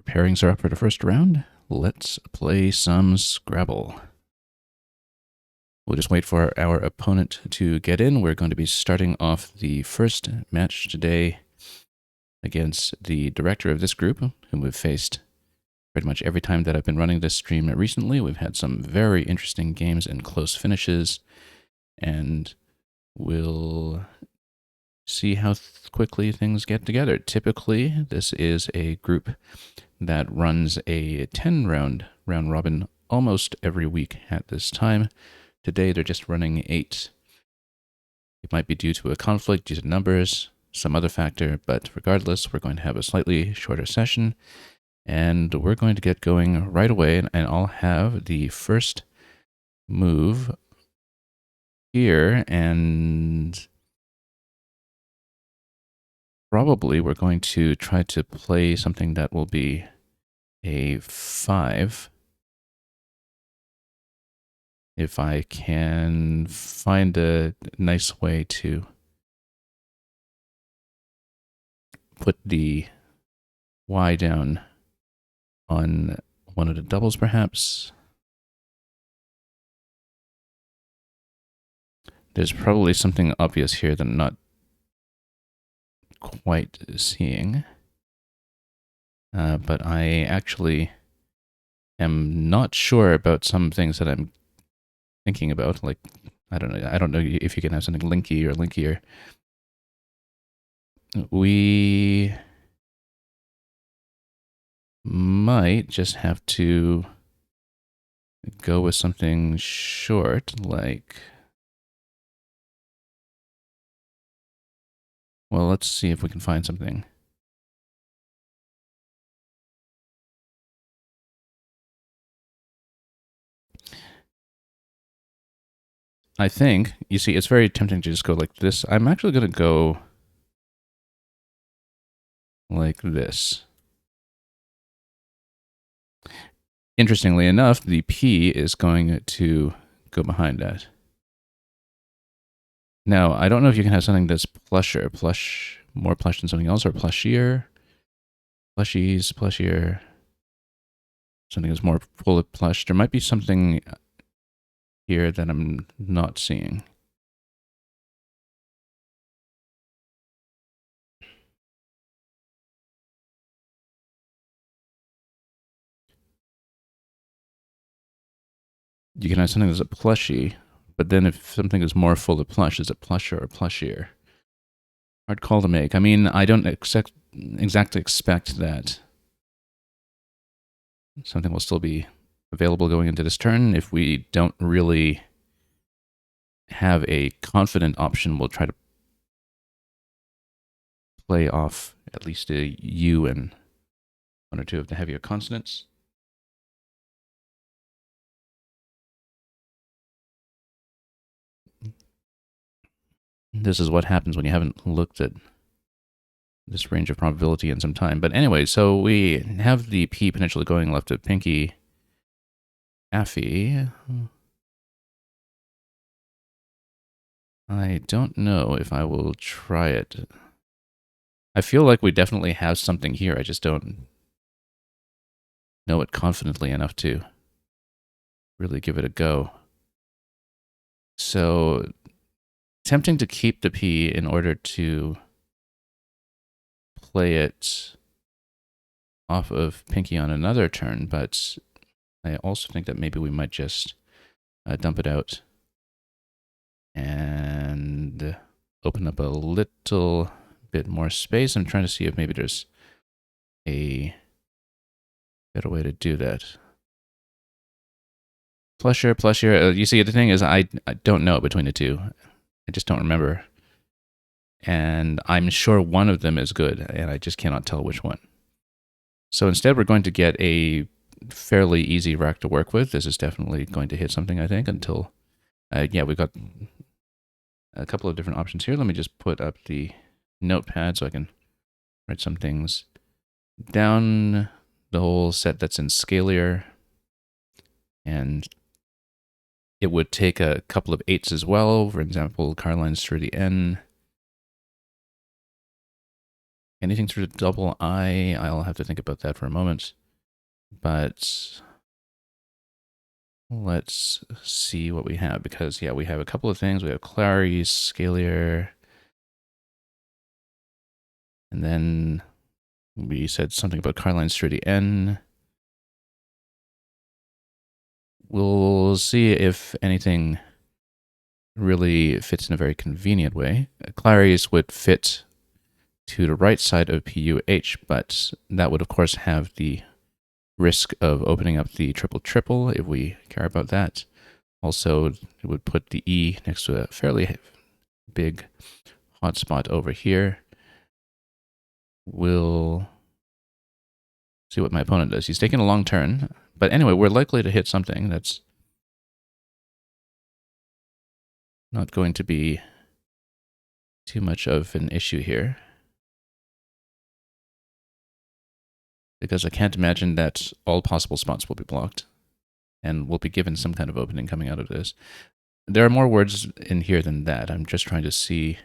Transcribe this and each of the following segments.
pairings are up for the first round. Let's play some Scrabble. We'll just wait for our opponent to get in. We're going to be starting off the first match today against the director of this group, whom we've faced pretty much every time that I've been running this stream recently. We've had some very interesting games and close finishes, and we'll see how quickly things get together. Typically, this is a group that runs a 10-round round robin almost every week at this time. Today, they're just running 8. It might be due to a conflict, due to numbers, some other factor, but regardless, we're going to have a slightly shorter session, and we're going to get going right away, and I'll have the first move here, and probably we're going to try to play something that will be a 5. If I can find a nice way to put the Y down on one of the doubles, perhaps. There's probably something obvious here that I'm not quite seeing. But I actually am not sure about some things that I'm thinking about. Like, I don't know if you can have something linky or linkier. We might just have to go with something short, like... Well, let's see if we can find something. I think, you see, it's very tempting to just go like this. I'm actually going to go like this. Interestingly enough, the P is going to go behind that. Now, I don't know if you can have something that's plusher, more plush than something else, or plushier. Plushies, plushier. Something that's more full of plush. There might be something here that I'm not seeing. You can have something that's a plushie, but then if something is more full of plush, is it plusher or plushier? Hard call to make. I mean, I don't exactly expect that something will still be available going into this turn. If we don't really have a confident option, we'll try to play off at least a U and 1 or 2 of the heavier consonants. This is what happens when you haven't looked at this range of probability in some time. But anyway, so we have the P potentially going left to Pinky, Affy. I don't know if I will try it. I feel like we definitely have something here. I just don't know it confidently enough to really give it a go. So, tempting to keep the P in order to play it off of Pinky on another turn, but I also think that maybe we might just dump it out and open up a little bit more space. I'm trying to see if maybe there's a better way to do that. Plusher. You see, the thing is, I don't know between the two. I just don't remember. And I'm sure one of them is good, and I just cannot tell which one. So instead, we're going to get a fairly easy rack to work with. This is definitely going to hit something, I think, until... yeah, we've got a couple of different options here. Let me just put up the notepad so I can write some things down. The whole set that's in Scalier. And it would take a couple of 8s as well. For example, Carline's through the N. Anything through the double I, I'll have to think about that for a moment. But let's see what we have, because, yeah, we have a couple of things. We have Clary's, Scalier, and then we said something about Carline's through the N. We'll see if anything really fits in a very convenient way. Clary's would fit to the right side of PUH, but that would, of course, have the risk of opening up the triple triple if we care about that. Also, it would put the E next to a fairly big hotspot over here. We'll see what my opponent does. He's taking a long turn, but anyway, we're likely to hit something that's not going to be too much of an issue here, because I can't imagine that all possible spots will be blocked and we'll be given some kind of opening coming out of this. There are more words in here than that. I'm just trying to see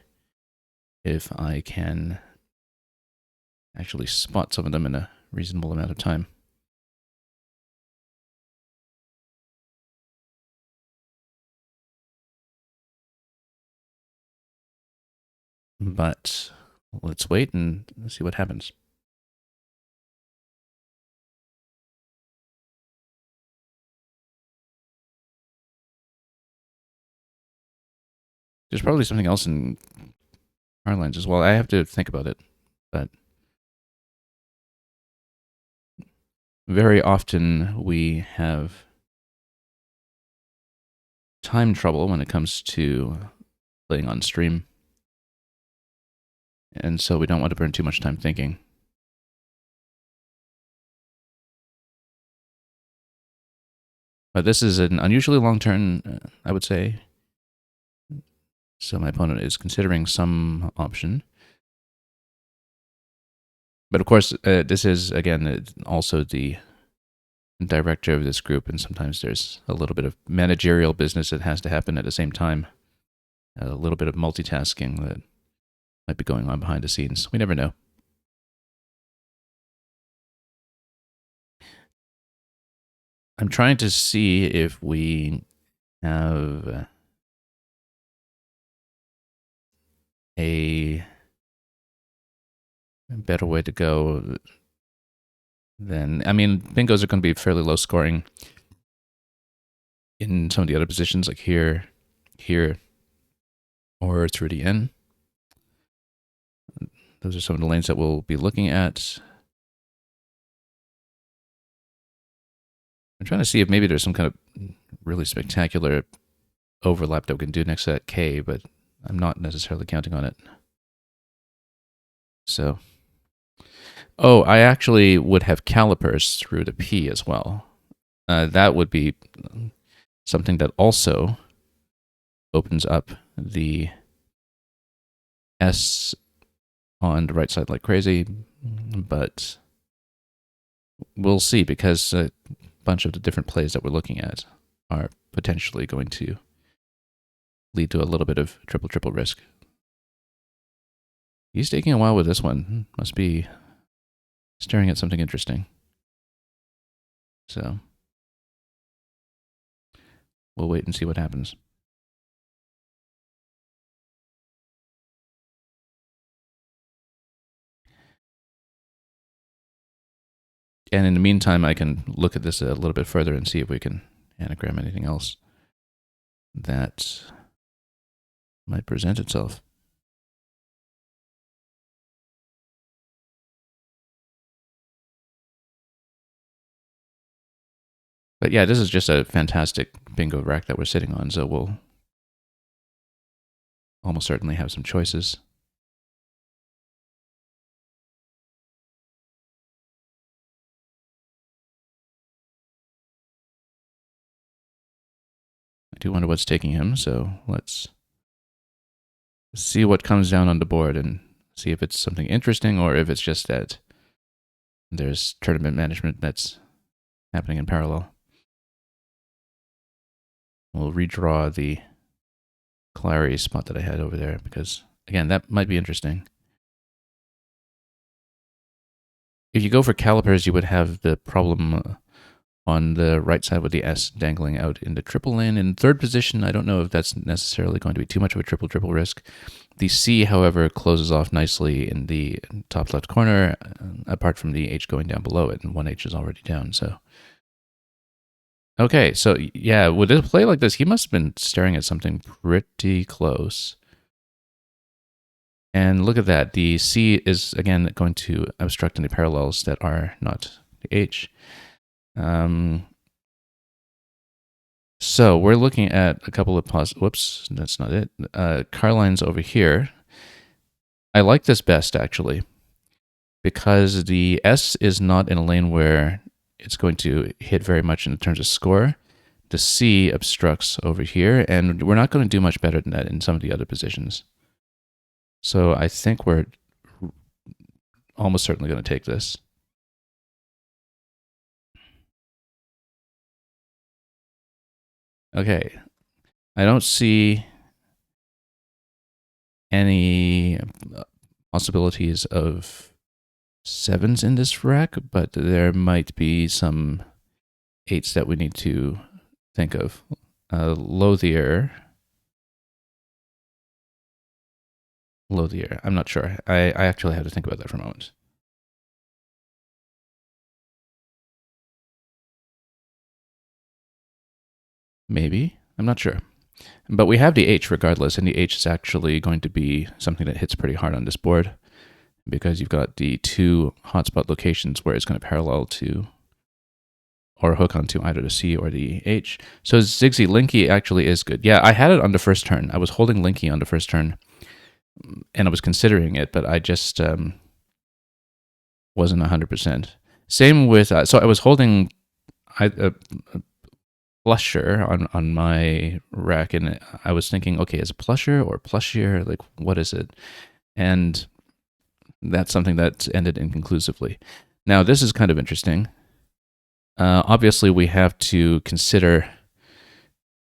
if I can actually spot some of them in a reasonable amount of time. But let's wait and see what happens. There's probably something else in Carline's as well. I have to think about it, but very often we have time trouble when it comes to playing on stream, and so we don't want to burn too much time thinking. But this is an unusually long turn, I would say. So my opponent is considering some option. But of course, this is, again, also the director of this group, and sometimes there's a little bit of managerial business that has to happen at the same time. A little bit of multitasking that might be going on behind the scenes. We never know. I'm trying to see if we have a better way to go than... I mean, bingos are going to be fairly low scoring in some of the other positions, like here, here, or through the N. Those are some of the lanes that we'll be looking at. I'm trying to see if maybe there's some kind of really spectacular overlap that we can do next to that K, but I'm not necessarily counting on it. So, oh, I actually would have calipers through the P as well. That would be something that also opens up the S on the right side like crazy, but we'll see, because a bunch of the different plays that we're looking at are potentially going to lead to a little bit of triple risk. He's taking a while with this one. Must be staring at something interesting. So we'll wait and see what happens. And in the meantime, I can look at this a little bit further and see if we can anagram anything else that might present itself. But yeah, this is just a fantastic bingo rack that we're sitting on, so we'll almost certainly have some choices. I do wonder what's taking him, so let's see what comes down on the board and see if it's something interesting or if it's just that there's tournament management that's happening in parallel. We'll redraw the Clary spot that I had over there, because, again, that might be interesting. if you go for calipers, you would have the problem on the right side with the S dangling out in the triple lane. In third position, I don't know if that's necessarily going to be too much of a triple risk. The C, however, closes off nicely in the top left corner, apart from the H going down below it, and one H is already down, so... Okay, so yeah, with a play like this, he must have been staring at something pretty close. And look at that, the C is, again, going to obstruct any parallels that are not the H. So we're looking at a couple of whoops, that's not it. Car lines over here. I like this best, actually, because the S is not in a lane where it's going to hit very much in terms of score. The C obstructs over here, and we're not going to do much better than that in some of the other positions. So I think we're almost certainly going to take this. Okay, I don't see any possibilities of sevens in this rack, but there might be some eights that we need to think of. Lothier. I'm not sure. I actually have to think about that for a moment. Maybe. I'm not sure. But we have the H regardless, and the H is actually going to be something that hits pretty hard on this board because you've got the two hotspot locations where it's going to parallel to or hook onto either the C or the H. So Zigzag Linky actually is good. Yeah, I had it on the first turn. I was holding Linky on the first turn, and I was considering it, but I just wasn't 100%. Same with, so I was holding a plusher on my rack, and I was thinking, okay, is it plusher or plushier? Like, what is it? And that's something that ended inconclusively. Now, this is kind of interesting. Obviously, we have to consider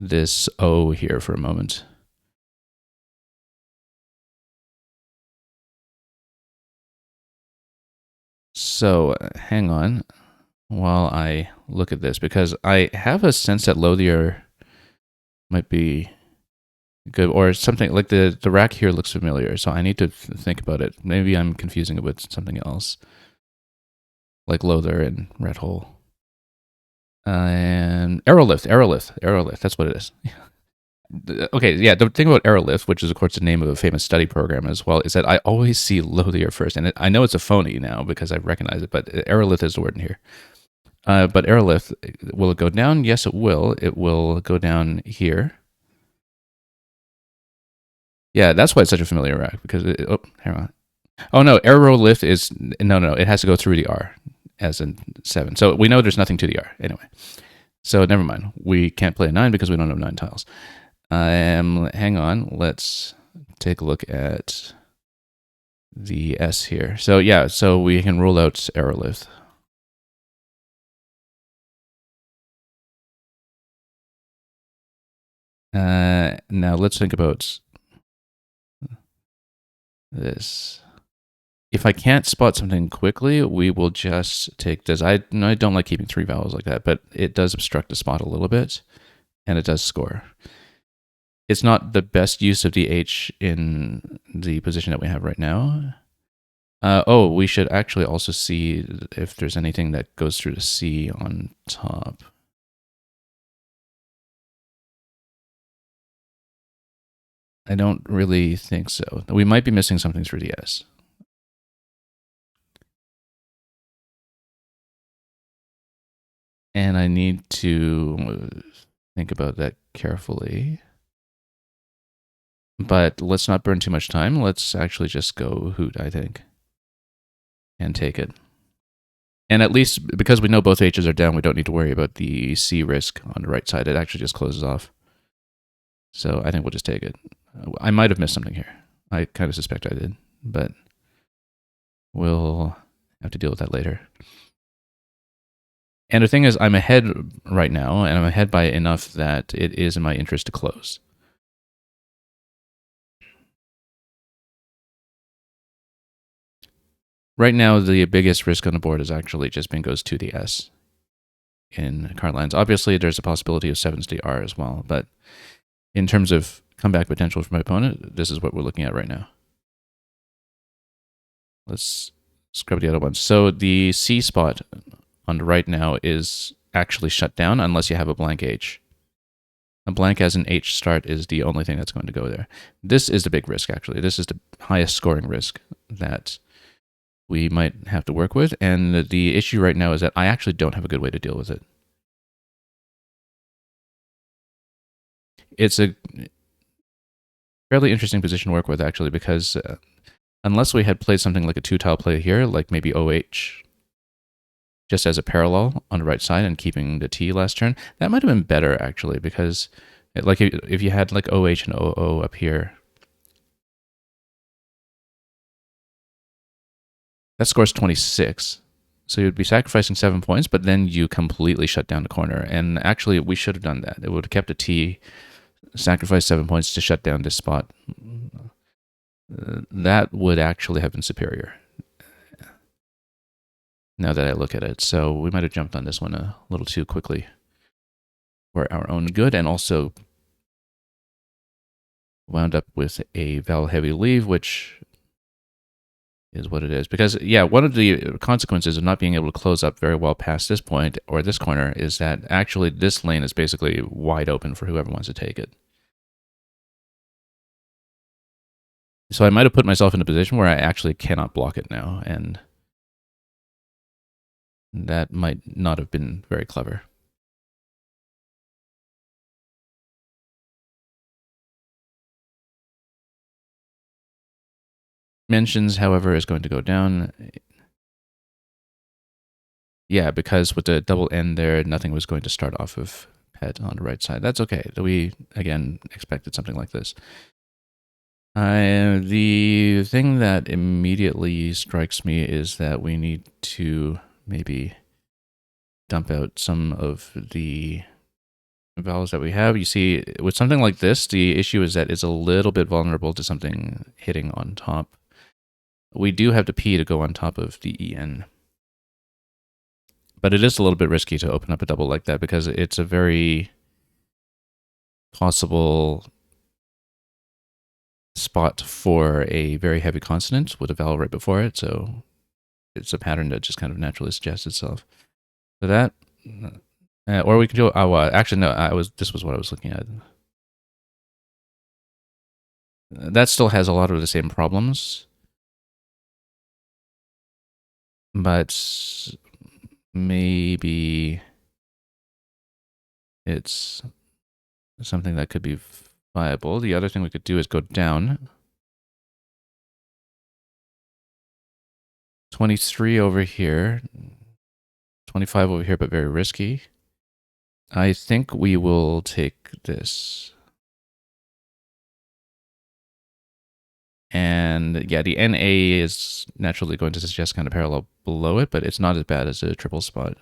this O here for a moment. So, hang on while I look at this, because I have a sense that Lothier might be good, or something like the rack here looks familiar, so I need to think about it. Maybe I'm confusing it with something else, like Lothier and Red Hole. And Aerolift, that's what it is. Okay, yeah, the thing about Aerolift, which is of course the name of a famous study program as well, is that I always see Lothier first, and I know it's a phony now because I recognize it, but Aerolift is the word in here. But Aerolift, will it go down? Yes, it will. It will go down here. Yeah, that's why it's such a familiar rack, because hang on. Oh no, Aerolift is no, it has to go through the R as in 7. So we know there's nothing to the R anyway. So never mind. We can't play a 9 because we don't have 9 tiles. Hang on. Let's take a look at the S here. So yeah, so we can rule out Aerolift. Now let's think about this. If I can't spot something quickly, we will just take this. I don't like keeping 3 vowels like that, but it does obstruct the spot a little bit, and it does score. It's not the best use of the H in the position that we have right now. Oh, we should actually also see if there's anything that goes through the C on top. I don't really think so. We might be missing something through the S. And I need to think about that carefully. But let's not burn too much time. Let's actually just go hoot, I think, and take it. And at least because we know both H's are down, we don't need to worry about the C risk on the right side. It actually just closes off. So I think we'll just take it. I might have missed something here. I kind of suspect I did, but we'll have to deal with that later. And the thing is, I'm ahead right now, and I'm ahead by enough that it is in my interest to close. Right now, the biggest risk on the board is actually just bingos to the S in card lines. Obviously, there's a possibility of 7s to the R as well, but in terms of comeback potential for my opponent, this is what we're looking at right now. Let's scrub the other ones. So the C spot on the right now is actually shut down unless you have a blank H. A blank as an H start is the only thing that's going to go there. This is the big risk, actually. This is the highest scoring risk that we might have to work with. And the issue right now is that I actually don't have a good way to deal with it. It's a fairly interesting position to work with, actually, because unless we had played something like a 2-tile play here, like maybe OH, just as a parallel on the right side and keeping the T last turn, that might have been better, actually, because like if you had like OH and OO up here, that scores 26. So you'd be sacrificing 7 points, but then you completely shut down the corner. And actually, we should have done that. It would have kept a T, sacrificed 7 points to shut down this spot. That would actually have been superior, now that I look at it. So we might have jumped on this one a little too quickly for our own good, and also wound up with a vowel-heavy leave, which is what it is. Because, yeah, one of the consequences of not being able to close up very well past this point, or this corner, is that actually this lane is basically wide open for whoever wants to take it. So I might have put myself in a position where I actually cannot block it now, and that might not have been very clever. Mentions, however, is going to go down. Yeah, because with the double N there, nothing was going to start off of pet on the right side. That's okay. We, again, expected something like this. The thing that immediately strikes me is that we need to maybe dump out some of the vowels that we have. You see, with something like this, the issue is that it's a little bit vulnerable to something hitting on top. We do have the P to go on top of the EN. But it is a little bit risky to open up a double like that because it's a very possible spot for a very heavy consonant with a vowel right before it. So it's a pattern that just kind of naturally suggests itself. So that, or we can do awa. Actually, no, this was what I was looking at. That still has a lot of the same problems, but maybe it's something that could be viable. The other thing we could do is go down. 23 over here. 25 over here, but very risky. I think we will take this. And yeah, the NA is naturally going to suggest kind of parallel below it, but it's not as bad as a triple spot.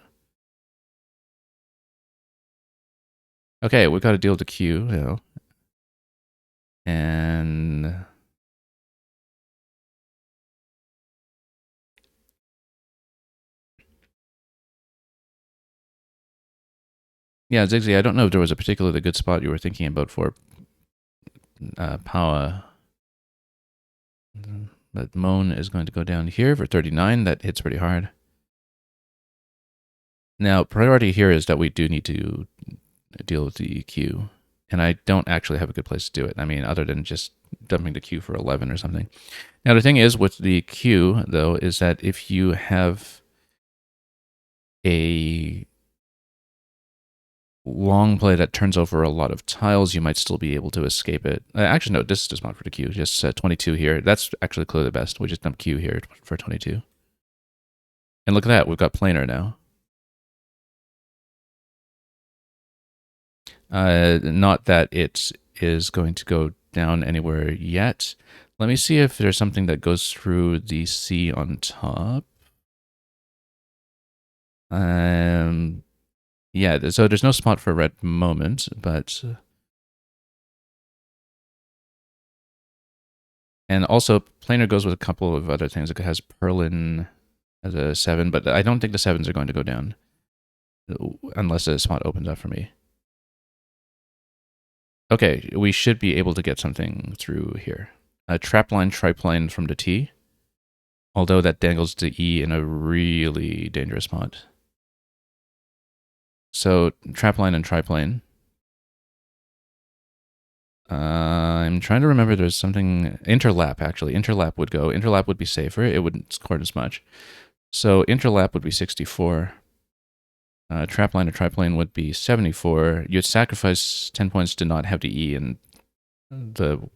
Okay, we've got to deal with the Q, you know. And yeah, Zigzag, I don't know if there was a particularly good spot you were thinking about for power. But Moan is going to go down here for 39. That hits pretty hard. Now, priority here is that we do need to deal with the Q. And I don't actually have a good place to do it. I mean, other than just dumping the Q for 11 or something. Now, the thing is with the Q, though, is that if you have a long play that turns over a lot of tiles, you might still be able to escape it. Actually, no, this is not for the Q. Just 22 here. That's actually clearly the best. We just dump Q here for 22. And look at that. We've got planar now. Not that it is going to go down anywhere yet. Let me see if there's something that goes through the C on top. Yeah, so there's no spot for red moment, but And also, planar goes with a couple of other things. It has Perlin as a 7, but I don't think the 7s are going to go down unless a spot opens up for me. Okay, we should be able to get something through here. A trapline, triplane from the T, although that dangles the E in a really dangerous spot. So, trapline and triplane. I'm trying to remember there's something... Interlap, actually. Interlap would go. Interlap would be safer. It wouldn't score as much. So, interlap would be 64. Trapline or triplane would be 74. You'd sacrifice 10 points to not have the E in the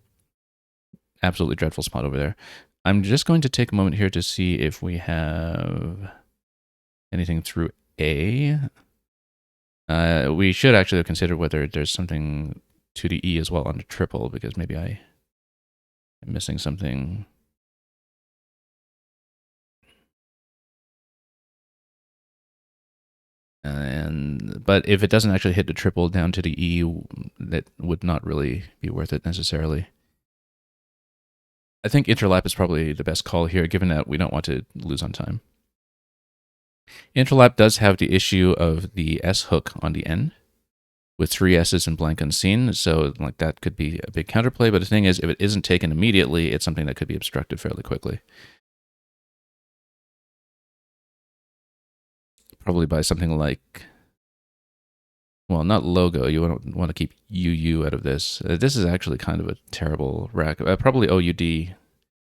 absolutely dreadful spot over there. I'm just going to take a moment here to see if we have anything through A. We should actually consider whether there's something to the E as well on the triple, because maybe I'm missing something. But if it doesn't actually hit the triple down to the E, that would not really be worth it necessarily. I think interlap is probably the best call here, given that we don't want to lose on time. Interlap does have the issue of the S hook on the N, with 3 S's and blank unseen, so like that could be a big counterplay. But the thing is, if it isn't taken immediately, it's something that could be obstructed fairly quickly. Probably by something like, well, not logo. You want to keep UU out of this. This is actually kind of a terrible rack. Probably OUD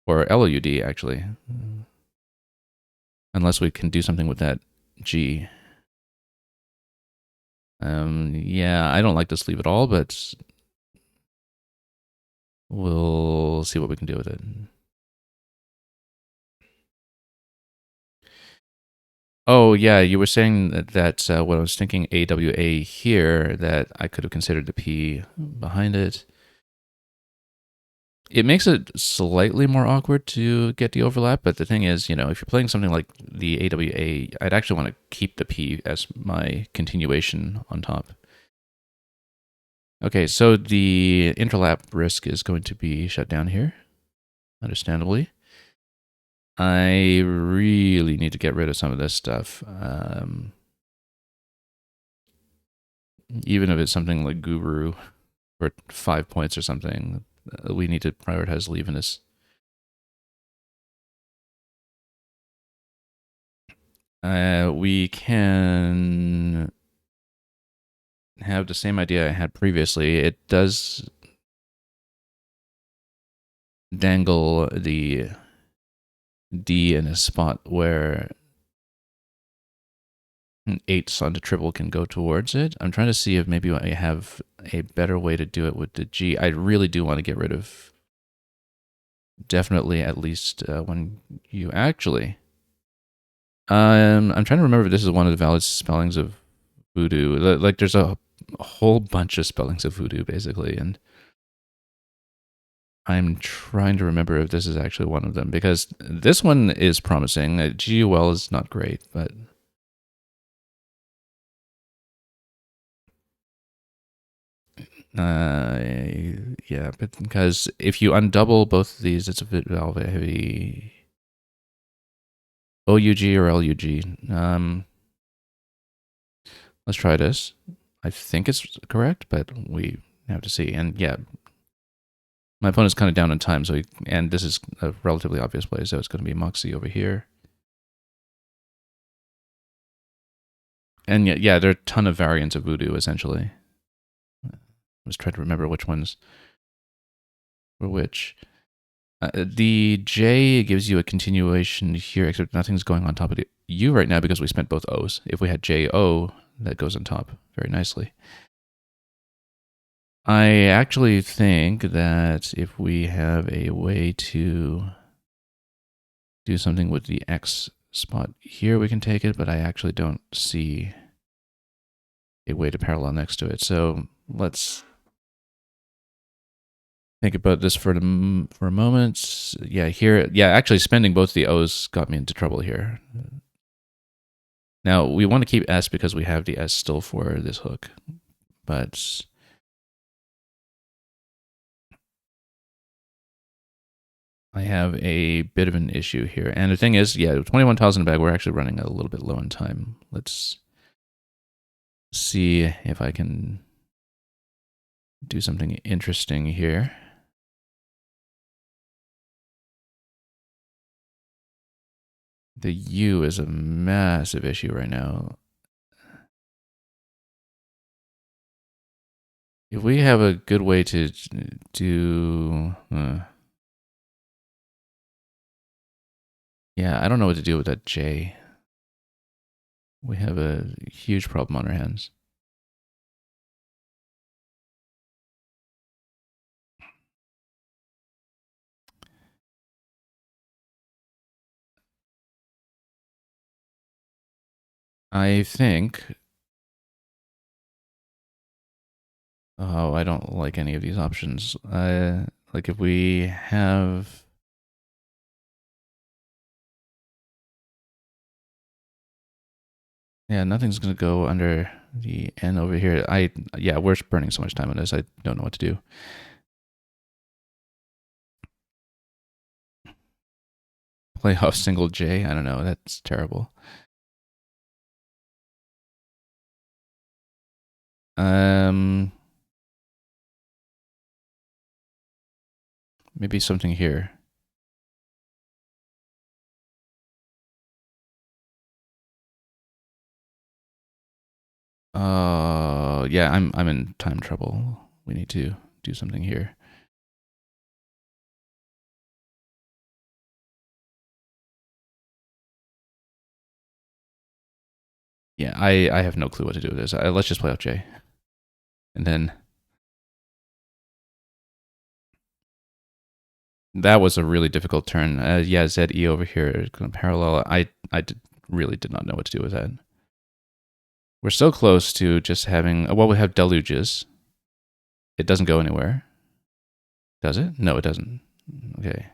or LOUD, actually. Unless we can do something with that G. Yeah, I don't like this sleeve at all, but we'll see what we can do with it. Oh, yeah, you were saying that when I was thinking AWA here, that I could have considered the P behind it. It makes it slightly more awkward to get the overlap, but the thing is, if you're playing something like the AWA, I'd actually want to keep the P as my continuation on top. Okay, so the interlap risk is going to be shut down here, understandably. I really need to get rid of some of this stuff. Even if it's something like Guru for 5 points or something, we need to prioritize leaving this. We can have the same idea I had previously. It does dangle the D in a spot where 8s on the triple can go towards it. I'm trying to see if maybe I have a better way to do it with the G. I really do want to get rid of definitely at least when you actually... I'm trying to remember if this is one of the valid spellings of voodoo. Like there's a whole bunch of spellings of voodoo, basically, and I'm trying to remember if this is actually one of them, because this one is promising. GUL is not great, but... yeah, but because if you undouble both of these, it's a bit valve heavy. OUG or LUG. Let's try this. I think it's correct, but we have to see. And yeah, my opponent's kind of down on time, so and this is a relatively obvious play, so it's going to be Moxie over here. And yeah, there are a ton of variants of voodoo, essentially. Let's try to remember which ones were which. The J gives you a continuation here, except nothing's going on top of the U right now because we spent both O's. If we had JO, that goes on top very nicely. I actually think that if we have a way to do something with the X spot here, we can take it, but I actually don't see a way to parallel next to it. So let's think about this for a moment. Yeah, here, yeah, actually spending both the O's got me into trouble here. Now, we want to keep S because we have the S still for this hook, but... I have a bit of an issue here. And the thing is, yeah, 21 tiles in the bag, we're actually running a little bit low on time. Let's see if I can do something interesting here. The U is a massive issue right now. If we have a good way to do... yeah, I don't know what to do with that J. We have a huge problem on our hands. I think... oh, I don't like any of these options. Like if we have... yeah, nothing's going to go under the N over here. Yeah, we're burning so much time on this. I don't know what to do. Play off single J? I don't know. That's terrible. Maybe something here. Yeah, I'm in time trouble. We need to do something here. Yeah, I have no clue what to do with this. Let's just play off J. And then... that was a really difficult turn. Yeah, ZE over here, parallel. Really did not know what to do with that. We're so close to just having... well, we have deluges. It doesn't go anywhere. Does it? No, it doesn't. Okay.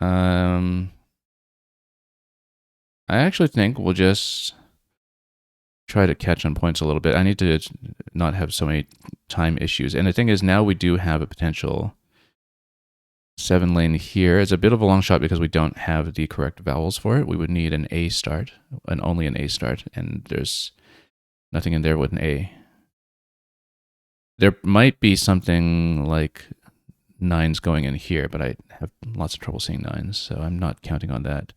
I actually think we'll just try to catch on points a little bit. I need to not have so many time issues. And the thing is, now we do have a potential 7 lane here. It's a bit of a long shot because we don't have the correct vowels for it. We would need an A start, and only an A start, and there's nothing in there with an A. There might be something like 9s going in here, but I have lots of trouble seeing 9s, so I'm not counting on that.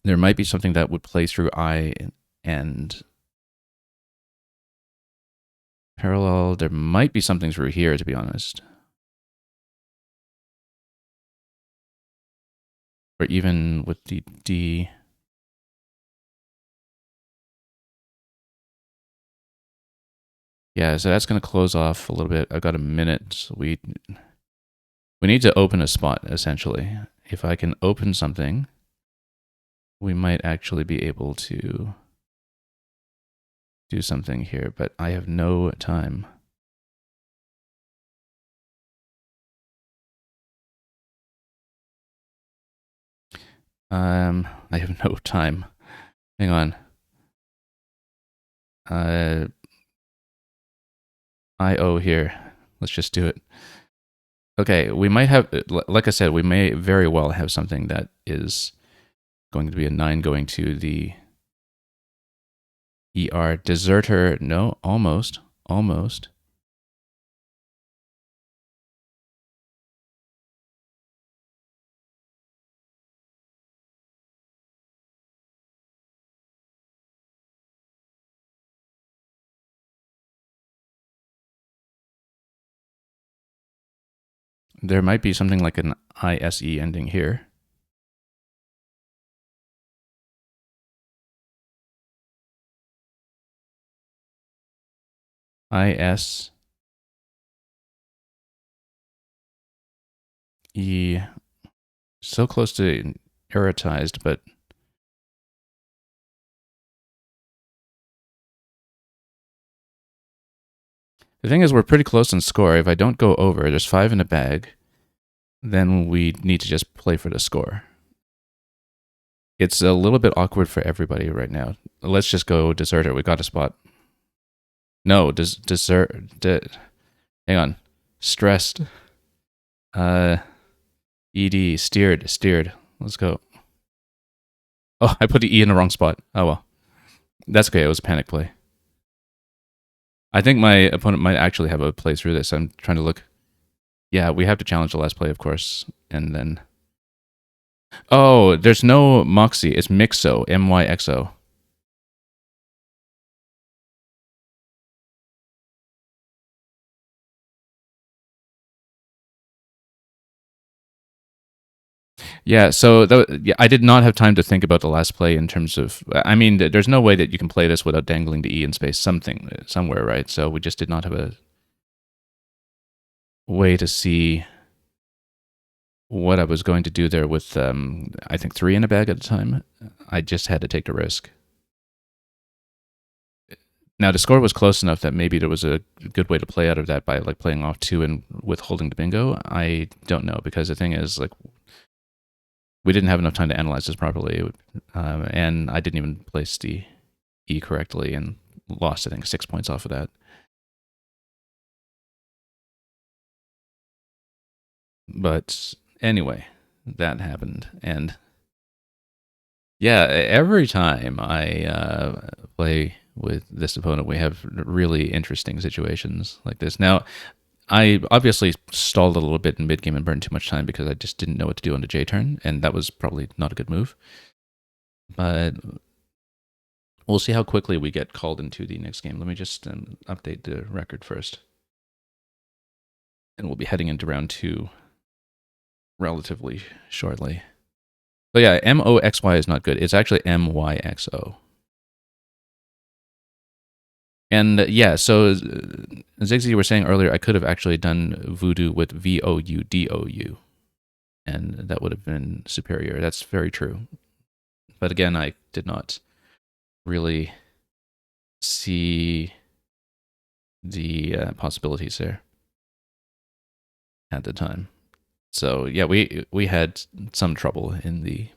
There might be something that would play through I and parallel. There might be something through here, to be honest. Or even with the D. Yeah, so that's going to close off a little bit. I've got a minute. So we need to open a spot, essentially. If I can open something, we might actually be able to do something here, but I have no time. I have no time. Hang on. IO here. Let's just do it. Okay, we might have, like I said, we may very well have something that is going to be a 9 going to the ER. Deserter, no, almost. There might be something like an ISE ending here. ISE. So close to erotized, but the thing is we're pretty close in score. If I don't go over, there's 5 in the bag, then we need to just play for the score. It's a little bit awkward for everybody right now. Let's just go deserter. We got a spot. No, hang on. Stressed. Uh, ed steered. Let's go. Oh, I put the e in the wrong spot. Oh well, that's okay. It was a panic play. I think my opponent might actually have a play through this. I'm trying to look. Yeah, we have to challenge the last play, of course, and then. Oh, there's no Moxie. It's Mixo. MYXO. Yeah, so yeah, I did not have time to think about the last play in terms of. I mean, there's no way that you can play this without dangling the E in space somewhere, right? So we just did not have a way to see what I was going to do there with, I think, 3 in a bag at the time. I just had to take the risk. Now, the score was close enough that maybe there was a good way to play out of that by like playing off 2 and withholding the bingo. I don't know, because the thing is, like, we didn't have enough time to analyze this properly, and I didn't even place the E correctly and lost, I think, 6 points off of that. But anyway, that happened, and yeah, every time I play with this opponent, we have really interesting situations like this. Now, I obviously stalled a little bit in mid game and burned too much time because I just didn't know what to do on the J turn, and that was probably not a good move. But we'll see how quickly we get called into the next game. Let me just update the record first. And we'll be heading into round 2 relatively shortly. So yeah, MOXY is not good. It's actually MYXO. And yeah, so Ziggsy, you were saying earlier, I could have actually done Voodoo with VOUDOU, and that would have been superior. That's very true. But again, I did not really see the possibilities there at the time. So yeah, we had some trouble in the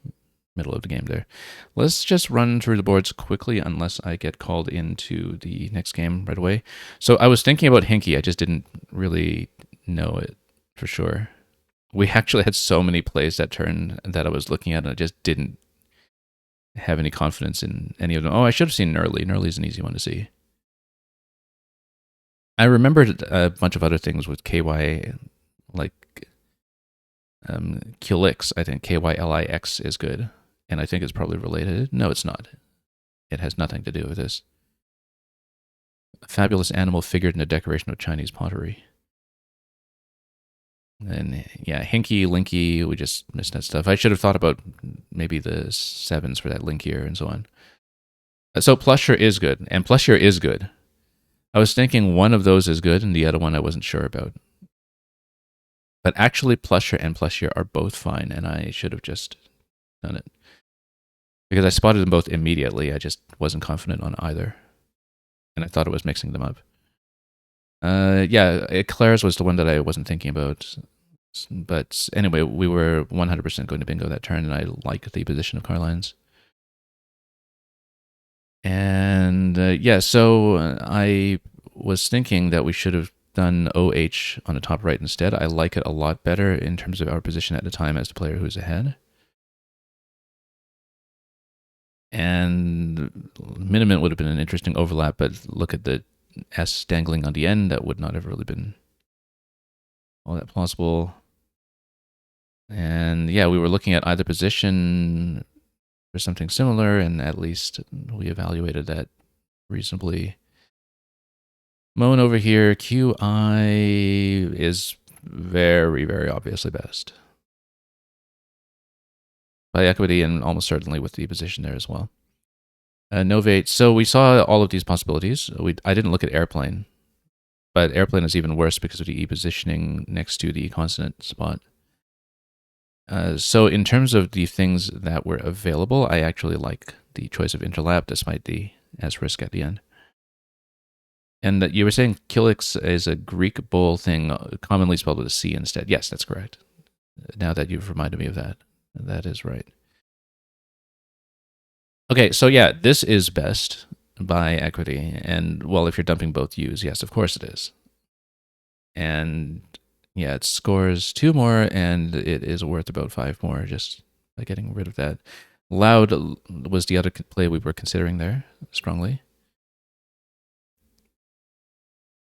middle of the game there. Let's just run through the boards quickly unless I get called into the next game right away. So I was thinking about Hinky. I just didn't really know it for sure. We actually had so many plays that turn that I was looking at, and I just didn't have any confidence in any of them. Oh, I should have seen Nurly. Nurly's an easy one to see. I remembered a bunch of other things with KY, like Kylix. I think KYLIX is good, and I think it's probably related. No, it's not. It has nothing to do with this. A fabulous animal figured in a decoration of Chinese pottery. And yeah, Hinky, Linky, we just missed that stuff. I should have thought about maybe the 7s for that Linkier and so on. So Plusher is good, and Plusher is good. I was thinking one of those is good, and the other one I wasn't sure about. But actually, Plusher and Plusher are both fine, and I should have just done it. Because I spotted them both immediately, I just wasn't confident on either. And I thought it was mixing them up. Yeah, Claire's was the one that I wasn't thinking about. But anyway, we were 100% going to bingo that turn, and I like the position of Carline's. And yeah, so I was thinking that we should have done OH on the top right instead. I like it a lot better in terms of our position at the time as the player who's ahead. And Minimint would have been an interesting overlap, but look at the S dangling on the end. That would not have really been all that plausible. And yeah, we were looking at either position or something similar, and at least we evaluated that reasonably. Moan over here, QI is very, very obviously best. By equity, and almost certainly with the position there as well. Novate, so we saw all of these possibilities. I didn't look at airplane, but airplane is even worse because of the E positioning next to the consonant spot. So in terms of the things that were available, I actually like the choice of interlap despite the S risk at the end. And you were saying Kylix is a Greek bowl thing, commonly spelled with a C instead. Yes, that's correct. Now that you've reminded me of that, that is right. Okay, so yeah, this is best. by equity. And, well, if you're dumping both U's, yes, of course it is. And, yeah, it scores 2 more, and it is worth about 5 more just by getting rid of that. Loud was the other play we were considering there, strongly.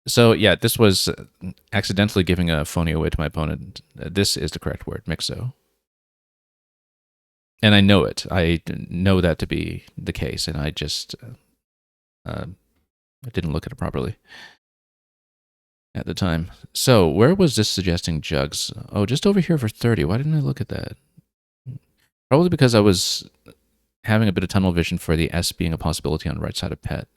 So, yeah, this was accidentally giving a phony away to my opponent. This is the correct word, mixo. And I know it. I know that to be the case, and I just didn't look at it properly at the time. So, where was this suggesting jugs? Oh, just over here for 30. Why didn't I look at that? Probably because I was having a bit of tunnel vision for the S being a possibility on the right side of pet.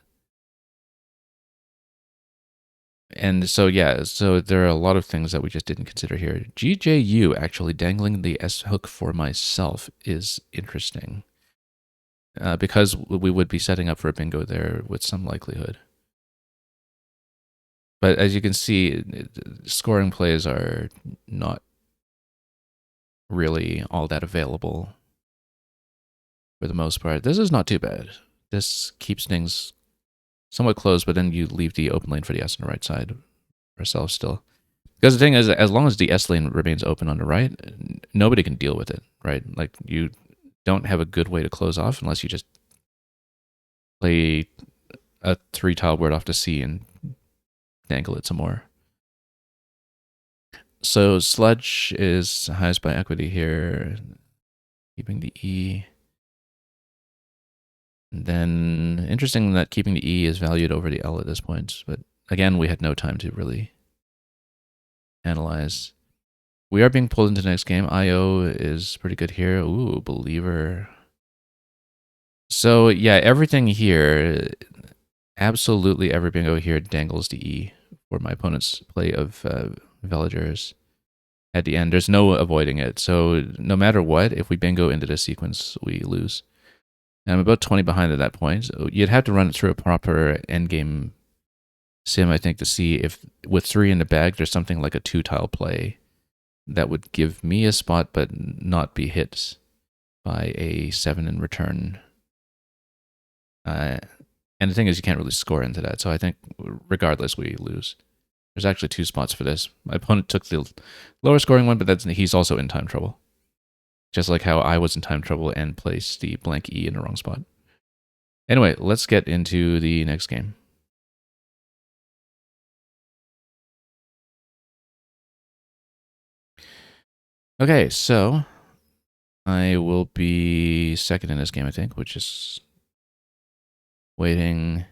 And so, yeah, so there are a lot of things that we just didn't consider here. GJU actually dangling the S hook for myself is interesting. Because we would be setting up for a bingo there with some likelihood. But as you can see, scoring plays are not really all that available for the most part. This is not too bad. This keeps things somewhat closed, but then you leave the open lane for the S on the right side ourselves still. Because the thing is, as long as the S lane remains open on the right, nobody can deal with it, right? Like, you don't have a good way to close off unless you just play a 3-tile word off to C and dangle it some more. So sludge is highest by equity here, keeping the E. And then interesting that keeping the E is valued over the L at this point, but again, we had no time to really analyze. We are being pulled into the next game. IO is pretty good here. Ooh, believer. So yeah, everything here, absolutely every bingo here dangles the E for my opponent's play of villagers at the end. There's no avoiding it. So no matter what, if we bingo into this sequence, we lose. And I'm about 20 behind at that point. So you'd have to run it through a proper endgame sim, I think, to see if with 3 in the bag, there's something like a 2-tile play that would give me a spot but not be hit by a 7 in return. And the thing is, you can't really score into that. So I think regardless, we lose. There's actually 2 spots for this. My opponent took the lower scoring one, but he's also in time trouble. Just like how I was in time trouble and placed the blank E in the wrong spot. Anyway, let's get into the next game. Okay, so I will be second in this game, I think, which is waiting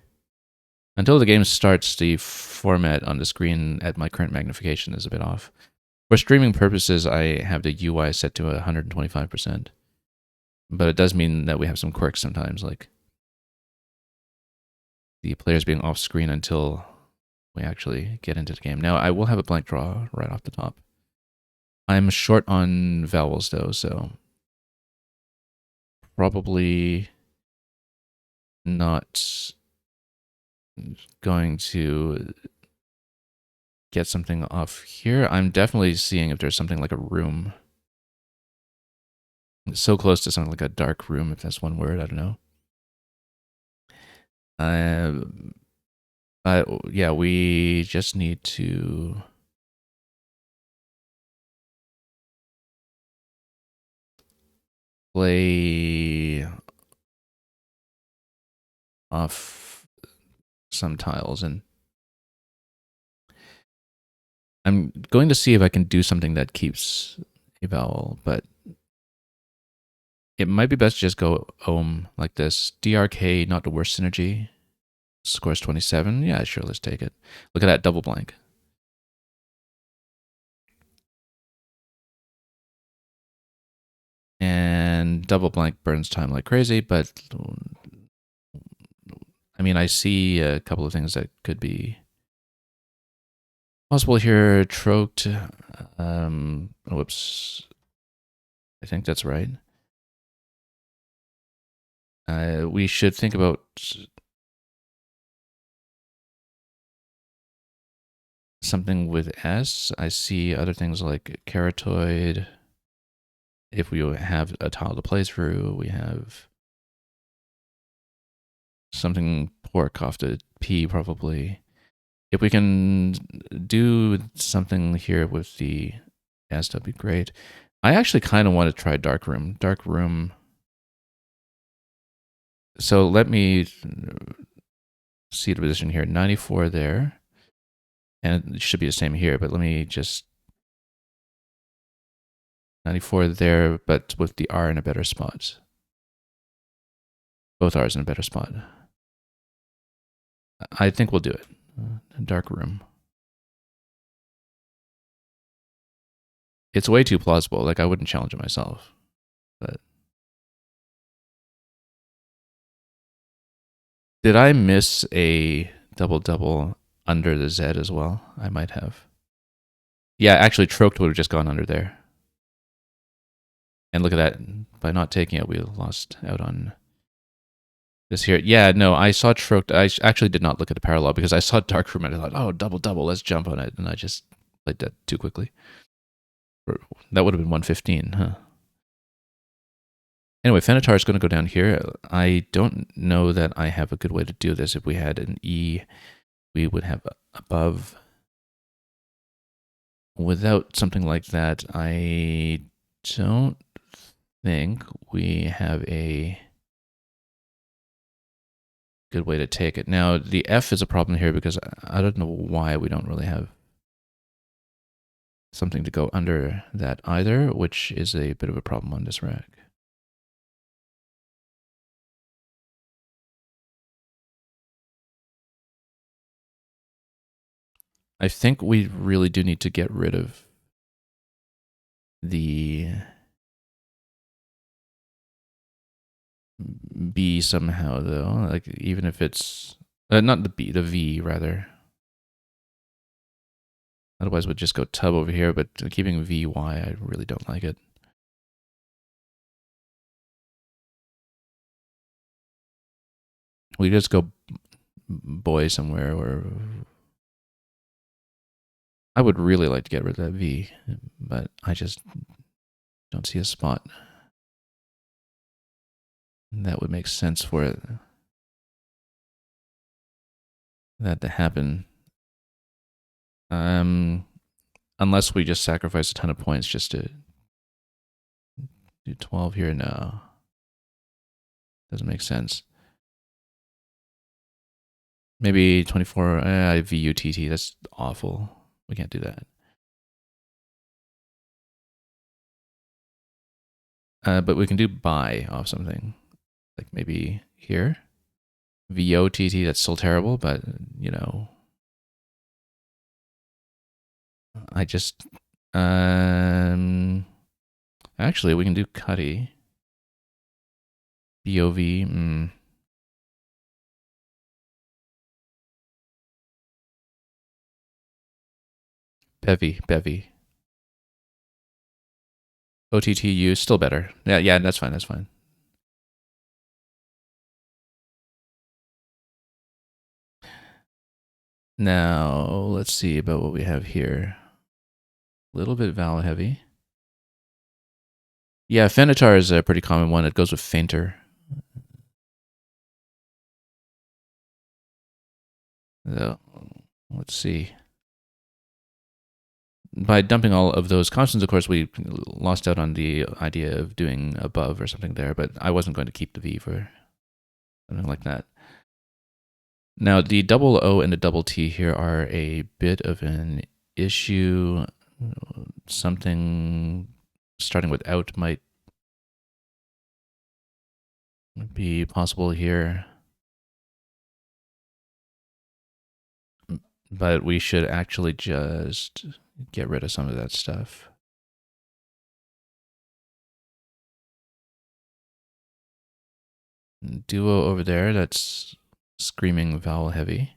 until the game starts. The format on the screen at my current magnification is a bit off. For streaming purposes, I have the UI set to 125%. But it does mean that we have some quirks sometimes, like the players being off screen until we actually get into the game. Now, I will have a blank draw right off the top. I'm short on vowels, though, so probably not going to get something off here. I'm definitely seeing if there's something like a room. It's so close to something like a dark room, if that's one word, I don't know. Yeah, we just need to play off some tiles, and I'm going to see if I can do something that keeps a vowel, but it might be best to just go ohm like this. DRK, not the worst synergy. Scores 27. Yeah, sure, let's take it. Look at that double blank. And double blank burns time like crazy, but I mean, I see a couple of things that could be possible here. Troked. Whoops. I think that's right. We should think about something with S. I see other things like keratoid. If we have a tile to play through, we have something pork off the P probably. If we can do something here with the S, that'd be great. I actually kind of want to try dark room. Dark room. So let me see the position here. 94 there. And it should be the same here, but let me just 94 there, but with the R in a better spot. Both R's in a better spot. I think we'll do it. Dark room. It's way too plausible. Like, I wouldn't challenge it myself. But did I miss a double under the Z as well? I might have. Yeah, actually, Troked would have just gone under there. And look at that. By not taking it, we lost out on this here. Yeah, no, I saw Troked. I actually did not look at the parallel because I saw Dark Room and I thought, oh, double, let's jump on it. And I just played that too quickly. That would have been 115, huh? Anyway, Fenitar is going to go down here. I don't know that I have a good way to do this. If we had an E, we would have above. Without something like that, I don't think we have a good way to take it. Now, the F is a problem here because I don't know why we don't really have something to go under that either, which is a bit of a problem on this rack. I think we really do need to get rid of the B somehow, though. Like, even if it's not the B, the V rather. Otherwise, we'd just go tub over here, but keeping VY, I really don't like it. We just go boy somewhere, or I would really like to get rid of that V, but I just don't see a spot that would make sense for it, that to happen. Unless we just sacrifice a ton of points just to do 12 here. No, doesn't make sense. Maybe 24 VUTT. That's awful. We can't do that. But we can do buy off something, like maybe here. VOTT. That's still terrible, but you know, I just actually we can do Cuddy. BOV. Bevy. OTTU, still better. Yeah, that's fine. Now, let's see about what we have here. A little bit vowel heavy. Yeah, Fenitar is a pretty common one. It goes with fainter. So, let's see. By dumping all of those constants, of course, we lost out on the idea of doing above or something there, but I wasn't going to keep the V for something like that. Now, the double O and the double T here are a bit of an issue. Something starting with out might be possible here. But we should actually just get rid of some of that stuff. Duo over there, that's screaming vowel heavy.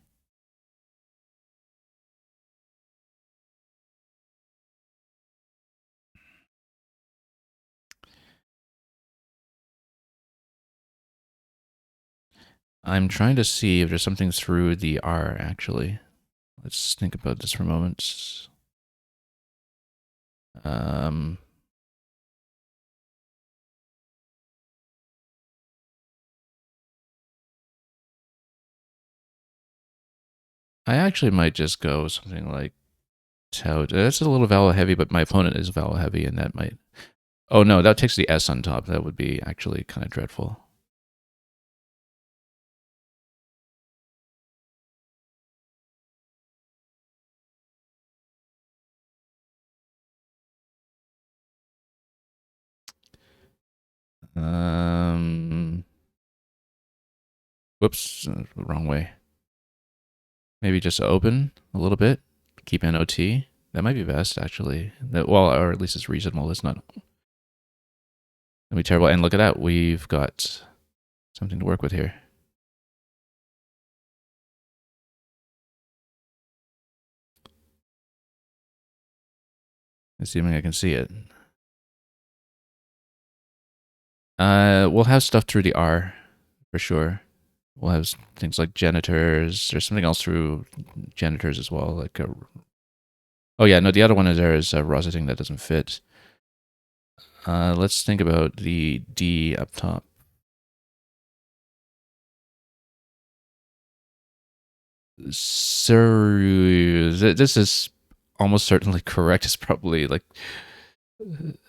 I'm trying to see if there's something through the R, actually. Let's think about this for a moment. I actually might just go something like tout. That's a little vowel heavy, but my opponent is vowel heavy, and that might. Oh no, that takes the S on top. That would be actually kind of dreadful. Um, whoops, wrong way. Maybe just open a little bit. Keep NOT. That might be best, actually. Well, or at least it's reasonable. It's not gonna be terrible. And look at that. We've got something to work with here. Assuming I can see it. We'll have stuff through the R for sure. We'll have things like janitors. There's something else through janitors as well. Like oh yeah, no, the other one is there is a roseting that doesn't fit. Let's think about the D up top. This is almost certainly correct. It's probably like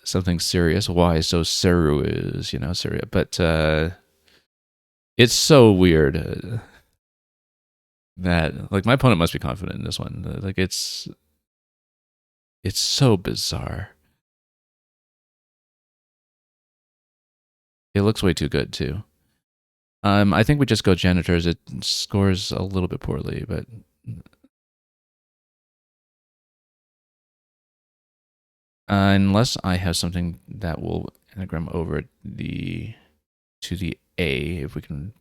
something serious. Why so serious? Syria. But it's so weird that like my opponent must be confident in this one. Like it's so bizarre. It looks way too good too. I think we just go janitors. It scores a little bit poorly, but unless I have something that will anagram over to the A, if we can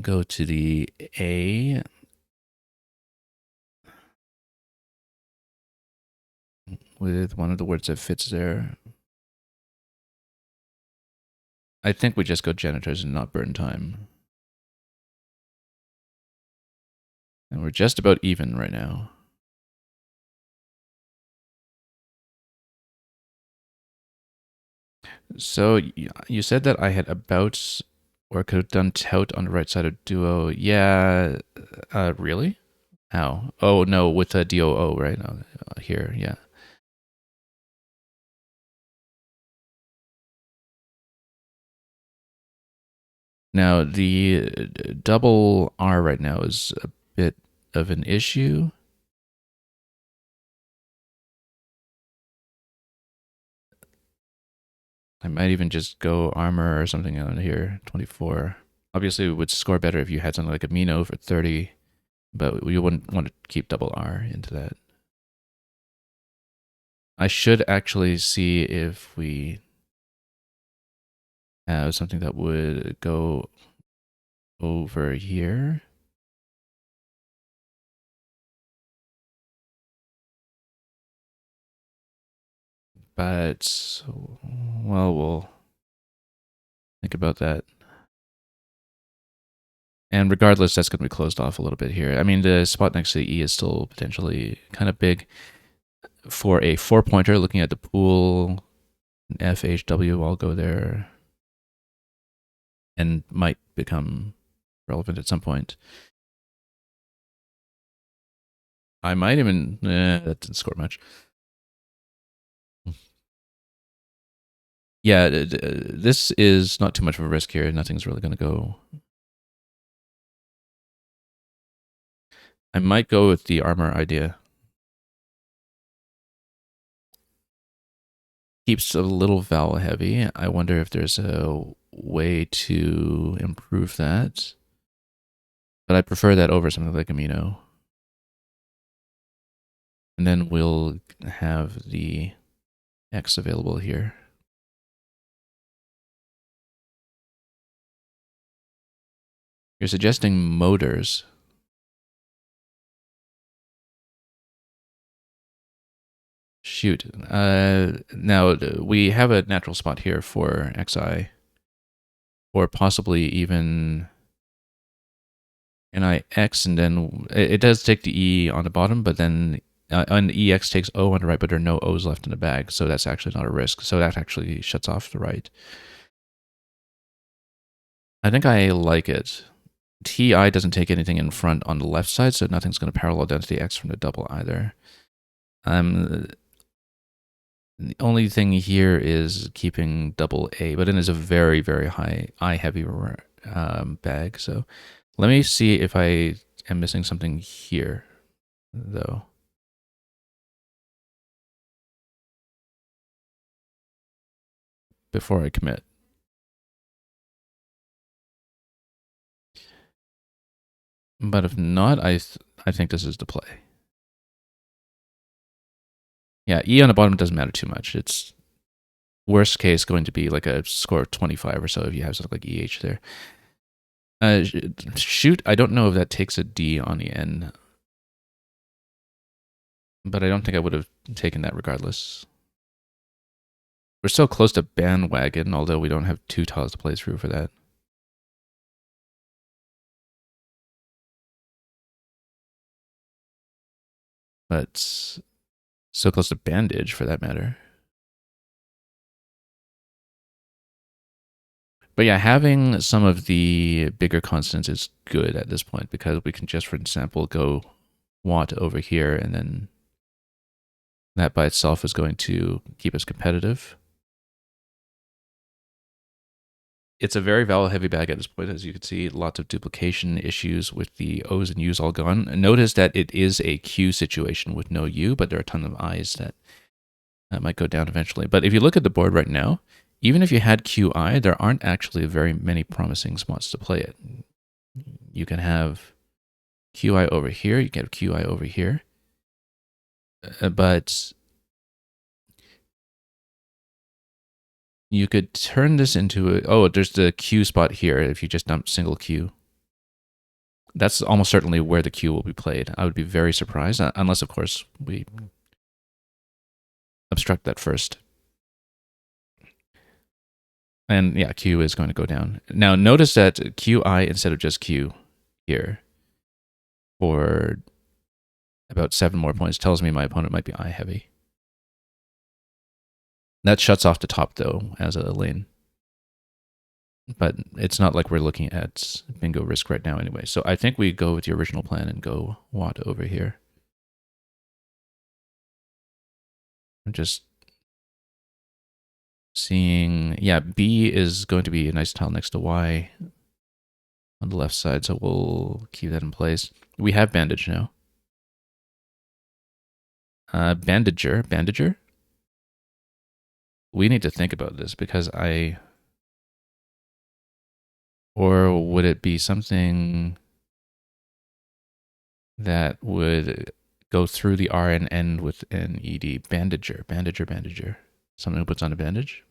go to the A. With one of the words that fits there. I think we just go janitors and not burn time. And we're just about even right now. So you said that I had about, or could have done tout on the right side of duo. Yeah, really? How? Oh no, with a DOO, right? Here, yeah. Now the double R right now is a bit of an issue. I might even just go armor or something on here, 24. Obviously, it would score better if you had something like Amino for 30, but you wouldn't want to keep double R into that. I should actually see if we have something that would go over here. But, well, we'll think about that. And regardless, that's going to be closed off a little bit here. I mean, the spot next to E is still potentially kind of big. For a 4-pointer, looking at the pool, FHW, I'll go there and might become relevant at some point. I might even, that didn't score much. Yeah, this is not too much of a risk here. Nothing's really going to go. I might go with the armor idea. Keeps a little vowel heavy. I wonder if there's a way to improve that. But I prefer that over something like Amino. And then we'll have the X available here. You're suggesting motors. Shoot. Now, we have a natural spot here for XI. Or possibly even NIX, and then it does take the E on the bottom, but then an EX takes O on the right, but there are no O's left in the bag, so that's actually not a risk. So that actually shuts off the right. I think I like it. TI doesn't take anything in front on the left side, so nothing's going to parallel down to the X from the double either. The only thing here is keeping double A, but it is a very, very high I-heavy bag. So let me see if I am missing something here, though. Before I commit. But if not, I think this is the play. Yeah, E on the bottom doesn't matter too much. It's worst case going to be like a score of 25 or so if you have something like EH there. Shoot, I don't know if that takes a D on the N. But I don't think I would have taken that regardless. We're so close to bandwagon, although we don't have 2 tiles to play through for that. But so close to bandage, for that matter. But yeah, having some of the bigger constants is good at this point, because we can just, for example, go Watt over here, and then that by itself is going to keep us competitive. It's a very vowel heavy bag at this point, as you can see. Lots of duplication issues with the O's and U's all gone. Notice that it is a Q situation with no U, but there are a ton of I's that might go down eventually. But if you look at the board right now, even if you had QI, there aren't actually very many promising spots to play it. You can have QI over here, you can have QI over here, but you could turn this into a... Oh, there's the Q spot here if you just dump single Q. That's almost certainly where the Q will be played. I would be very surprised, unless, of course, we obstruct that first. And yeah, Q is going to go down. Now, notice that QI instead of just Q here for about 7 more points tells me my opponent might be I heavy. That shuts off the top, though, as a lane. But it's not like we're looking at bingo risk right now anyway. So I think we go with the original plan and go Watt over here. I'm just seeing... Yeah, B is going to be a nice tile next to Y on the left side, so we'll keep that in place. We have bandage now. Bandager? We need to think about this, because or would it be something that would go through the R and end with an ED? Bandager. Something who puts on a bandage?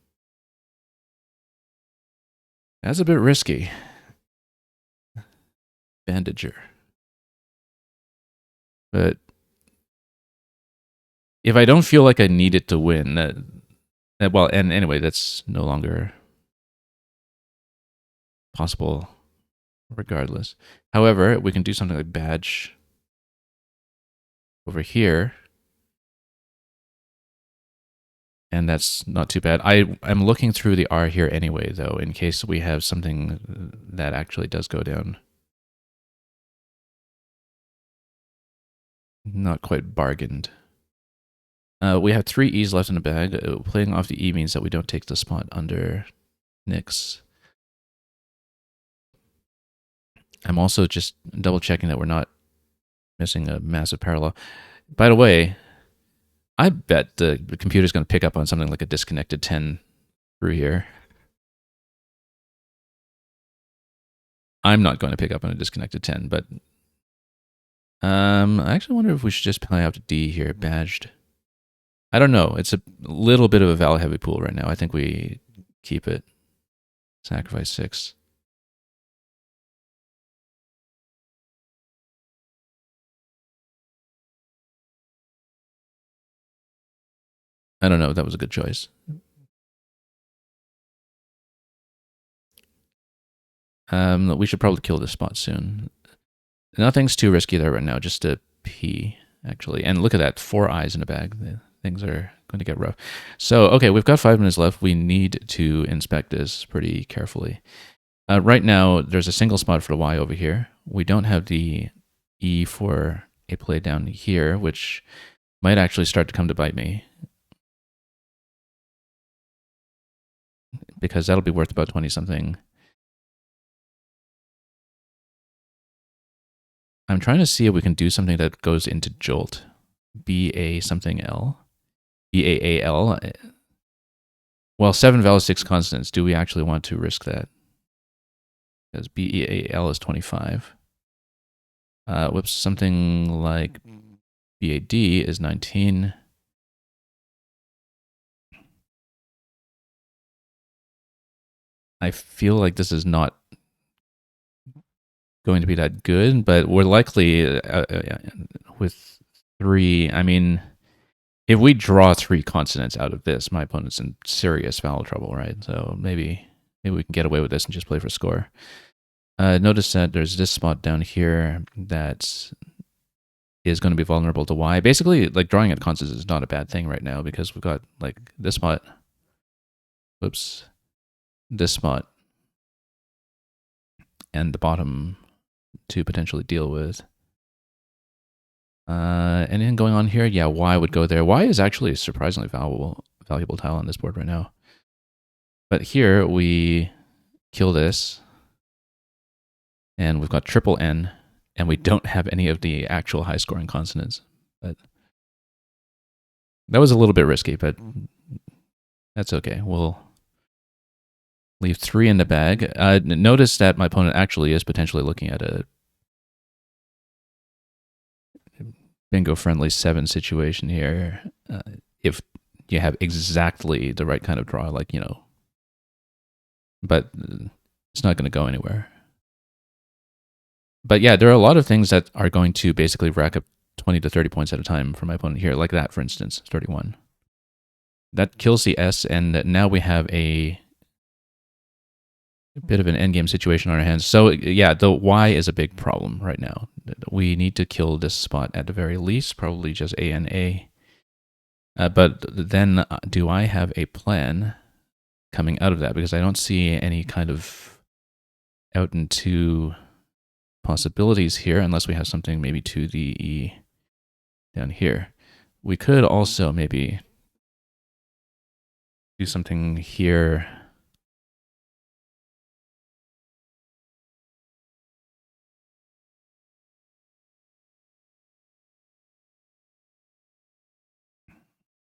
That's a bit risky. Bandager. But if I don't feel like I need it to win, well, and anyway, that's no longer possible regardless. However, we can do something like badge over here. And that's not too bad. I'm looking through the R here anyway, though, in case we have something that actually does go down. Not quite bargained. We have 3 E's left in the bag. Playing off the E means that we don't take the spot under Nix. I'm also just double checking that we're not missing a massive parallel. By the way, I bet the computer's going to pick up on something like a disconnected 10 through here. I'm not going to pick up on a disconnected 10, but I actually wonder if we should just play out D here, badged. I don't know. It's a little bit of a valid heavy pool right now. I think we keep it. Sacrifice 6. I don't know. That was a good choice. We should probably kill this spot soon. Nothing's too risky there right now. Just a P, actually. And look at that. 4 I's in a bag. Things are going to get rough. So, okay, we've got 5 minutes left. We need to inspect this pretty carefully. Right now, there's a single spot for the Y over here. We don't have the E for a play down here, which might actually start to come to bite me, because that'll be worth about 20 something. I'm trying to see if we can do something that goes into Jolt. B-A something L. B-A-A-L. Well, 7 vowels, 6 consonants. Do we actually want to risk that? Because B-E-A-L is 25. Whoops, something like B-A-D is 19. I feel like this is not going to be that good, but we're likely with 3. I mean, if we draw 3 consonants out of this, my opponent's in serious vowel trouble, right? So maybe we can get away with this and just play for score. Notice that there's this spot down here that is going to be vulnerable to Y. Basically, like drawing at consonants is not a bad thing right now because we've got like this spot. Whoops. This spot. And the bottom to potentially deal with. Anything going on here? Yeah, Y would go there. Y is actually a surprisingly valuable tile on this board right now. But here we kill this. And we've got triple N. And we don't have any of the actual high scoring consonants. But that was a little bit risky, but that's okay. We'll leave 3 in the bag. Notice that my opponent actually is potentially looking at a bingo-friendly 7 situation here. If you have exactly the right kind of draw, like, you know. But it's not going to go anywhere. But yeah, there are a lot of things that are going to basically rack up 20 to 30 points at a time for my opponent here. Like that, for instance, 31. That kills the S, and now we have a bit of an endgame situation on our hands. So yeah, the Y is a big problem right now. We need to kill this spot at the very least, probably just A and A. But then do I have a plan coming out of that? Because I don't see any kind of out and two possibilities here, unless we have something maybe to the E down here. We could also maybe do something here.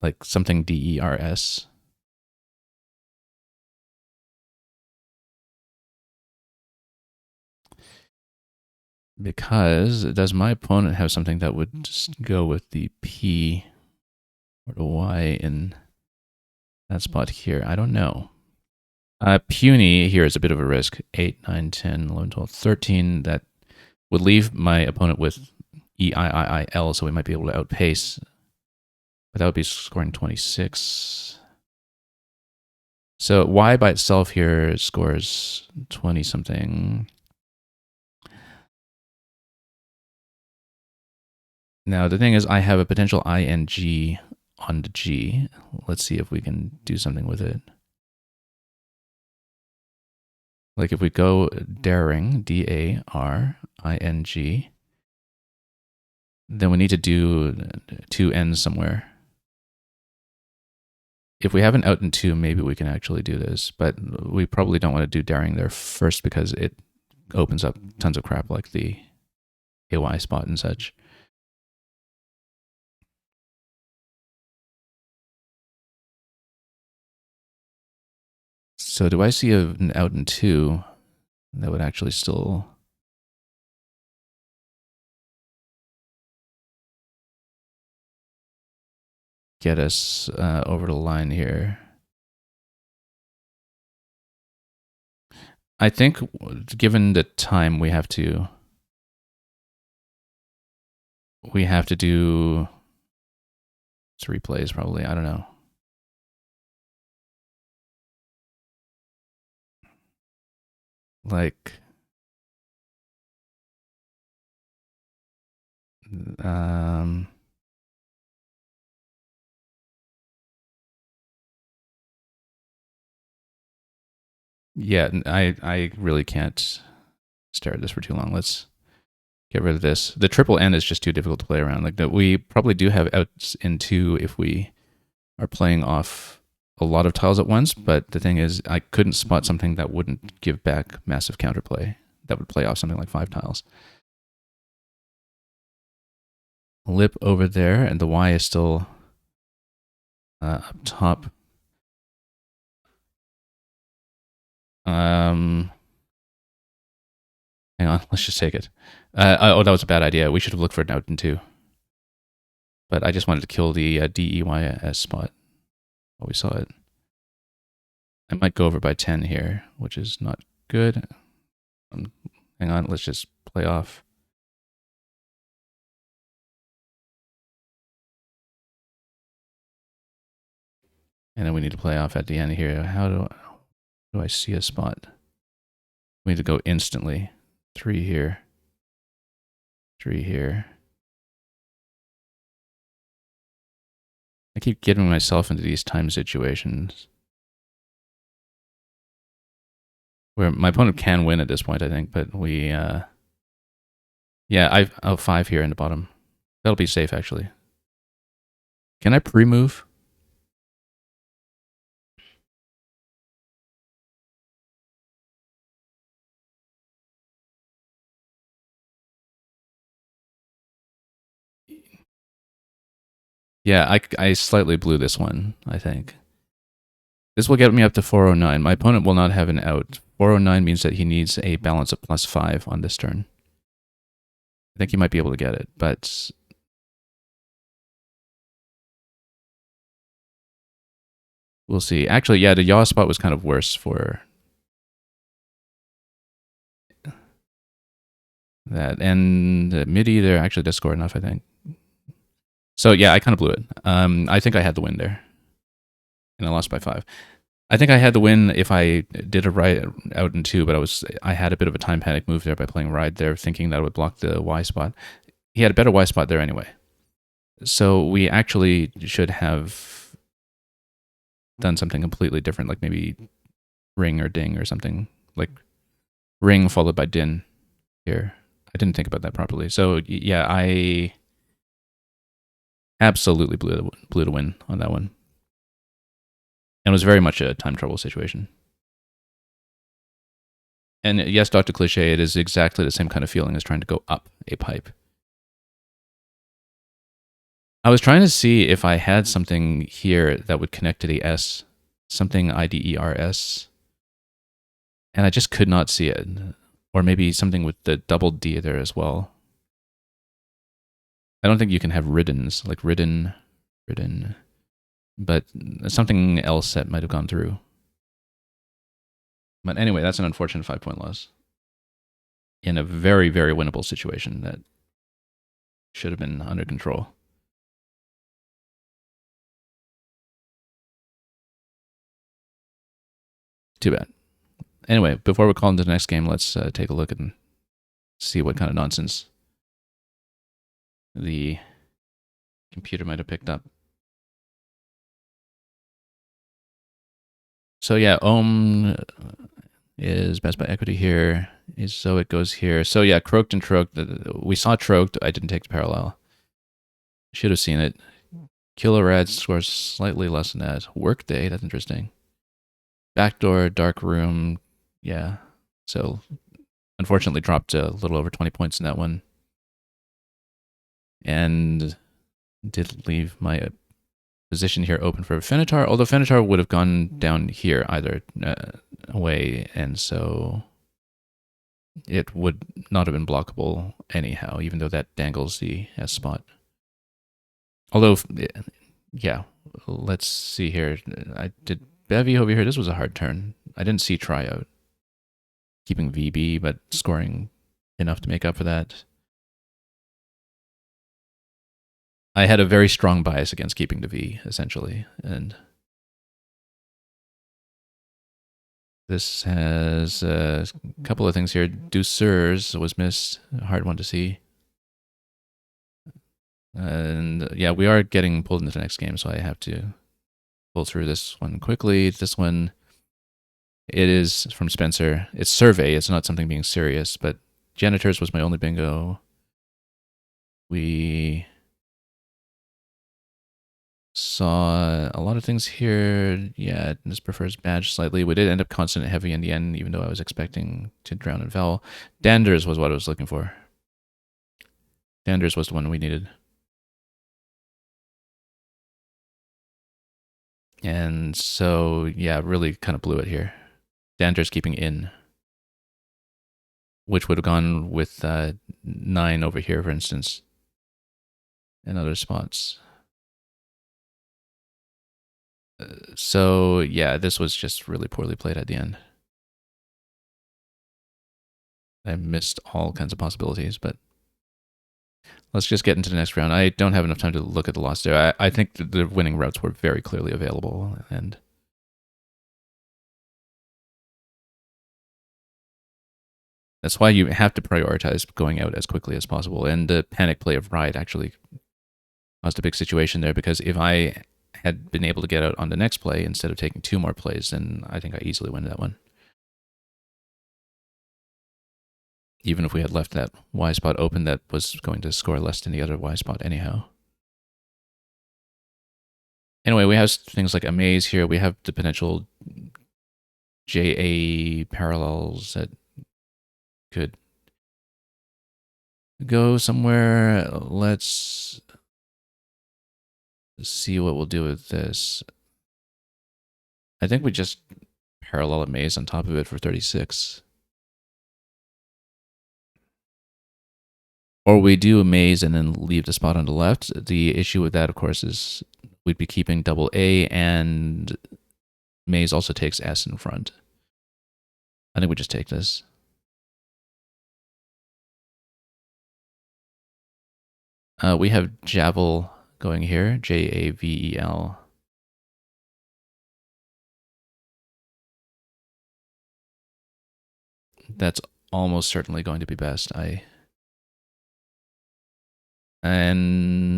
Like something DERS. Because does my opponent have something that would just go with the P or the Y in that spot here? I don't know. Puny here is a bit of a risk. 8, 9, 10, 11, 12, 13. That would leave my opponent with EIIIL, so we might be able to outpace. But that would be scoring 26. So Y by itself here scores 20 something. Now, the thing is, I have a potential ING on the G. Let's see if we can do something with it. Like if we go daring, D-A-R-I-N-G, then we need to do 2 N's somewhere. If we have an out and 2, maybe we can actually do this, but we probably don't want to do daring there first because it opens up tons of crap like the AY spot and such. So do I see an out and 2 that would actually still get us over the line here? I think given the time we have to do 3 plays probably, I don't know. Like Yeah, I really can't stare at this for too long. Let's get rid of this. The triple N is just too difficult to play around. Like that, we probably do have outs in two if we are playing off a lot of tiles at once. But the thing is, I couldn't spot something that wouldn't give back massive counterplay. That would play off something like 5 tiles. Lip over there, and the Y is still up top. Hang on, let's just take it. Oh, that was a bad idea. We should have looked for it out in two. But I just wanted to kill the DEYS spot while we saw it. I might go over by 10 here, which is not good. Hang on, let's just play off. And then we need to play off at the end here. How do I see a spot? We need to go instantly. 3 here. 3 here. I keep getting myself into these time situations where my opponent can win at this point, I think, but we, yeah, I'll 5 here in the bottom. That'll be safe, actually. Can I pre-move? Yeah, I slightly blew this one, I think. This will get me up to 409. My opponent will not have an out. 409 means that he needs a balance of +5 on this turn. I think he might be able to get it, but we'll see. Actually, yeah, the yaw spot was kind of worse for that. And the MIDI there actually does score enough, I think. So yeah, I kind of blew it. I think I had the win there. And I lost by 5. I think I had the win if I did a ride out in 2, but I had a bit of a time panic move there by playing ride there, thinking that it would block the Y spot. He had a better Y spot there anyway. So we actually should have done something completely different, like maybe ring or ding or something. Like ring followed by din here. I didn't think about that properly. So yeah, I absolutely blew the win on that one. And it was very much a time trouble situation. And yes, Dr. Cliche, it is exactly the same kind of feeling as trying to go up a pipe. I was trying to see if I had something here that would connect to the S, something IDERS, and I just could not see it. Or maybe something with the double D there as well. I don't think you can have riddens, like ridden, but something else that might have gone through. But anyway, that's an unfortunate 5-point loss in a very, very winnable situation that should have been under control. Too bad. Anyway, before we call into the next game, let's take a look and see what kind of nonsense the computer might have picked up. So yeah, Ohm is best by equity here. So it goes here. So yeah, croaked and troked. We saw troked. I didn't take the parallel. Should have seen it. Kilorad scores slightly less than that. Workday, that's interesting. Backdoor, dark room. Yeah. So unfortunately dropped a little over 20 points in that one. And did leave my position here open for Fenitar, although Fenitar would have gone down here either way, and so it would not have been blockable anyhow, even though that dangles the S spot. Although, yeah, let's see here. I did Bevy over here. This was a hard turn. I didn't see tryout. Keeping VB, but scoring enough to make up for that. I had a very strong bias against keeping the V, essentially, and this has a couple of things here. Douceurs was missed, a hard one to see. And yeah, we are getting pulled into the next game, so I have to pull through this one quickly. This one It is from Spencer. It's survey. It's not something being serious, but janitors was my only bingo. We saw a lot of things here. Yeah, this prefers badge slightly. We did end up consonant heavy in the end, even though I was expecting to drown in vowel. Danders was what I was looking for. Danders was the one we needed. And so, yeah, really kind of blew it here. Danders keeping in, which would have gone with 9 over here, for instance, and other spots. So, yeah, this was just really poorly played at the end. I missed all kinds of possibilities, but let's just get into the next round. I don't have enough time to look at the loss there. I think the winning routes were very clearly available, and that's why you have to prioritize going out as quickly as possible. And the panic play of Ride actually caused a big situation there, because if I had been able to get out on the next play instead of taking 2 more plays, then I think I easily win that one. Even if we had left that Y spot open, that was going to score less than the other Y spot anyhow. Anyway, we have things like a maze here. We have the potential JA parallels that could go somewhere. Let's see what we'll do with this. I think we just parallel a maze on top of it for 36. Or we do a maze and then leave the spot on the left. The issue with that, of course, is we'd be keeping double A, and maze also takes S in front. I think we just take this. We have Javel going here, Javel. That's almost certainly going to be best. And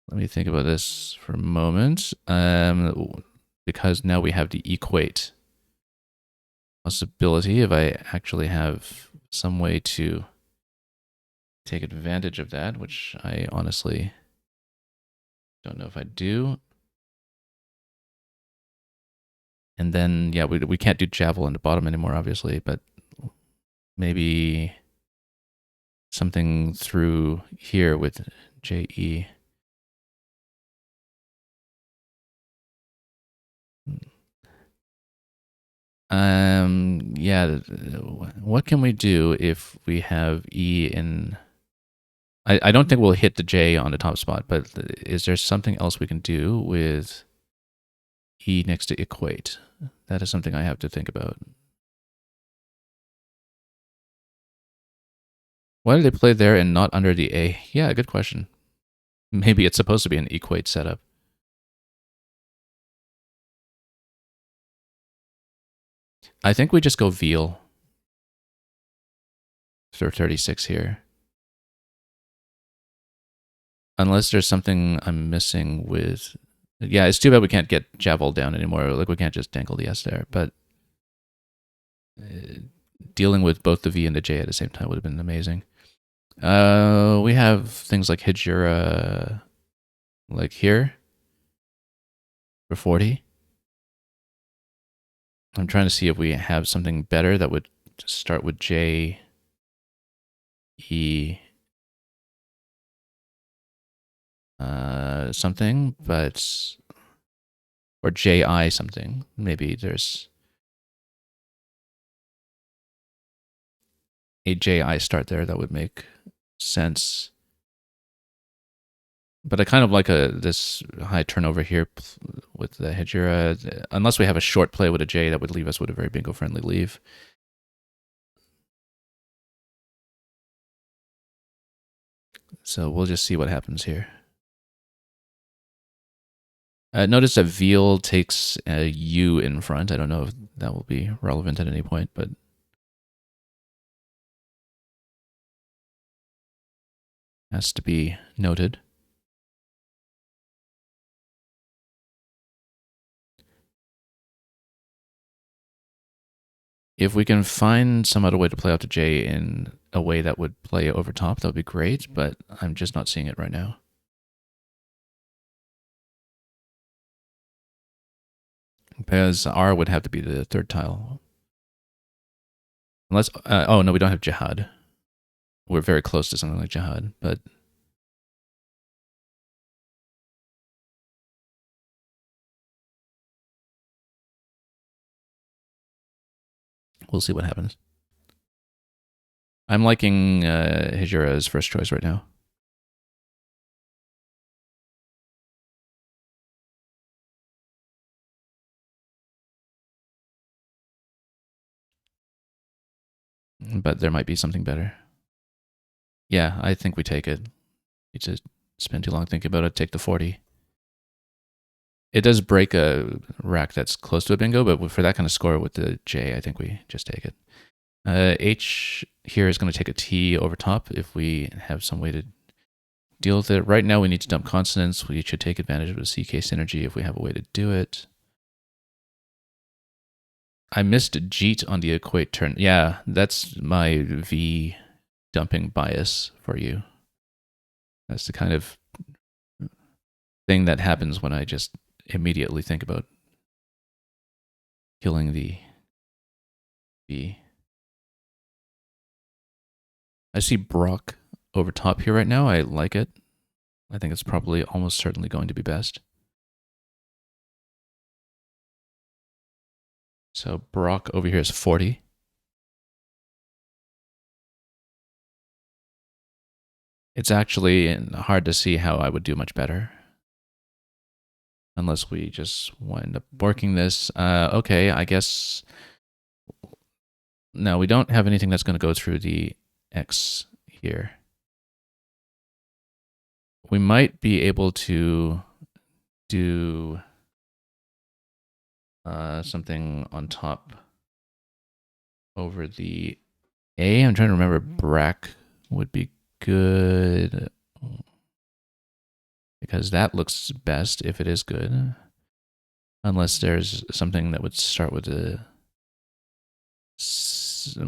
let me think about this for a moment. Because now we have the equate possibility. If I actually have some way to take advantage of that, which I honestly don't know if I do. And then, yeah, we can't do Javel in the bottom anymore, obviously, but maybe something through here with JE. Yeah, what can we do if we have E in... I don't think we'll hit the J on the top spot, but is there something else we can do with E next to equate? That is something I have to think about. Why did they play there and not under the A? Yeah, good question. Maybe it's supposed to be an equate setup. I think we just go veal for 36 here. Unless there's something I'm missing with... Yeah, it's too bad we can't get Javel down anymore. Like, we can't just dangle the S there. But dealing with both the V and the J at the same time would have been amazing. We have things like Hijira, like here, for 40. I'm trying to see if we have something better that would start with J, E, something, but... Or JI something. Maybe there's a JI start there that would make sense. But I kind of like this high turnover here with the Hijira. Unless we have a short play with a J, that would leave us with a very bingo-friendly leave. So we'll just see what happens here. Notice that veal takes a U in front. I don't know if that will be relevant at any point, but... has to be noted. If we can find some other way to play out the J in a way that would play over top, that would be great, but I'm just not seeing it right now. Because R would have to be the third tile. Unless, oh no, we don't have Jihad. We're very close to something like Jihad, but we'll see what happens. I'm liking Hijira as first choice right now. But there might be something better. Yeah, I think we take it. You just spend too long thinking about it, take the 40. It does break a rack that's close to a bingo, but for that kind of score with the J, I think we just take it. H here is going to take a T over top if we have some way to deal with it. Right now we need to dump consonants. We should take advantage of the CK synergy if we have a way to do it. I missed Jeet on the equate turn. Yeah, that's my V dumping bias for you. That's the kind of thing that happens when I just immediately think about killing the V. I see Brock over top here right now. I like it. I think it's probably almost certainly going to be best. So Brock over here is 40. It's actually hard to see how I would do much better. Unless we just wind up working this. Okay, I guess... No, we don't have anything that's going to go through the X here. We might be able to do something on top over the A. I'm trying to remember. Brack would be good because that looks best if it is good. Unless there's something that would start with a...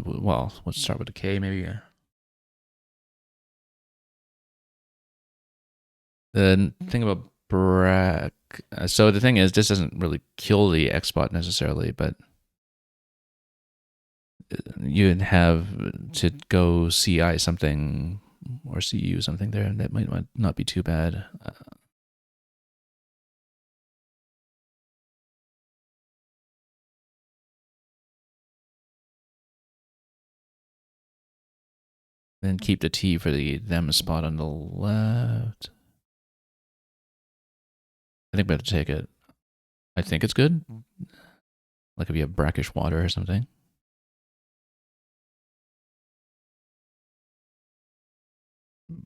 Well, let's start with a K maybe. The thing about Brack... So the thing is, this doesn't really kill the X spot necessarily, but you'd have to go CI something or CU something there, and that might not be too bad. Then keep the T for the them spot on the left. I think we have to take it. I think it's good. Like if you have brackish water or something.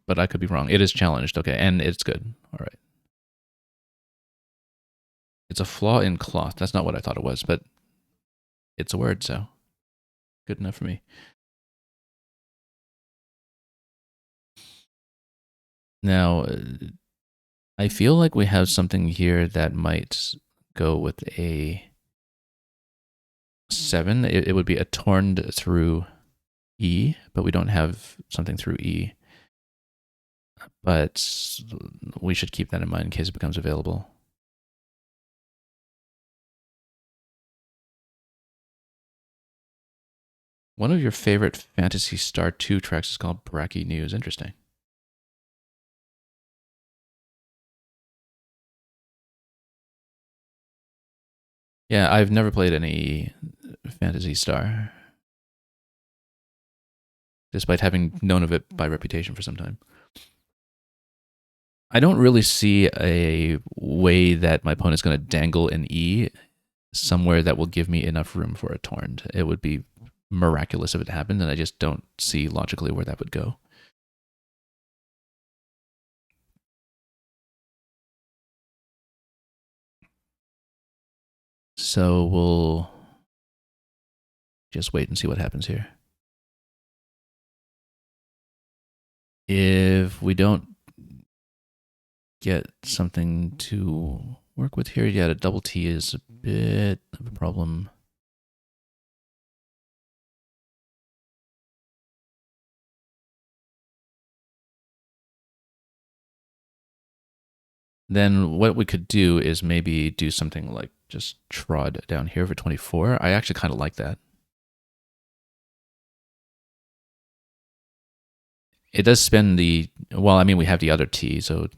But I could be wrong. It is challenged. Okay, and it's good. All right. It's a flaw in cloth. That's not what I thought it was, but it's a word, so good enough for me. Now, I feel like we have something here that might go with a 7. It would be a torned through E, but we don't have something through E. But we should keep that in mind in case it becomes available. One of your favorite Phantasy Star 2 tracks is called Bracky News. Interesting. Yeah, I've never played any Phantasy Star, despite having known of it by reputation for some time. I don't really see a way that my opponent's going to dangle an E somewhere that will give me enough room for a torn. It would be miraculous if it happened, and I just don't see logically where that would go. So we'll just wait and see what happens here. If we don't get something to work with here, yeah, a double T is a bit of a problem. then what we could do is maybe do something like just trod down here for 24. I actually kind of like that. It does spend the, well, I mean, we have the other T, so,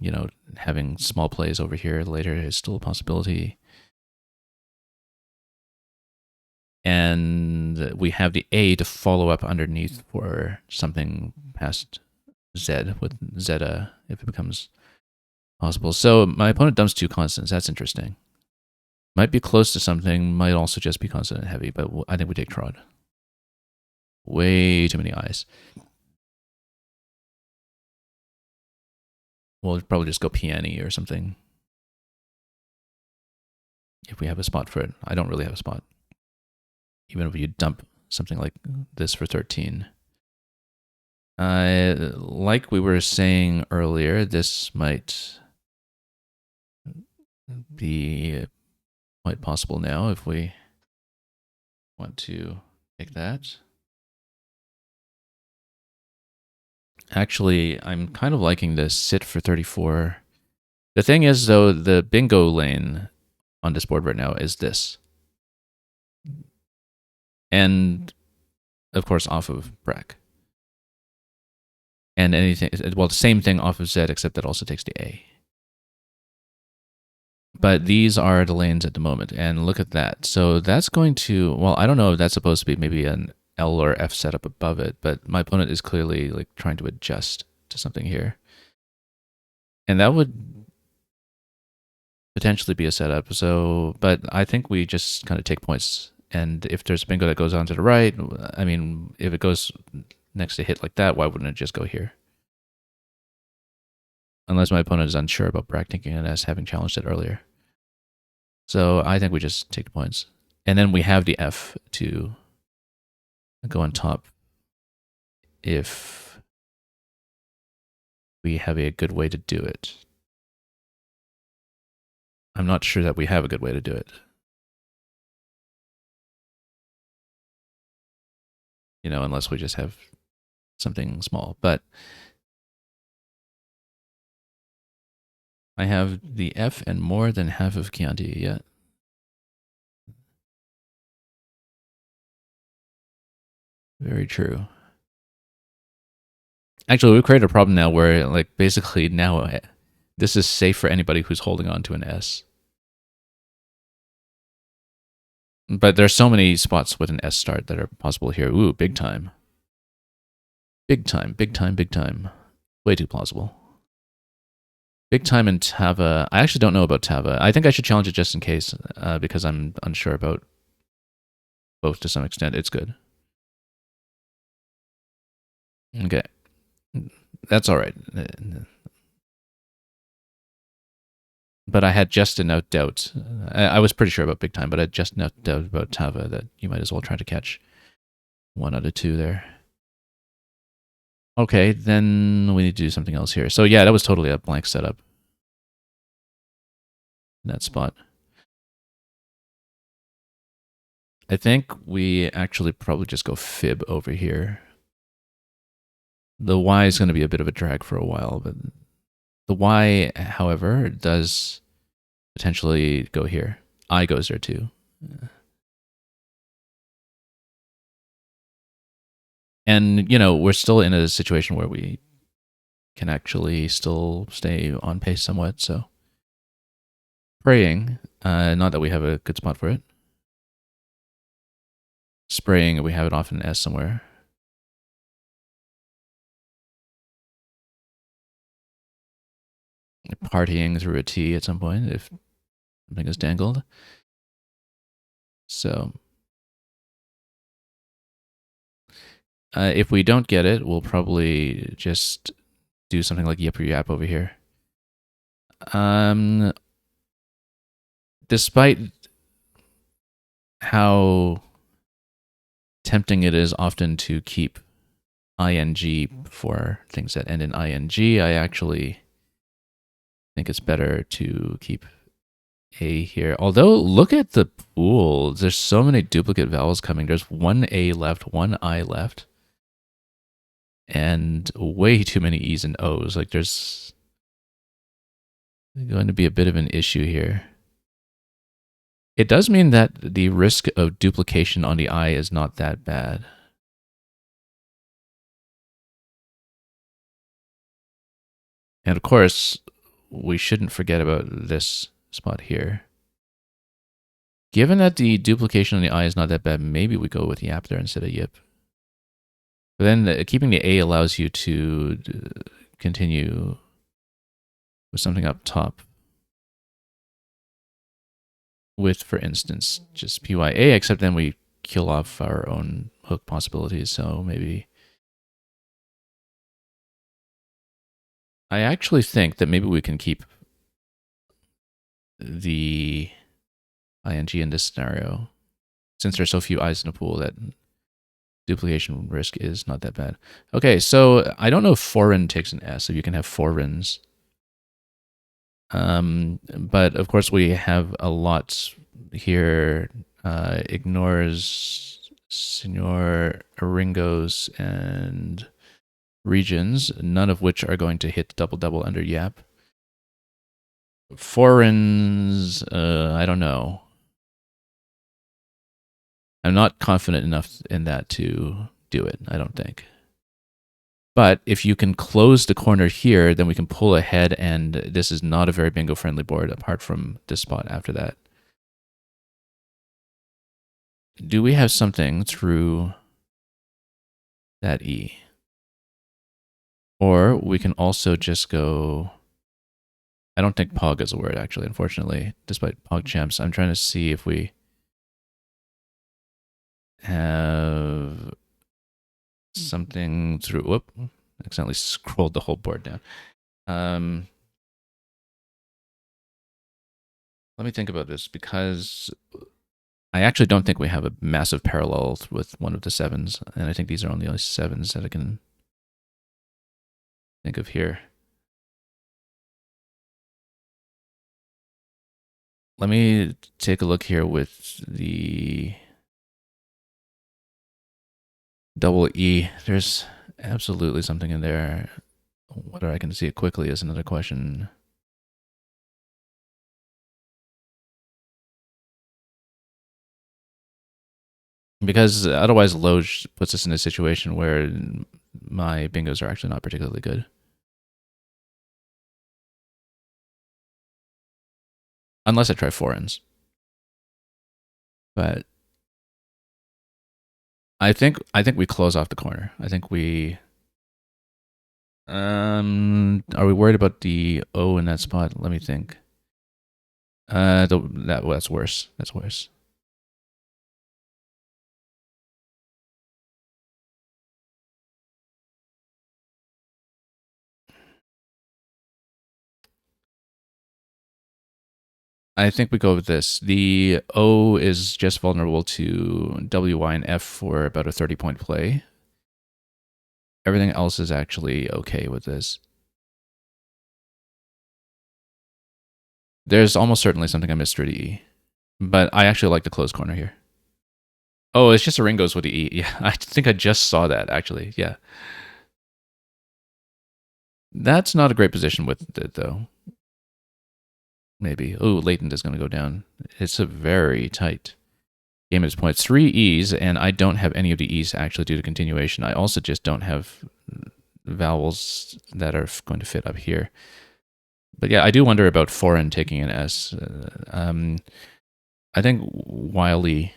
having small plays over here later is still a possibility. And we have the A to follow up underneath for something past Z with Zeta if it becomes possible. So my opponent dumps 2 constants. That's interesting. Might be close to something, might also just be consonant heavy, but I think we take trod. Way too many eyes. We'll probably just go piano or something. If we have a spot for it. I don't really have a spot. Even if you dump something like this for 13. Like we were saying earlier, this might be quite possible now if we want to take that. Actually, I'm kind of liking this sit for 34. The thing is, though, the bingo lane on this board right now is this. And, of course, off of Brack. And anything, well, the same thing off of Z, except that also takes the A. But these are the lanes at the moment, and look at that. So that's going to, well, I don't know if that's supposed to be maybe an L or F setup above it, but my opponent is clearly like trying to adjust to something here. And that would potentially be a setup. So, but I think we just kind of take points. And if there's bingo that goes on to the right, I mean, if it goes next to hit like that, why wouldn't it just go here? Unless my opponent is unsure about Brack taking it as having challenged it earlier. So I think we just take the points. And then we have the F to go on top if we have a good way to do it. I'm not sure that we have a good way to do it. Unless we just have something small. But I have the F and more than half of Chianti yet. Very true. Actually, we've created a problem now where, like, basically now this is safe for anybody who's holding on to an S. But there's so many spots with an S start that are possible here. Ooh, big time. Big time, big time, big time. Way too plausible. Big time in Tava. I actually don't know about Tava. I think I should challenge it just in case, because I'm unsure about both to some extent. It's good. Okay. That's all right. But I had just enough doubt. I was pretty sure about big time, but I had just enough doubt about Tava that you might as well try to catch 1 out of 2 there. Okay, then we need to do something else here. So yeah, that was totally a blank setup in that spot. I think we actually probably just go fib over here. The Y is going to be a bit of a drag for a while, but the Y, however, does potentially go here. I goes there too. And, we're still in a situation where we can actually still stay on pace somewhat, so. Praying, not that we have a good spot for it. Spraying, we have it off in S somewhere. Partying through a T at some point if something is dangled. So, if we don't get it, we'll probably just do something like yip or yap over here. Despite how tempting it is often to keep ing for things that end in ing, I actually think it's better to keep A here. Although, look at the pool. There's so many duplicate vowels coming. There's 1 A left, 1 I left, and way too many E's and O's. Like, there's going to be a bit of an issue here. It does mean that the risk of duplication on the I is not that bad. And of course, we shouldn't forget about this spot here. Given that the duplication on the I is not that bad, maybe we go with yap there instead of yip. But then keeping the A allows you to continue with something up top. With, for instance, just PYA, except then we kill off our own hook possibilities, so maybe... I actually think that maybe we can keep the ing in this scenario, since there's so few eyes in the pool, that duplication risk is not that bad. Okay, so I don't know if foreign takes an S, if you can have foreigns. But of course we have a lot here. Ignores Senor Aringos and regions, none of which are going to hit double-double under yap. Foreigns, I don't know. I'm not confident enough in that to do it, I don't think. But if you can close the corner here, then we can pull ahead, and this is not a very bingo-friendly board apart from this spot after that. Do we have something through that E? Or we can also just go... I don't think pog is a word, actually, unfortunately, despite PogChamps. I'm trying to see if we have something through... Whoop, accidentally scrolled the whole board down. Let me think about this, because I actually don't think we have a massive parallel with one of the sevens, and I think these are only sevens that I can think of here. Let me take a look here with the double E. There's absolutely something in there. Whether I can see it quickly is another question. Because otherwise Loge puts us in a situation where my bingos are actually not particularly good. Unless I try foreigns. But I think we close off the corner. I think we... are we worried about the O in that spot? Let me think. That's worse. That's worse. I think we go with this. The O is just vulnerable to W, Y, and F for about a 30-point play. Everything else is actually okay with this. There's almost certainly something I missed through the E. But I actually like the closed corner here. Oh, it's just a ring goes with the E. Yeah, I think I just saw that, actually. Yeah. That's not a great position with it, though. Maybe. Oh, latent is going to go down. It's a very tight game at this point. 3 E's, and I don't have any of the E's actually due to continuation. I also just don't have vowels that are going to fit up here. But yeah, I do wonder about foreign taking an S. I think Wiley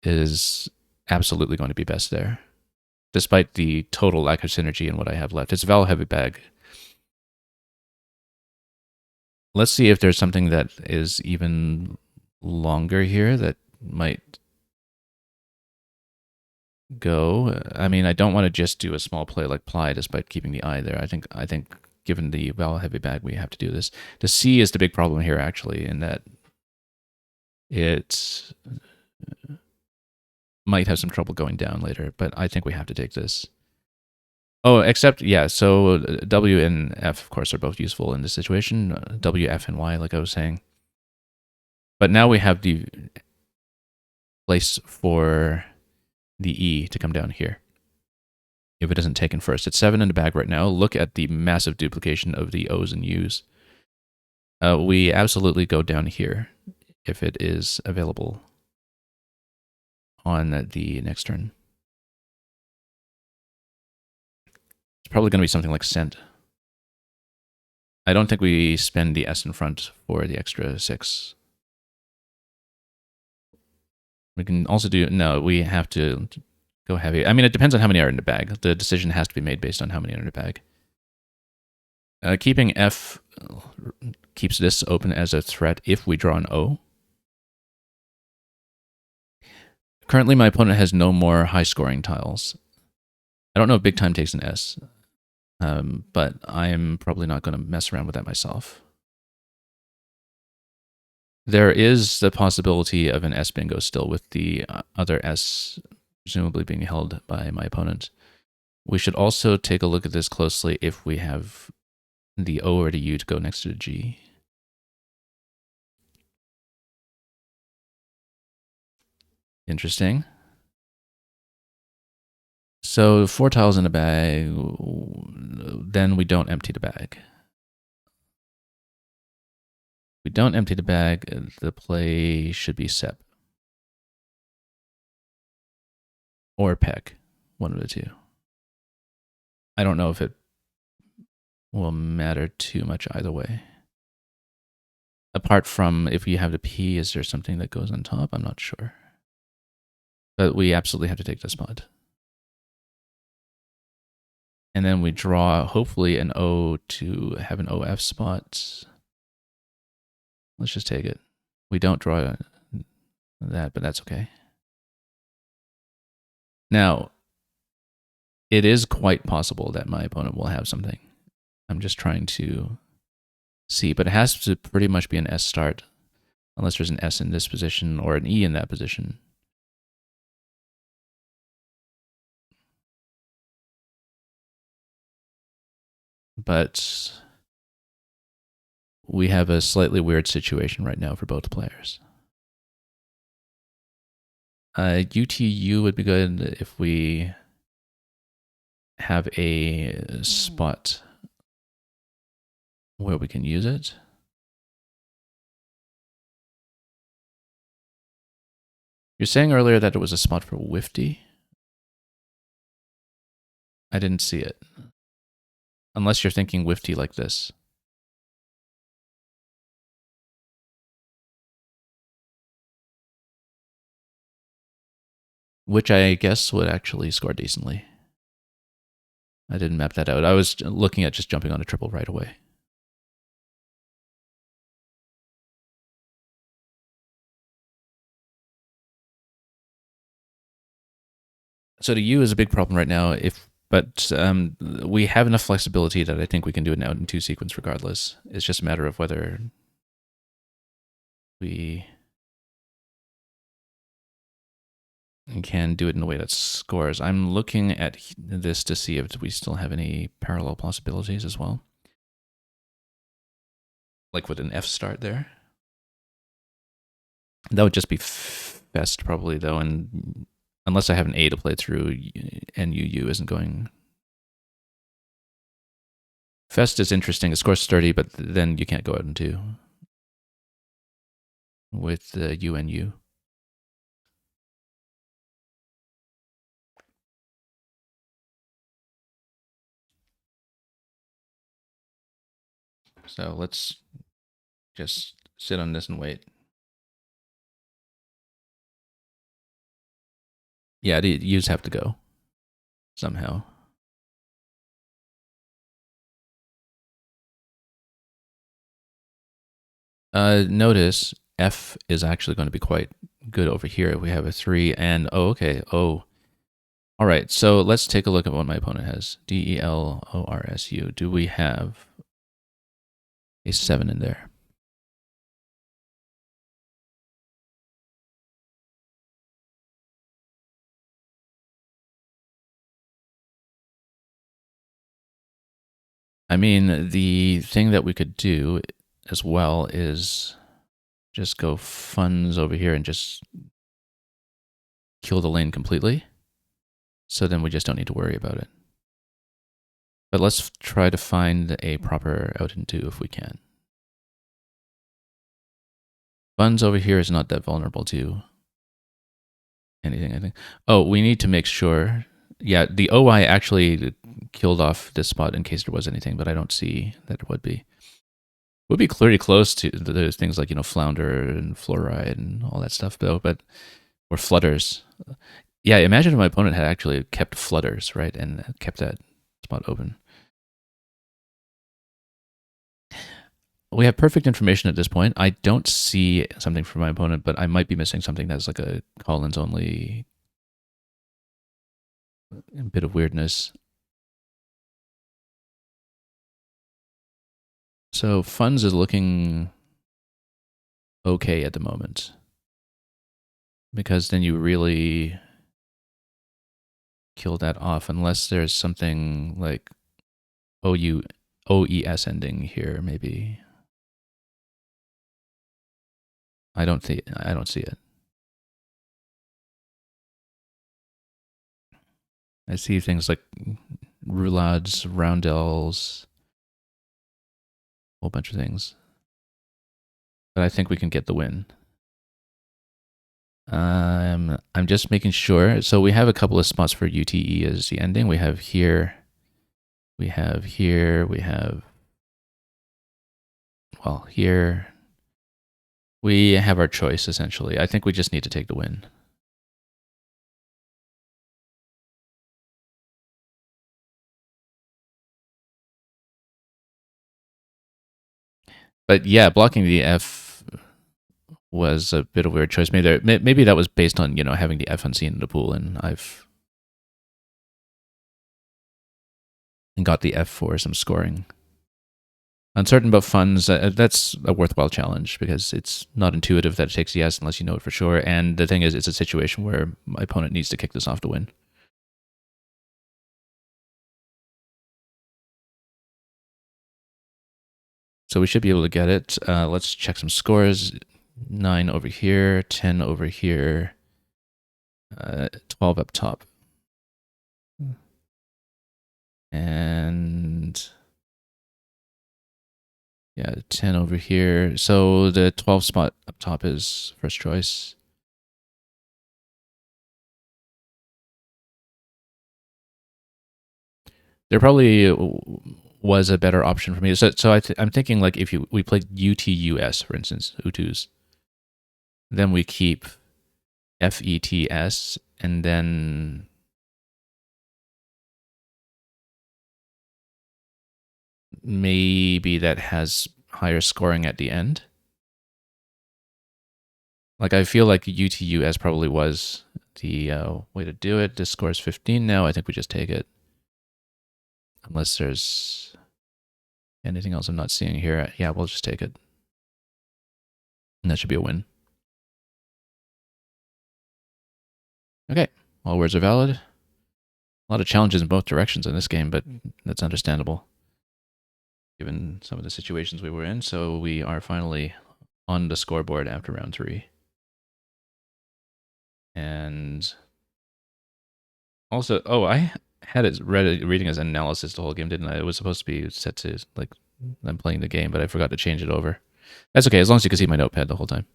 is absolutely going to be best there, despite the total lack of synergy in what I have left. It's a vowel heavy bag. Let's see if there's something that is even longer here that might go. I mean, I don't want to just do a small play like ply despite keeping the I there. I think given the vowel heavy bag, we have to do this. The C is the big problem here, actually, in that it might have some trouble going down later, but I think we have to take this. Oh, except, yeah, so W and F, of course, are both useful in this situation. W, F, and Y, like I was saying. But now we have the place for the E to come down here. If it isn't taken first. It's 7 in the bag right now. Look at the massive duplication of the O's and U's. We absolutely go down here if it is available on the next turn. It's probably going to be something like send. I don't think we spend the S in front for the extra 6. We can also do, no, we have to go heavy. I mean, it depends on how many are in the bag. The decision has to be made based on how many are in the bag. Keeping F keeps this open as a threat if we draw an O. Currently, my opponent has no more high-scoring tiles. I don't know if Big Time takes an S, but I'm probably not going to mess around with that myself. There is the possibility of an S bingo still with the other S presumably being held by my opponent. We should also take a look at this closely if we have the O or the U to go next to the G. Interesting. So 4 tiles in a bag, then we don't empty the bag. If we don't empty the bag, the play should be SEP. Or PEC, one of the two. I don't know if it will matter too much either way. Apart from if you have the P, is there something that goes on top? I'm not sure. But we absolutely have to take the spot. And then we draw, hopefully, an O to have an OF spot. Let's just take it. We don't draw that, but that's okay. Now, it is quite possible that my opponent will have something. I'm just trying to see, but it has to pretty much be an S start, unless there's an S in this position or an E in that position. But we have a slightly weird situation right now for both players. UTU would be good if we have a spot where we can use it. You're saying earlier that it was a spot for Wifty? I didn't see it. Unless you're thinking Wifty like this. Which I guess would actually score decently. I didn't map that out. I was looking at just jumping on a triple right away. So the U is a big problem right now, but we have enough flexibility that I think we can do it now in 2 sequence regardless. It's just a matter of whether we can do it in a way that scores. I'm looking at this to see if we still have any parallel possibilities as well. Like with an F start there. That would just be fest probably though, and unless I have an A to play through and UU isn't going. Fest is interesting, it scores 30, but then you can't go out in 2 with the UNU. So let's just sit on this and wait. Yeah, the U's have to go somehow. Notice F is actually going to be quite good over here. We have a 3 and, oh, okay, oh. All right, so let's take a look at what my opponent has. DELORSU. Do we have a 7 in there? I mean, the thing that we could do as well is just go funds over here and just kill the lane completely. So then we just don't need to worry about it. But let's try to find a proper out in 2 if we can. Funds over here is not that vulnerable to anything, I think. Oh, we need to make sure. Yeah, the OI actually killed off this spot in case there was anything, but I don't see that it would be. Would be clearly close to the things like, flounder and fluoride and all that stuff, though, but or flutters. Yeah, imagine if my opponent had actually kept flutters, right, and kept that spot open. We have perfect information at this point. I don't see something from my opponent, but I might be missing something that's like a Collins only bit of weirdness. So funds is looking okay at the moment, because then you really kill that off unless there's something like OES ending here, maybe. I don't see it. I see things like roulades, roundels, a whole bunch of things. But I think we can get the win. I'm just making sure. So we have a couple of spots for UTE as the ending. We have here. We have here. We have, well, here. We have our choice, essentially. I think we just need to take the win. But yeah, blocking the F was a bit of a weird choice. Maybe that was based on, having the F unseen in the pool, and I've got the F for some scoring. Uncertain about funds, that's a worthwhile challenge because it's not intuitive that it takes yes unless you know it for sure. And the thing is, it's a situation where my opponent needs to kick this off to win. So we should be able to get it. Let's check some scores. 9 over here, 10 over here, 12 up top. And yeah, 10 over here. So the 12 spot up top is first choice. There probably was a better option for me. So I'm thinking like if we played UTUS, for instance, Utus, then we keep FETS, and then maybe that has higher scoring at the end. Like I feel like UTUS probably was the way to do it. This score is 15 now. I think we just take it. Unless there's anything else I'm not seeing here. Yeah, we'll just take it. And that should be a win. Okay, all words are valid. A lot of challenges in both directions in this game, but that's understandable given some of the situations we were in. So we are finally on the scoreboard after round 3. And also, I had it reading as analysis the whole game, didn't I? It was supposed to be set to like I'm playing the game, but I forgot to change it over. That's okay, as long as you can see my notepad the whole time.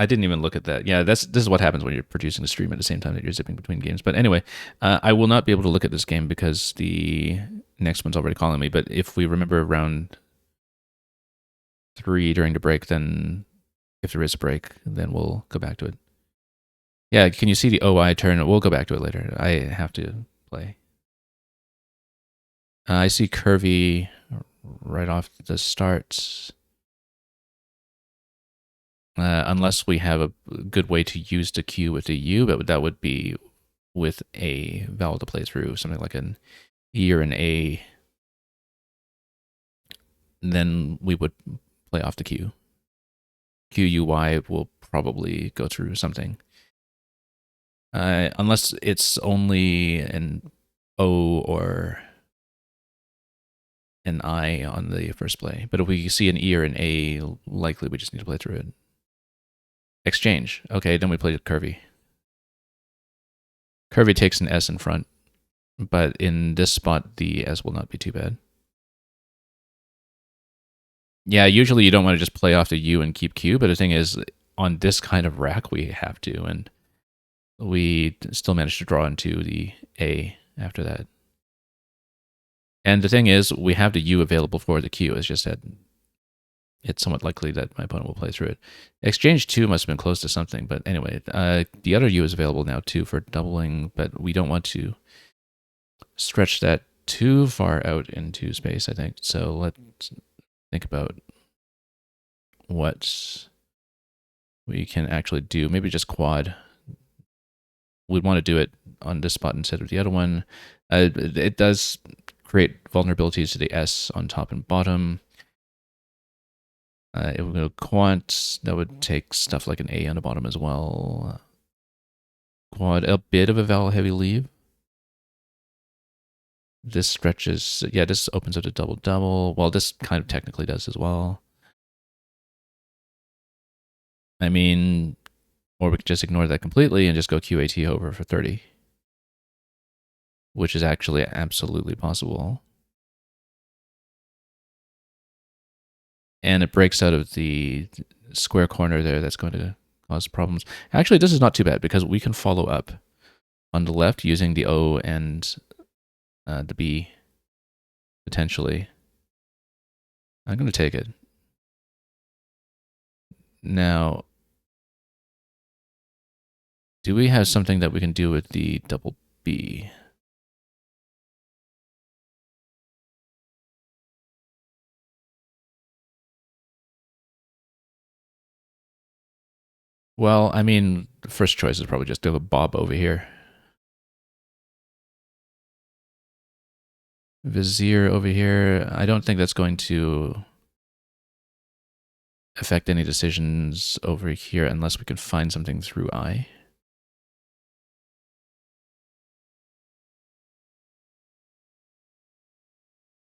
I didn't even look at that. Yeah, this is what happens when you're producing a stream at the same time that you're zipping between games. But anyway, I will not be able to look at this game because the next one's already calling me. But if we remember round 3 during the break, then if there is a break, then we'll go back to it. Yeah, can you see the OI turn? We'll go back to it later. I have to play. I see curvy right off the start. Unless we have a good way to use the Q with the U, but that would be with a vowel to play through, something like an E or an A. Then we would play off the Q. QUY will probably go through something. Unless it's only an O or an I on the first play. But if we see an E or an A, likely we just need to play through it. Exchange. Okay, then we play it curvy. Curvy takes an S in front, but in this spot, the S will not be too bad. Yeah, usually you don't want to just play off the U and keep Q, but the thing is, on this kind of rack, we have to, and we still managed to draw into the A after that. And the thing is, we have the U available for the Q. It's just that it's somewhat likely that my opponent will play through it. Exchange 2 must have been close to something, but anyway, the other U is available now too for doubling, but we don't want to stretch that too far out into space, I think. So let's think about what we can actually do. Maybe just quad. We'd want to do it on this spot instead of the other one. It does create vulnerabilities to the S on top and bottom. If we go quant, that would take stuff like an A on the bottom as well. Quad, a bit of a vowel heavy leave. This stretches, yeah, this opens up to double-double. Well, this kind of technically does as well. I mean, or we could just ignore that completely and just go QAT over for 30. Which is actually absolutely possible. And it breaks out of the square corner there that's going to cause problems. Actually, this is not too bad because we can follow up on the left using the O and the B, potentially. I'm going to take it. Now, do we have something that we can do with the double B? Well, I mean, the first choice is probably just to have a Bob over here. Vizier over here. I don't think that's going to affect any decisions over here unless we can find something through I.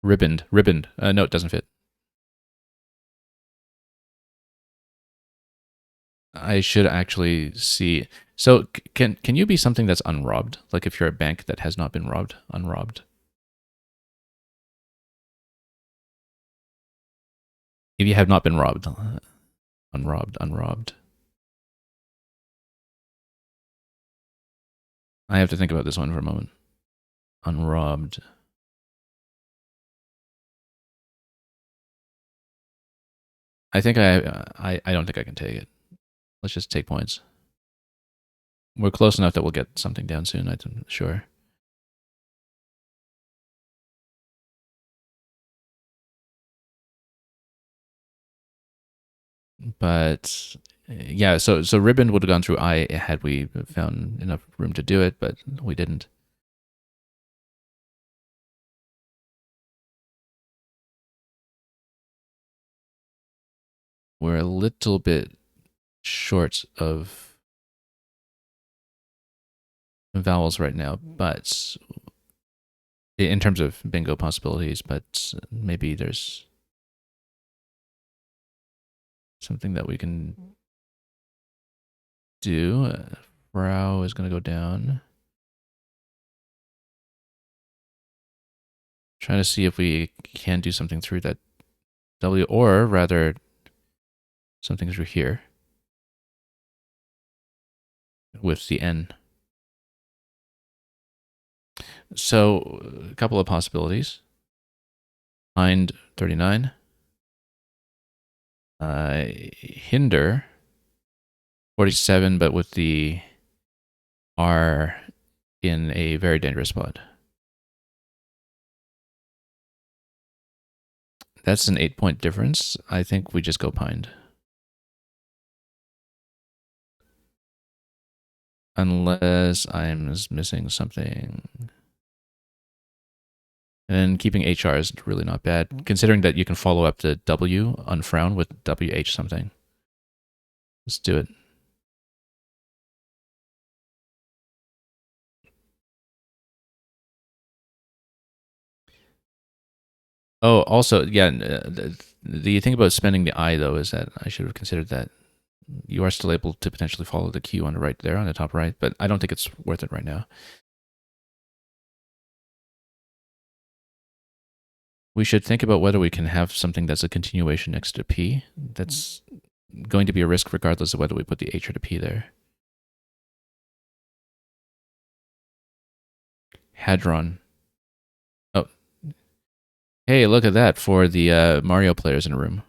Ribboned. No, it doesn't fit. I should actually see. So can you be something that's unrobbed? Like if you're a bank that has not been robbed, unrobbed. If you have not been robbed, unrobbed. I have to think about this one for a moment. Unrobbed. I think I don't think I can take it. Let's just take points. We're close enough that we'll get something down soon, I'm sure. But yeah, so ribbon would have gone through I had we found enough room to do it, but we didn't. We're a little bit short of vowels right now, but in terms of bingo possibilities, but maybe there's something that we can do. Brow is going to go down. Trying to see if we can do something through that W, or rather something through here with the N. So a couple of possibilities. Find 39. Hinder 47, but with the R in a very dangerous spot. That's an 8-point difference. I think we just go pined. Unless I'm missing something. And keeping HR is really not bad, considering that you can follow up the W on frown with WH something. Let's do it. Oh, also, yeah, the thing about spending the I, though, is that I should have considered that you are still able to potentially follow the Q on the right there, on the top right, but I don't think it's worth it right now. We should think about whether we can have something that's a continuation next to P. That's going to be a risk regardless of whether we put the H or the P there. Hadron. Oh. Hey, look at that for the Mario players in a room.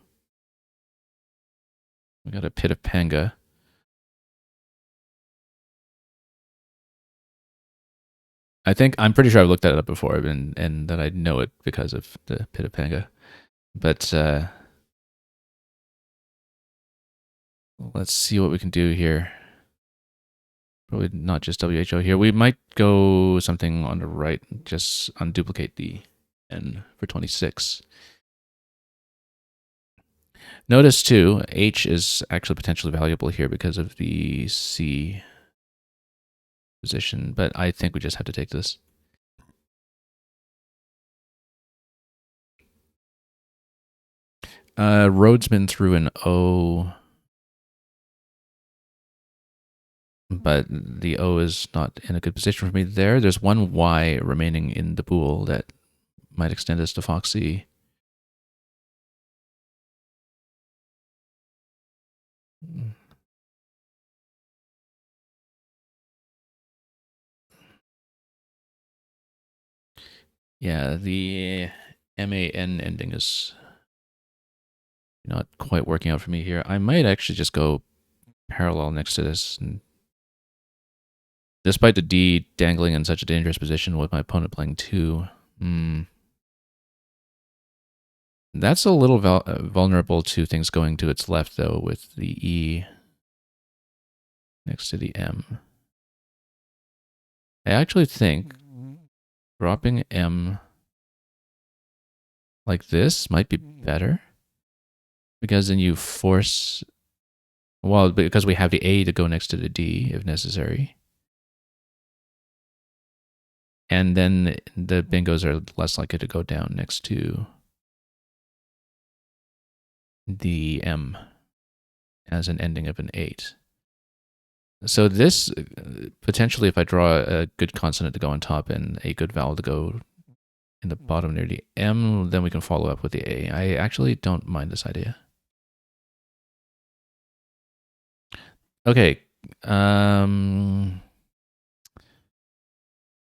We got a pit of Panga. I'm pretty sure I've looked that up before, and that I know it because of the pit of Panga. But let's see what we can do here. Probably not just WHO here. We might go something on the right, just unduplicate the N for 26. Notice too, H is actually potentially valuable here because of the C position, but I think we just have to take this. Rhodesman through an O, but the O is not in a good position for me there. There's one Y remaining in the bool that might extend us to Foxy. Yeah, the MAN ending is not quite working out for me here. I might actually just go parallel next to this. And despite the D dangling in such a dangerous position with my opponent playing 2, that's a little vulnerable to things going to its left, though, with the E next to the M. I actually think dropping M like this might be better, because then you force, well, because we have the A to go next to the D if necessary. And then the bingos are less likely to go down next to the M as an ending of an 8. So this, potentially, if I draw a good consonant to go on top and a good vowel to go in the bottom near the M, then we can follow up with the A. I actually don't mind this idea. Okay. I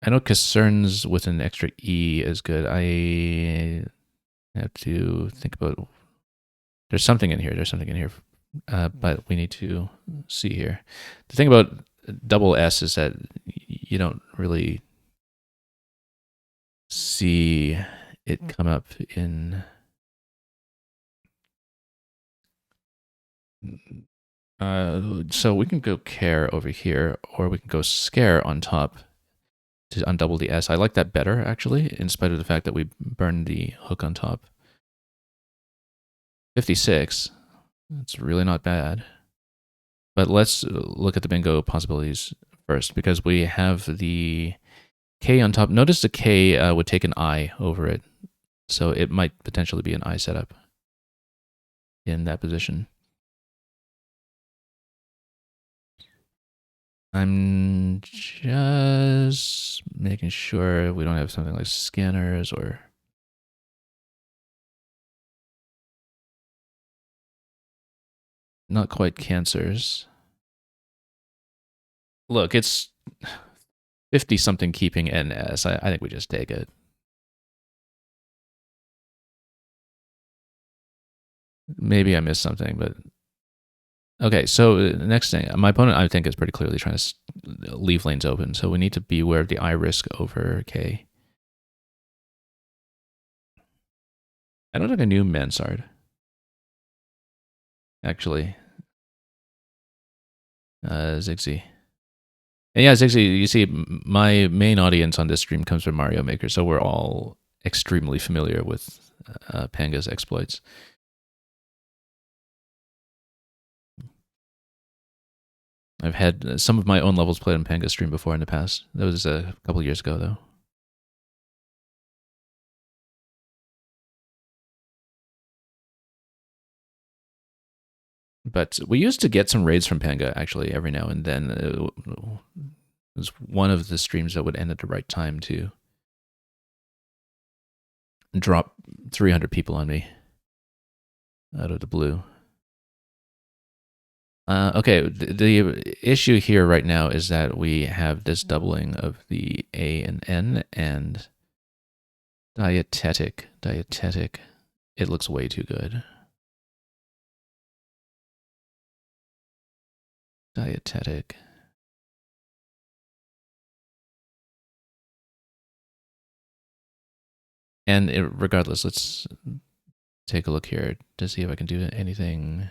know concerns with an extra E is good. I have to think about, there's something in here. But we need to see here. The thing about double S is that you don't really see it come up in so we can go care over here, or we can go scare on top to undouble the S. I like that better, actually, in spite of the fact that we burned the hook on top. 56. That's really not bad. But let's look at the bingo possibilities first, because we have the K on top. Notice the K would take an I over it, so it might potentially be an I setup in that position. I'm just making sure we don't have something like scanners or... Not quite cancers. Look, it's 50-something keeping NS. I think we just take it. Maybe I missed something, but... Okay, so next thing. My opponent, I think, is pretty clearly trying to leave lanes open, so we need to be aware of the I risk over K. I don't think I knew Mansard. Actually. Zigzy. And yeah, Zigzy, you see, my main audience on this stream comes from Mario Maker, so we're all extremely familiar with Panga's exploits. I've had some of my own levels played on Panga's stream before in the past. That was a couple years ago, though. But we used to get some raids from Panga, actually, every now and then. It was one of the streams that would end at the right time, too. drop 300 people on me out of the blue. Okay, the issue here right now is that we have this doubling of the A and N and dietetic. It looks way too good. Dietetic. And regardless, let's take a look here to see if I can do anything.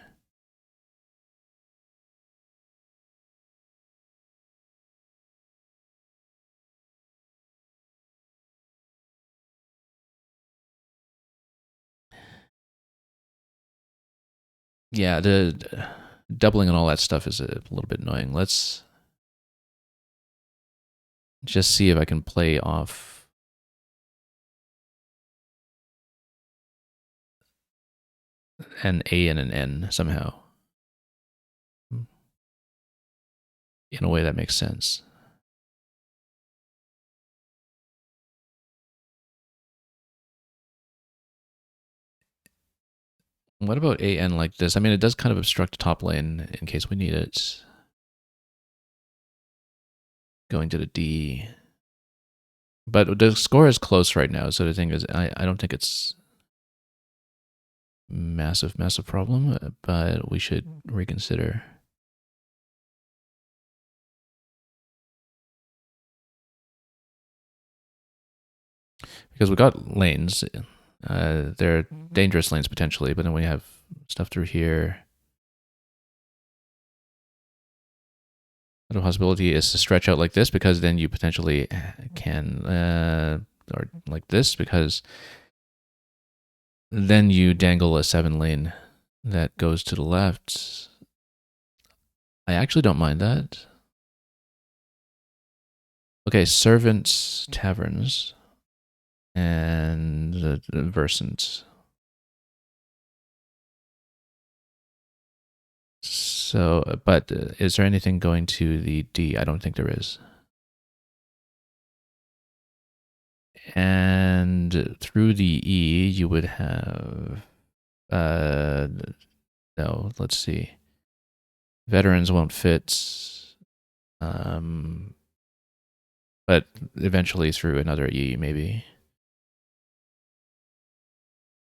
Yeah, the doubling and all that stuff is a little bit annoying. Let's just see if I can play off an A and an N somehow. In a way that makes sense. What about AN like this? I mean, it does kind of obstruct the top lane in case we need it. Going to the D. But the score is close right now, so the thing is, I don't think it's massive problem, but we should reconsider. Because we got lanes. They're dangerous lanes potentially, but then we have stuff through here. The possibility is to stretch out like this because then you potentially can, or like this because then you dangle a 7 lane that goes to the left. I actually don't mind that. Okay, servants, taverns, and the Versant. So, but is there anything going to the D? I don't think there is. And through the E, you would have, no, let's see. Veterans won't fit, but eventually through another E, maybe.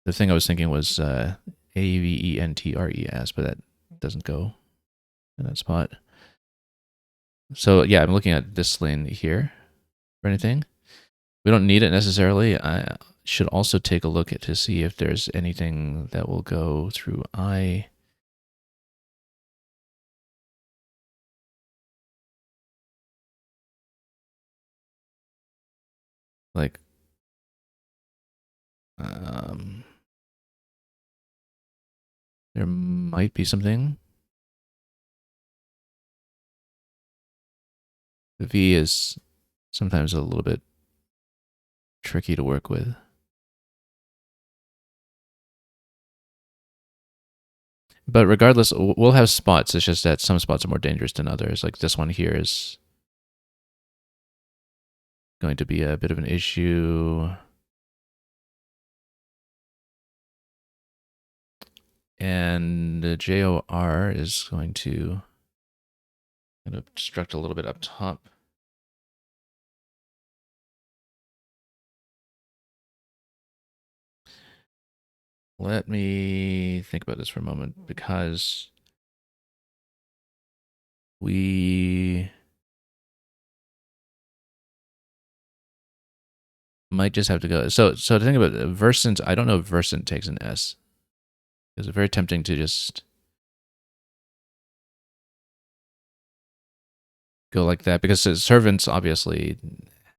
The thing I was thinking was AVENTRES, but that doesn't go in that spot. So yeah, I'm looking at this lane here for anything. We don't need it necessarily. I should also take a look at to see if there's anything that will go through I. Like, there might be something. The V is sometimes a little bit tricky to work with. But regardless, we'll have spots. It's just that some spots are more dangerous than others. Like this one here is going to be a bit of an issue. And the JOR is going to kind of obstruct a little bit up top. Let me think about this for a moment because we might just have to go. So to think about it, Versant, I don't know if Versant takes an S. It's very tempting to just go like that because Servants obviously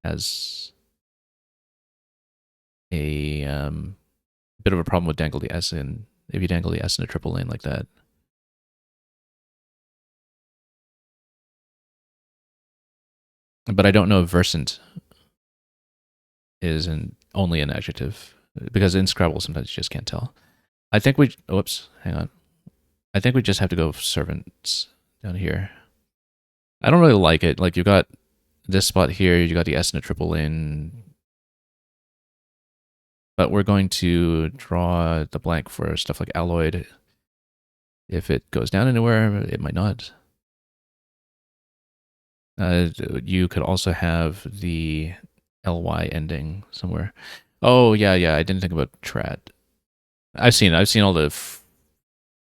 has a bit of a problem with dangle the S in if you dangle the S in a triple lane like that. But I don't know if Versant is only an adjective because in Scrabble sometimes you just can't tell. I think we. Whoops, hang on. I think we just have to go servants down here. I don't really like it. Like you got this spot here, you got the S in a triple lane. But we're going to draw the blank for stuff like alloyed. If it goes down anywhere, it might not. You could also have the ly ending somewhere. Oh yeah, I didn't think about trad. I've seen all the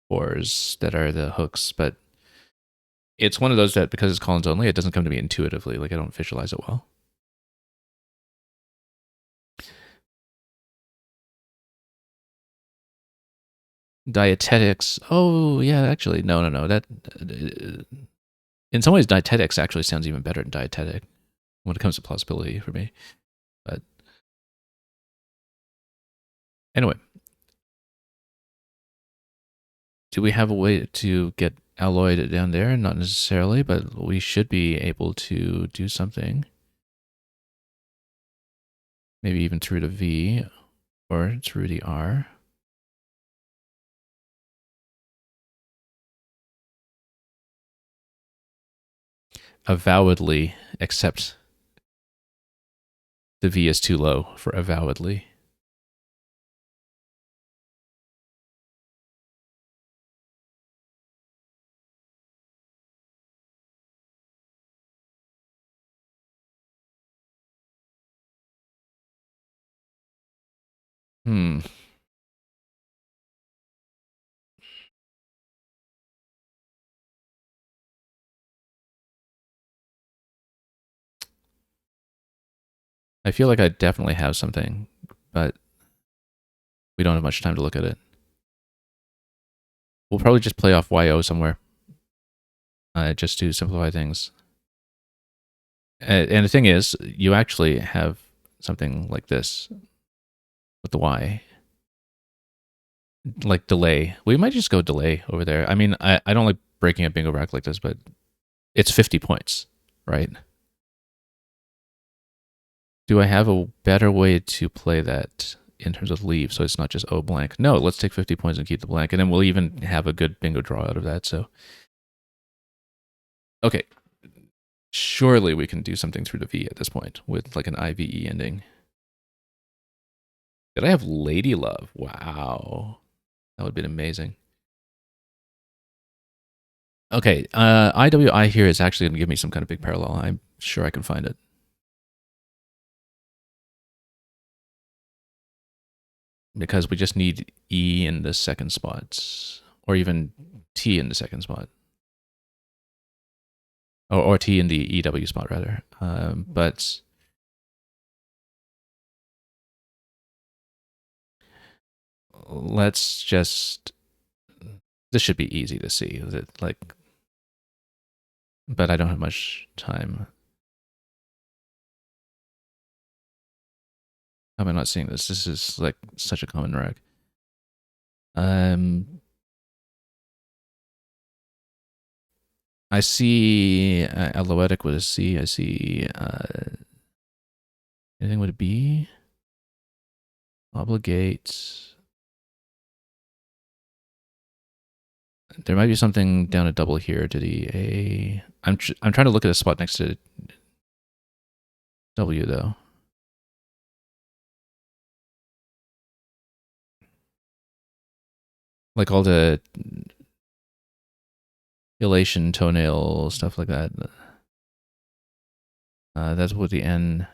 fours that are the hooks, but it's one of those that because it's colons only, it doesn't come to me intuitively. Like I don't visualize it well. Dietetics. Oh yeah, actually, no. That in some ways, dietetics actually sounds even better than dietetic when it comes to plausibility for me. But anyway, do we have a way to get alloyed down there? Not necessarily, but we should be able to do something. Maybe even through the V or through the R. Avowedly, except the V is too low for avowedly. I feel like I definitely have something, but we don't have much time to look at it. We'll probably just play off YO somewhere, just to simplify things. And the thing is, you actually have something like this with the Y, like delay. We might just go delay over there. I mean, I don't like breaking a bingo rack like this, but it's 50 points, right? Do I have a better way to play that in terms of leave so it's not just O blank? No, let's take 50 points and keep the blank, and then we'll even have a good bingo draw out of that. So, okay. Surely we can do something through the V at this point with like an IVE ending. Did I have Lady Love? Wow. That would have been amazing. Okay, IWI here is actually going to give me some kind of big parallel. I'm sure I can find it. Because we just need E in the second spot, or even T in the second spot. Or T in the EW spot, rather. But let's just... This should be easy to see. Is it like... But I don't have much time. How am I not seeing this? This is like such a common rag. I see Aloetic with a C. I see anything with a B. Obligate. There might be something down a double here to the A. I'm trying to look at a spot next to W though. Like all the elation toenail stuff like that. That's what the N.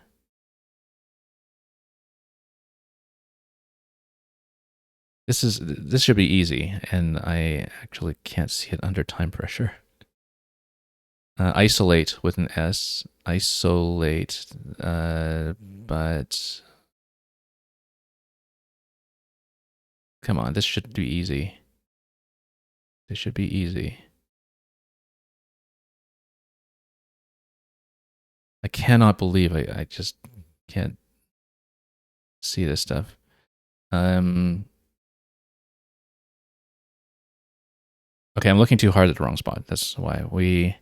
This should be easy, and I actually can't see it under time pressure. Isolate with an S. Isolate, but come on, this should be easy. This should be easy. I cannot believe I just can't see this stuff. Okay, I'm looking too hard at the wrong spot. That's why we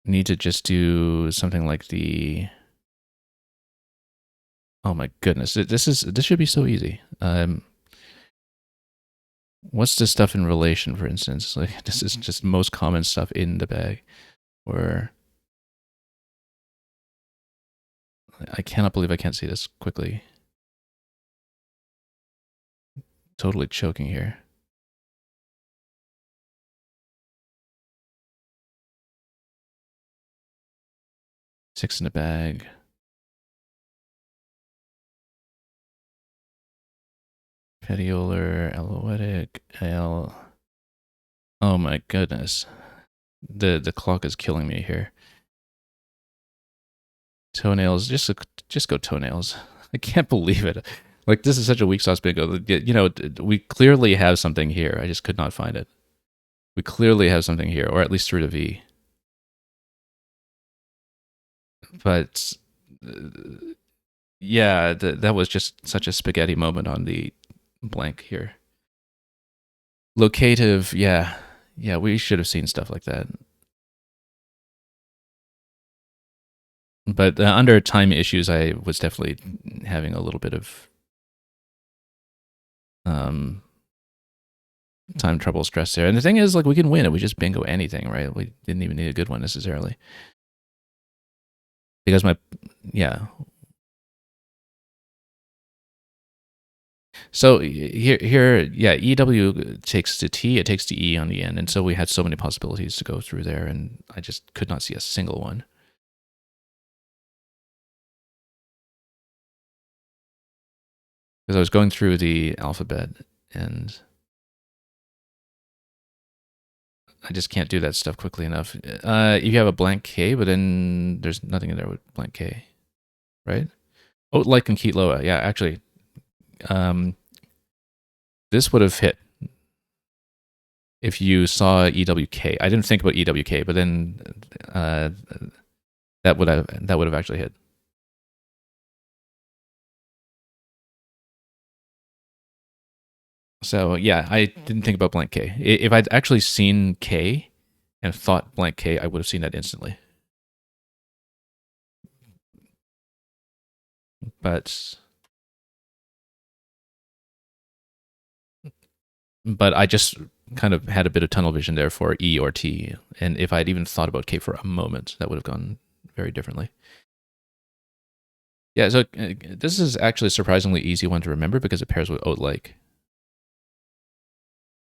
need to just do something like the... Oh my goodness, this should be so easy. What's this stuff in relation, for instance? Like this is just most common stuff in the bag. Or I cannot believe I can't see this quickly. totally choking here. Six in the bag. Petiolar, aloetic, L. Oh my goodness. The clock is killing me here. Toenails, just go toenails. I can't believe it. Like, this is such a weak sauce bingo. You know, we clearly have something here. I just could not find it. We clearly have something here, or at least through the V. But yeah, that was just such a spaghetti moment on the blank here. Locative, yeah. Yeah, we should have seen stuff like that. But under time issues, I was definitely having a little bit of time trouble stress there. And the thing is, like, we can win it. We just bingo anything, right? We didn't even need a good one necessarily. Because yeah. So here, yeah, EW takes the T, it takes the E on the end. And so we had so many possibilities to go through there, and I just could not see a single one. Because I was going through the alphabet, and I just can't do that stuff quickly enough. You have a blank K, but then there's nothing in there with blank K, right? Oh, like in Keatloa. Yeah, actually, this would have hit if you saw EWK. I didn't think about EWK, but then that would have actually hit. So yeah, I didn't think about blank K. If I'd actually seen K and thought blank K, I would have seen that instantly. But I just kind of had a bit of tunnel vision there for E or T, and if I'd even thought about K for a moment, that would have gone very differently. Yeah, so this is actually a surprisingly easy one to remember because it pairs with oat like.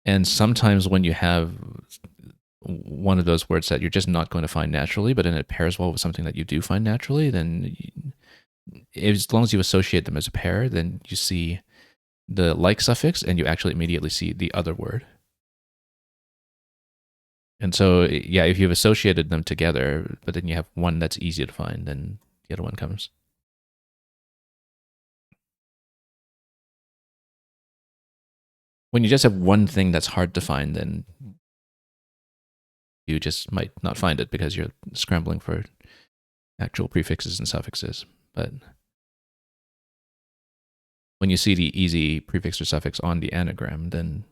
And sometimes when you have one of those words that you're just not going to find naturally, but then it pairs well with something that you do find naturally, then as long as you associate them as a pair, then you see the like suffix and you actually immediately see the other word. And so, yeah, if you've associated them together, but then you have one that's easy to find, then the other one comes. When you just have one thing that's hard to find, then you just might not find it because you're scrambling for actual prefixes and suffixes. But when you see the easy prefix or suffix on the anagram, then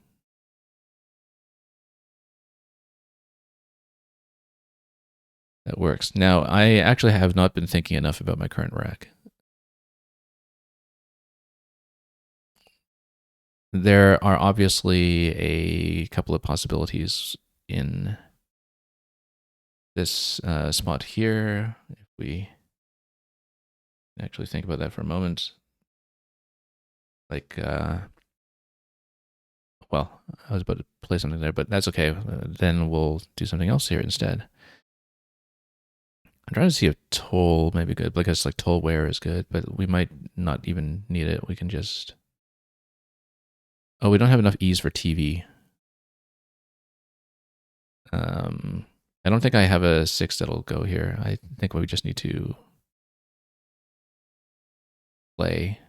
that works. Now, I actually have not been thinking enough about my current rack. There are obviously a couple of possibilities in this spot here. If we actually think about that for a moment, like, well, I was about to play something there, but that's okay. Then we'll do something else here instead. I'm trying to see if toll may be good, because like toll where is good, but we might not even need it. We can just, oh, we don't have enough E's for TV. I don't think I have a 6 that'll go here. I think we just need to play.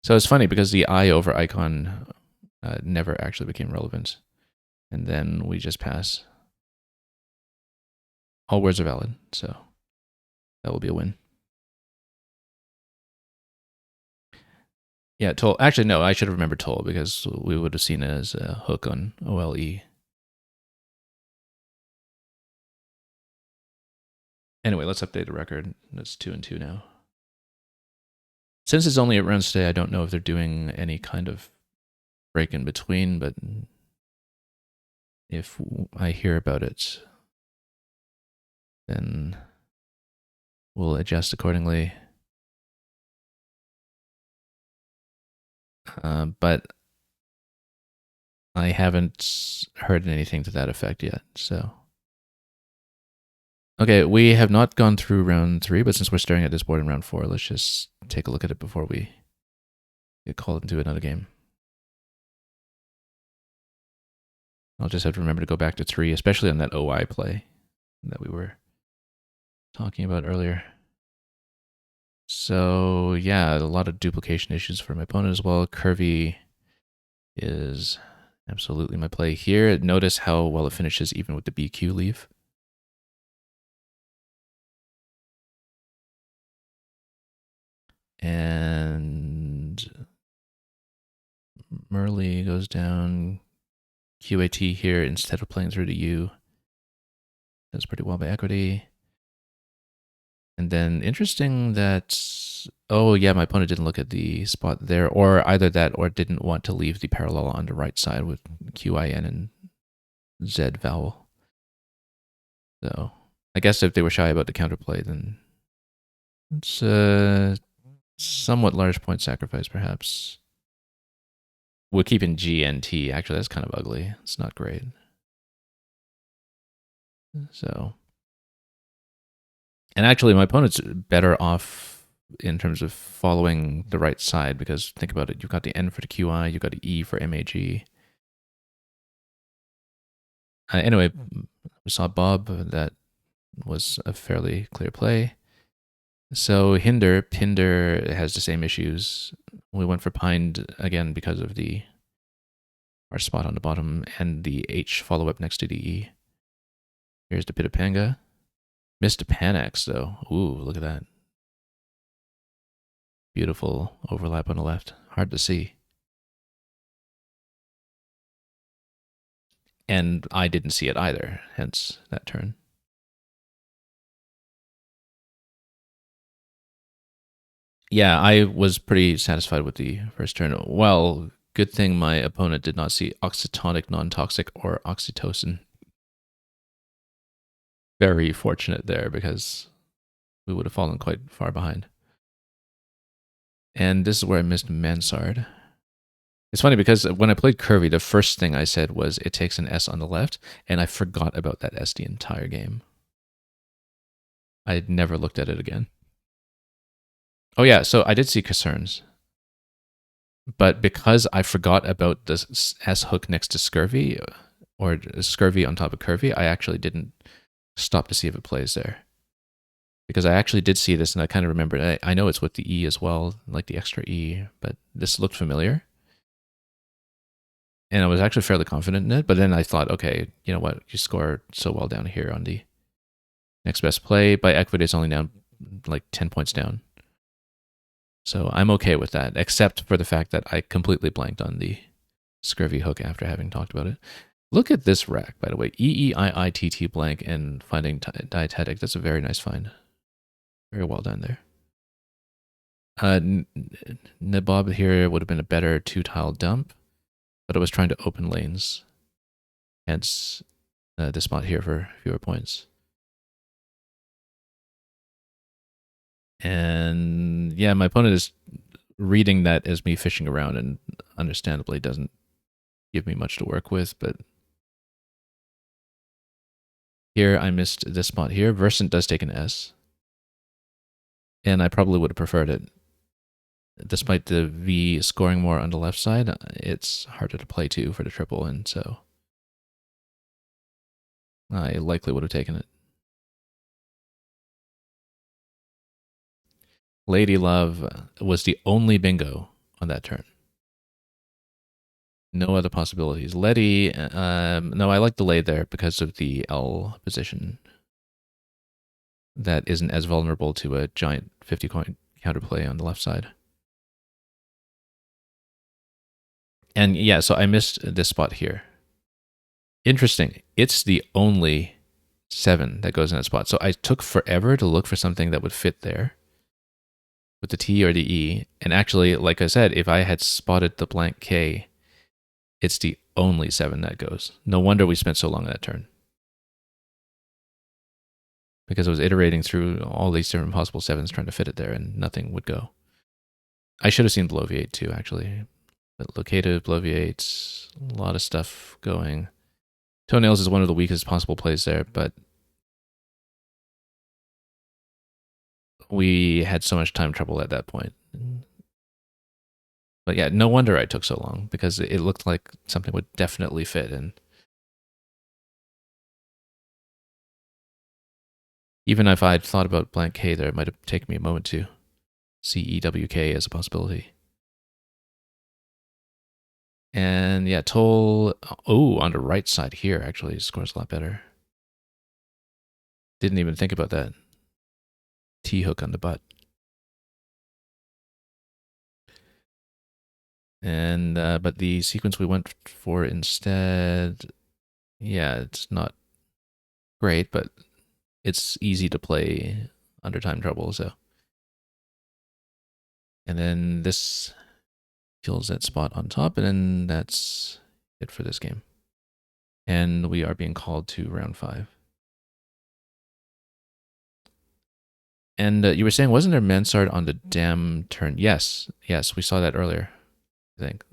So it's funny because the I over icon never actually became relevant. And then we just pass. All words are valid, so that will be a win. Yeah, toll. Actually, no, I should have remembered toll because we would have seen it as a hook on OLE. Anyway, let's update the record. It's 2-2 now. Since it's only at rounds today, I don't know if they're doing any kind of break in between, but if I hear about it, then we'll adjust accordingly. But I haven't heard anything to that effect yet. So, okay, we have not gone through round 3, but since we're staring at this board in round 4, let's just take a look at it before we get called into another game. I'll just have to remember to go back to 3, especially on that OI play that we were talking about earlier. So, yeah, a lot of duplication issues for my opponent as well. Curvy is absolutely my play here. Notice how well it finishes even with the BQ leave. And Merle goes down. QAT here instead of playing through to U. Does pretty well by equity. And then interesting that, oh yeah, my opponent didn't look at the spot there, or either that or didn't want to leave the parallel on the right side with QIN and Z vowel. So I guess if they were shy about the counterplay, then it's a somewhat large point sacrifice, perhaps. We're keeping G and T. Actually, that's kind of ugly. It's not great. So, and actually, my opponent's better off in terms of following the right side because think about it. You've got the N for the QI, you've got the E for MAG. Anyway, we saw Bob. That was a fairly clear play. So Pinder has the same issues. We went for Pined again because of our spot on the bottom and the H follow up next to the E. Here's the Pitapanga. Missed a Panax though. Ooh, look at that. Beautiful overlap on the left. Hard to see. And I didn't see it either, hence that turn. Yeah, I was pretty satisfied with the first turn. Well, good thing my opponent did not see oxytonic non-toxic or oxytocin. Very fortunate there because we would have fallen quite far behind. And this is where I missed Mansard. It's funny because when I played Curvy, the first thing I said was it takes an S on the left, and I forgot about that S the entire game. I had never looked at it again. Oh yeah, so I did see concerns. But because I forgot about the S hook next to Scurvy, or Scurvy on top of Curvy, I actually didn't stop to see if it plays there. Because I actually did see this and I kind of remembered. I know it's with the E as well, like the extra E, but this looked familiar. And I was actually fairly confident in it, but then I thought, okay, you know what? You score so well down here on the next best play. By equity, it's only down like 10 points down. So I'm okay with that, except for the fact that I completely blanked on the Scurvy hook after having talked about it. Look at this rack, by the way. EEIITT blank and finding dietetic. That's a very nice find. Very well done there. Nabob here would have been a better 2-tile dump, but I was trying to open lanes. Hence the spot here for fewer points. And yeah, my opponent is reading that as me fishing around and understandably doesn't give me much to work with, but here I missed this spot here. Versant does take an S. And I probably would have preferred it. Despite the V scoring more on the left side, it's harder to play to for the triple, and so I likely would have taken it. Lady Love was the only bingo on that turn. No other possibilities. Letty, no, I like the lay there because of the L position. That isn't as vulnerable to a giant 50-coin counterplay on the left side. And yeah, so I missed this spot here. Interesting. It's the only 7 that goes in that spot. So I took forever to look for something that would fit there with the T or the E. And actually, like I said, if I had spotted the blank K, it's the only 7 that goes. No wonder we spent so long on that turn. Because I was iterating through all these different possible 7s trying to fit it there and nothing would go. I should have seen below V8 too, actually. But locative, bloviates, a lot of stuff going. Toenails is one of the weakest possible plays there, but we had so much time trouble at that point. But yeah, no wonder I took so long, because it looked like something would definitely fit. And even if I'd thought about blank K there, it might have taken me a moment to see EWK as a possibility. And yeah, Toll, on the right side here actually scores a lot better. Didn't even think about that. T-hook on the butt. And but the sequence we went for instead, yeah, it's not great, but it's easy to play under time trouble. So, and then this kills that spot on top, and then that's it for this game. And we are being called to round 5. And you were saying, wasn't there Mansard on the dam turn? Yes, we saw that earlier, I think.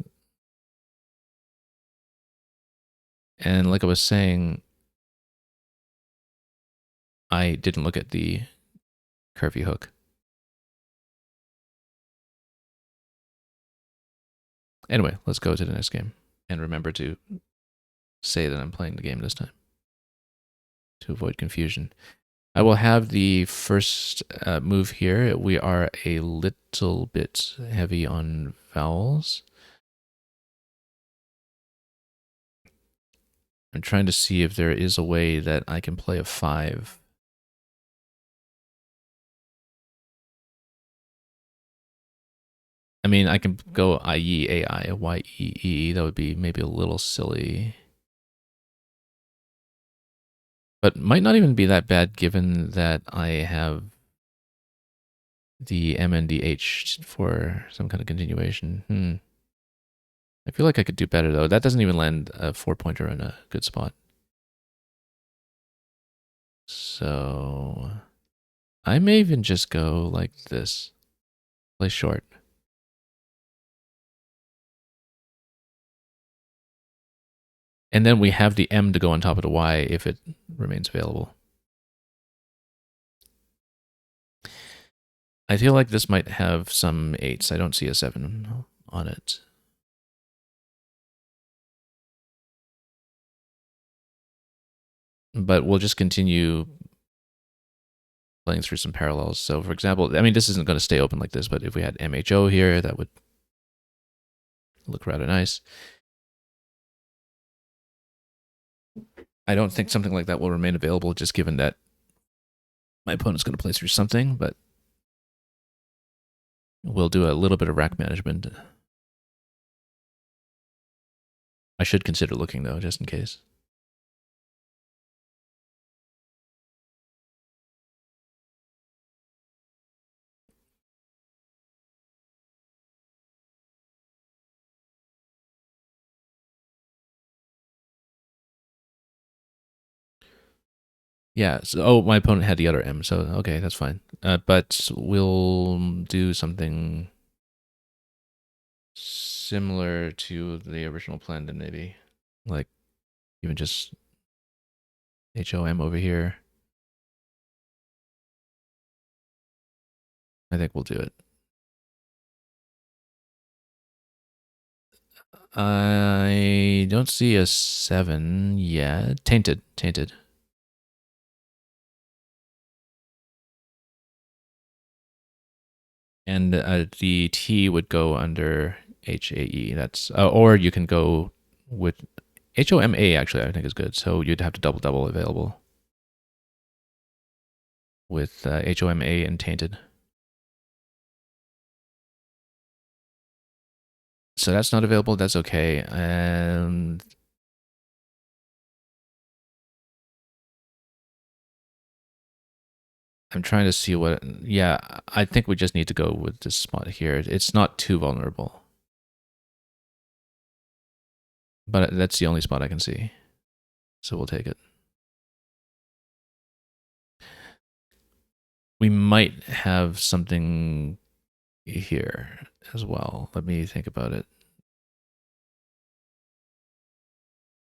And like I was saying, I didn't look at the curvy hook. Anyway, let's go to the next game. And remember to say that I'm playing the game this time to avoid confusion. I will have the first move here. We are a little bit heavy on vowels. I'm trying to see if there is a way that I can play a 5. I mean, I can go IE, AI, YEE. That would be maybe a little silly. But might not even be that bad given that I have the MNDH for some kind of continuation. I feel like I could do better, though. That doesn't even land a 4-pointer in a good spot. So I may even just go like this. Play short. And then we have the M to go on top of the Y if it remains available. I feel like this might have some 8s. I don't see a 7 on it. But we'll just continue playing through some parallels. So for example, I mean, this isn't going to stay open like this, but if we had MHO here, that would look rather nice. I don't think something like that will remain available, just given that my opponent's going to play through something, but we'll do a little bit of rack management. I should consider looking, though, just in case. Yeah, so, my opponent had the other M, so okay, that's fine. But we'll do something similar to the original plan, then maybe. Like, even just HOM over here. I think we'll do it. I don't see a 7 yet. Tainted. And the T would go under HAE. That's or you can go with HOMA. Actually, I think is good. So you'd have to double available with HOMA and tainted. So that's not available. That's okay. And I'm trying to see what. Yeah, I think we just need to go with this spot here. It's not too vulnerable, but that's the only spot I can see. So we'll take it. We might have something here as well. Let me think about it.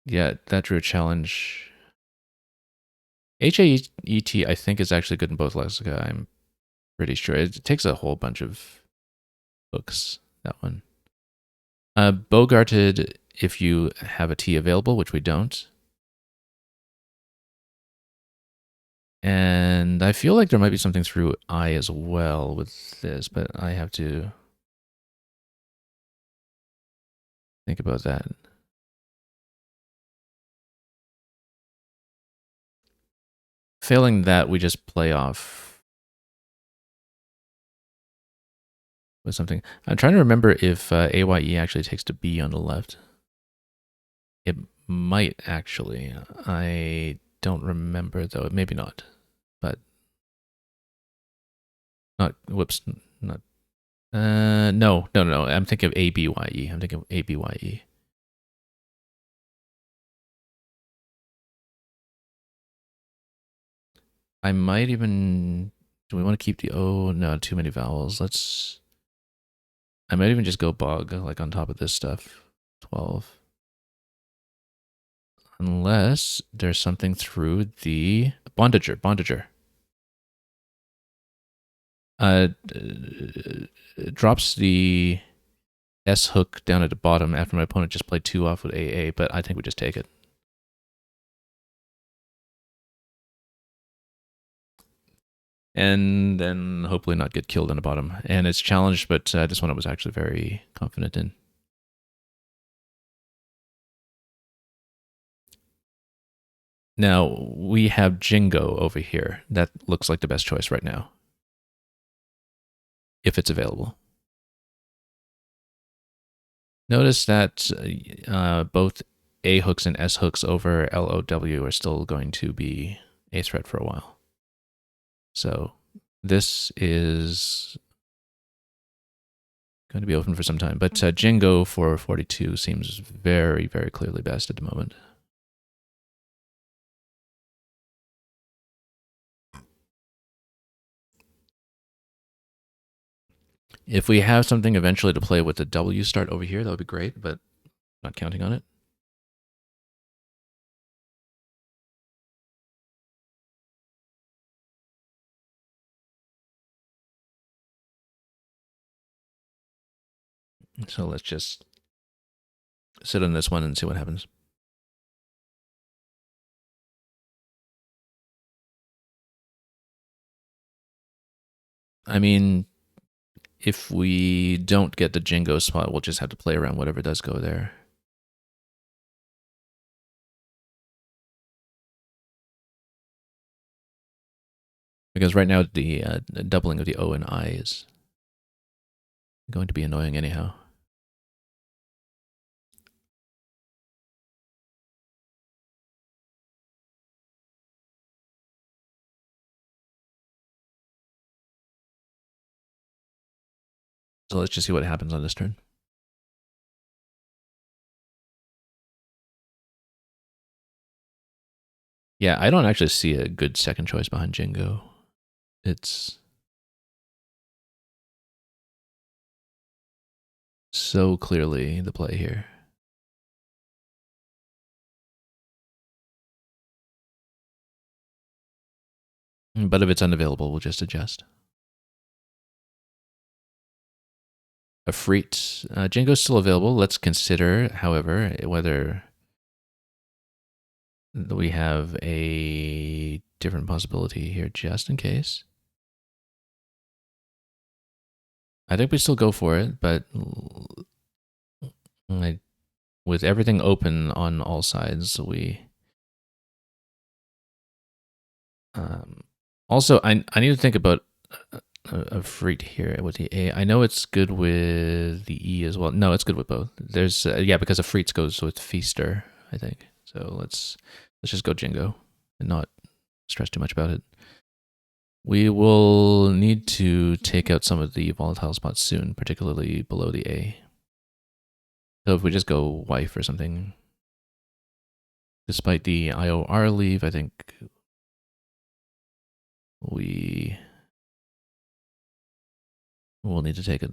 Yeah, that drew a challenge. HAET, I think, is actually good in both lexica. I'm pretty sure. It takes a whole bunch of books, that one. Bogarted, if you have a T available, which we don't. And I feel like there might be something through I as well with this, but I have to think about that. Failing that, we just play off with something. I'm trying to remember if AYE actually takes to B on the left. It might actually. I don't remember though. Maybe not. But not. Whoops. Not. No. I'm thinking of ABYE. I'm thinking of ABYE. I might even. Do we want to keep the O? No, too many vowels. Let's. I might even just go bog like on top of this stuff. 12. Unless there's something through the bondager. Drops the S hook down at the bottom after my opponent just played 2 off with AA, but I think we just take it. And then hopefully not get killed on the bottom. And it's challenged, but this one I was actually very confident in. Now, we have Jingo over here. That looks like the best choice right now, if it's available. Notice that both A hooks and S hooks over LOW are still going to be a threat for a while. So this is going to be open for some time. But Jingo for 42 seems very, very clearly best at the moment. If we have something eventually to play with the W start over here, that would be great, but not counting on it. So let's just sit on this one and see what happens. I mean, if we don't get the Jingo spot, we'll just have to play around whatever does go there. Because right now the doubling of the O and I is going to be annoying anyhow. So let's just see what happens on this turn. Yeah, I don't actually see a good second choice behind Jingo. It's so clearly the play here. But if it's unavailable, we'll just adjust. A Freet. Jingo's still available. Let's consider, however, whether we have a different possibility here just in case. I think we still go for it, but with everything open on all sides, we... also, I need to think about a Freet here with the A. I know it's good with the E as well. No, it's good with both. There's yeah, because a Freet goes with Feaster, I think. So let's just go Jingo and not stress too much about it. We will need to take out some of the volatile spots soon, particularly below the A. So if we just go wife or something, despite the IOR leave, I think we will need to take it.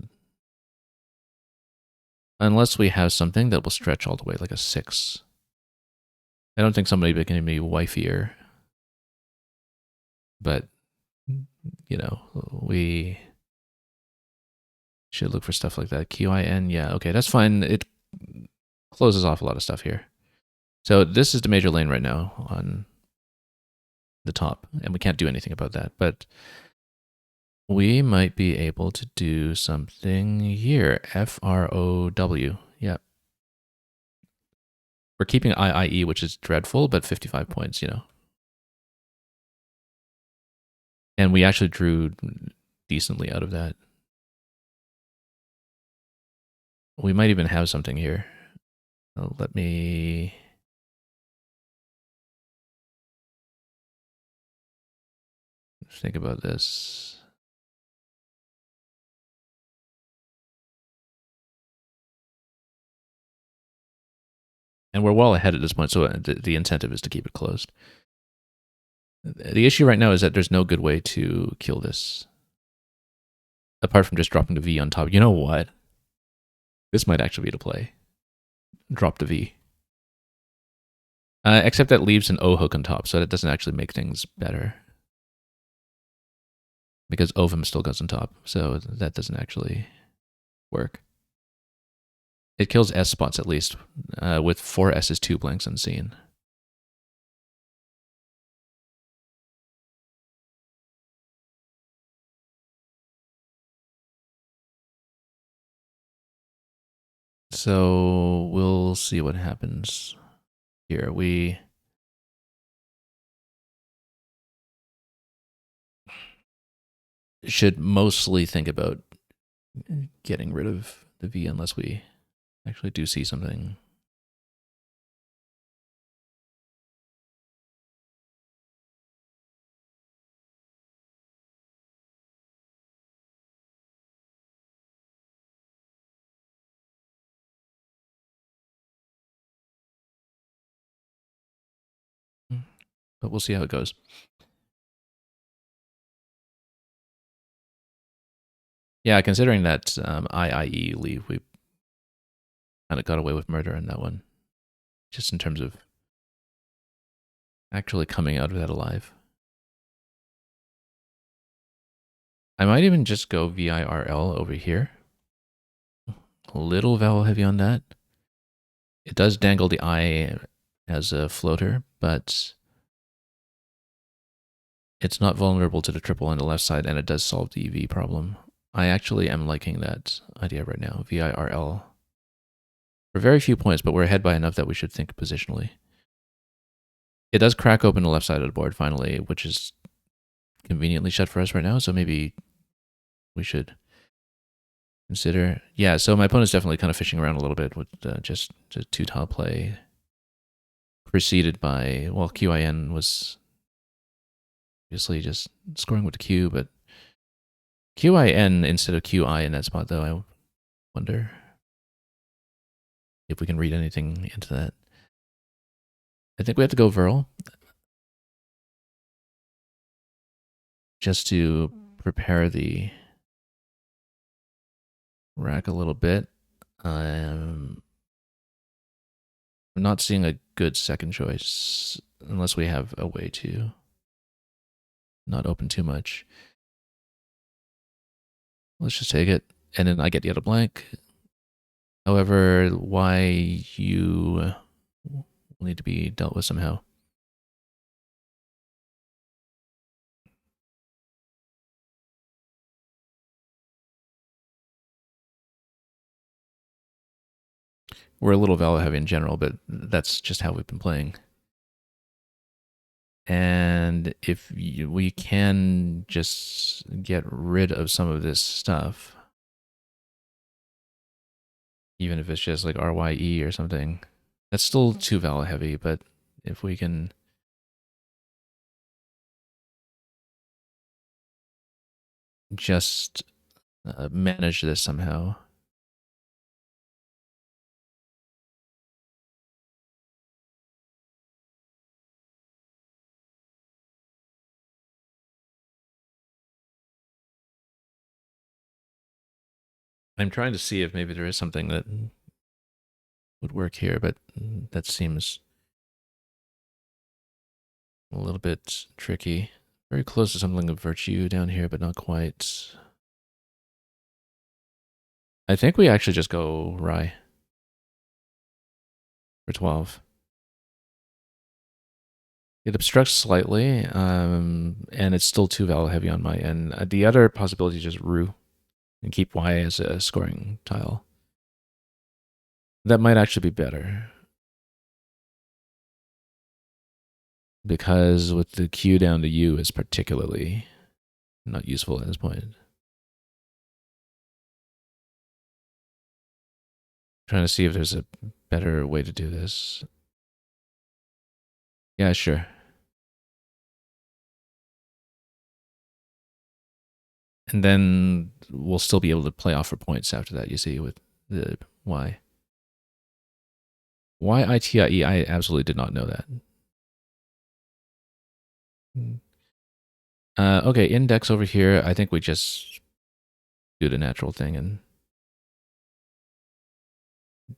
Unless we have something that will stretch all the way, like a 6. I don't think somebody can be wifier, but you know, we should look for stuff like that. QIN, yeah, okay, that's fine. It closes off a lot of stuff here. So this is the major lane right now on the top, and we can't do anything about that. But we might be able to do something here. FROW. Yeah. We're keeping IIE, which is dreadful, but 55 points, you know. And we actually drew decently out of that. We might even have something here. Let me... think about this. And we're well ahead at this point, so the incentive is to keep it closed. The issue right now is that there's no good way to kill this. Apart from just dropping the V on top. You know what? This might actually be the play. Drop the V. Except that leaves an O hook on top, so that doesn't actually make things better. Because ovum still goes on top, so that doesn't actually work. It kills S spots at least, with 4 S's, 2 blanks unseen. So we'll see what happens here. We should mostly think about getting rid of the V unless we actually do see something. But we'll see how it goes. Yeah, considering that IIE leave, we kind of got away with murder in that one. Just in terms of actually coming out of that alive. I might even just go VIRL over here. A little vowel heavy on that. It does dangle the I as a floater, but it's not vulnerable to the triple on the left side, and it does solve the V problem. I actually am liking that idea right now, VIRL. For very few points, but we're ahead by enough that we should think positionally. It does crack open the left side of the board finally, which is conveniently shut for us right now, so maybe we should consider. Yeah, so my opponent's definitely kind of fishing around a little bit with just a 2-tile play, preceded by, well, QIN was obviously just scoring with the Q, but QIN instead of QI in that spot, though, I wonder if we can read anything into that. I think we have to go Virl just to prepare the rack a little bit. I'm not seeing a good second choice unless we have a way to not open too much. Let's just take it, and then I get the other blank. However, why you will need to be dealt with somehow. We're a little value heavy in general, but that's just how we've been playing. And if we can just get rid of some of this stuff, even if it's just like RYE or something, that's still too value heavy, but if we can just manage this somehow. I'm trying to see if maybe there is something that would work here, but that seems A little bit tricky. Very close to something of virtue down here, but not quite. I think we actually just go rye for 12. It obstructs slightly, and it's still 2-val heavy on my end. The other possibility is just roux and keep y as a scoring tile. That might actually be better. Because with the q down to u is particularly not useful at this point. Trying to see if there's a better way to do this. Yeah, sure. And then we'll still be able to play off for points after that, you see, with the y. Y-I-T-I-E, I absolutely did not know that. Okay, index over here, I think we just do the natural thing and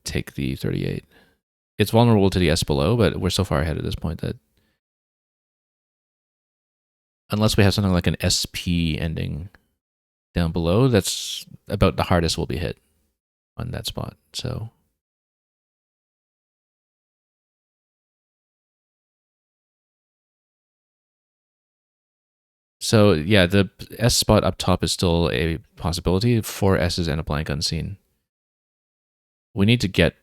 take the 38. It's vulnerable to the S below, but we're so far ahead at this point that unless we have something like an SP ending down below, that's about the hardest we'll be hit on that spot. So yeah, the S spot up top is still a possibility. 4 S's and a blank unseen. We need to get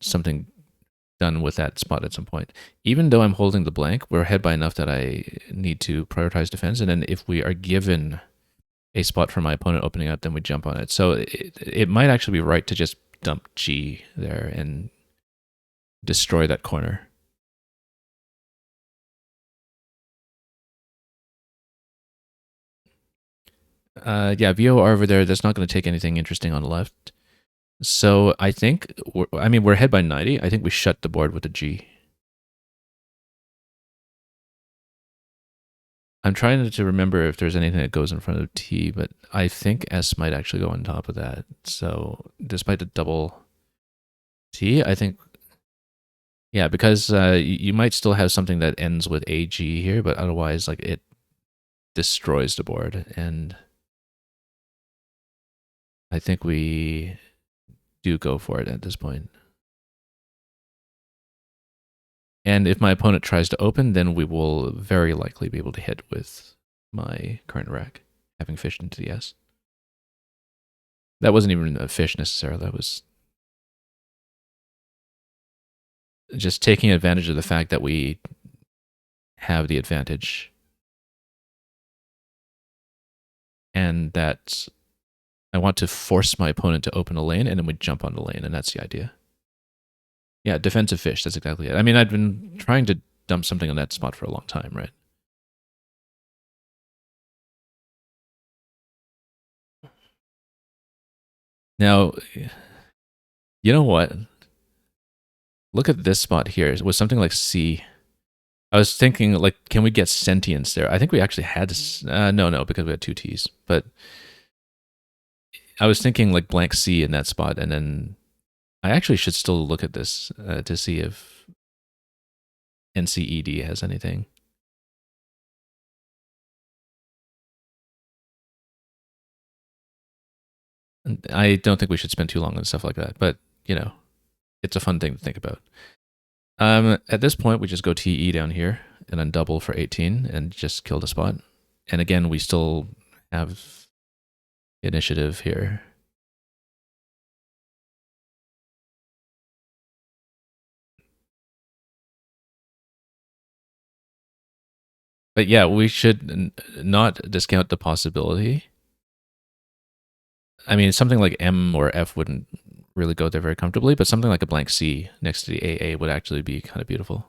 something done with that spot at some point. Even though I'm holding the blank, we're ahead by enough that I need to prioritize defense. And then if we are given a spot for my opponent opening up, then we jump on it. So it might actually be right to just dump G there and destroy that corner. Yeah, VOR over there, that's not going to take anything interesting on the left. So I think, we're ahead by 90. I think we shut the board with a G. I'm trying to remember if there's anything that goes in front of T, but I think S might actually go on top of that. So despite the double T, I think, yeah, because you might still have something that ends with AG here, but otherwise, like, it destroys the board. And I think we do go for it at this point. And if my opponent tries to open, then we will very likely be able to hit with my current rack, having fished into the S. That wasn't even a fish necessarily. That was just taking advantage of the fact that we have the advantage. And that I want to force my opponent to open a lane, and then we jump on the lane, and that's the idea. Yeah, defensive fish, that's exactly it. I mean, I've been trying to dump something on that spot for a long time, right? Now, you know what? Look at this spot here. It was something like C. I was thinking, like, can we get sentience there? I think we actually had no, because we had 2 T's. But I was thinking like blank C in that spot, and then I actually should still look at this to see if NCED has anything. I don't think we should spend too long on stuff like that, but, you know, it's a fun thing to think about. At this point, we just go TE down here and then double for 18 and just kill the spot. And again, we still have initiative here. But yeah, we should not discount the possibility. I mean, something like M or F wouldn't really go there very comfortably, but something like a blank C next to the AA would actually be kind of beautiful.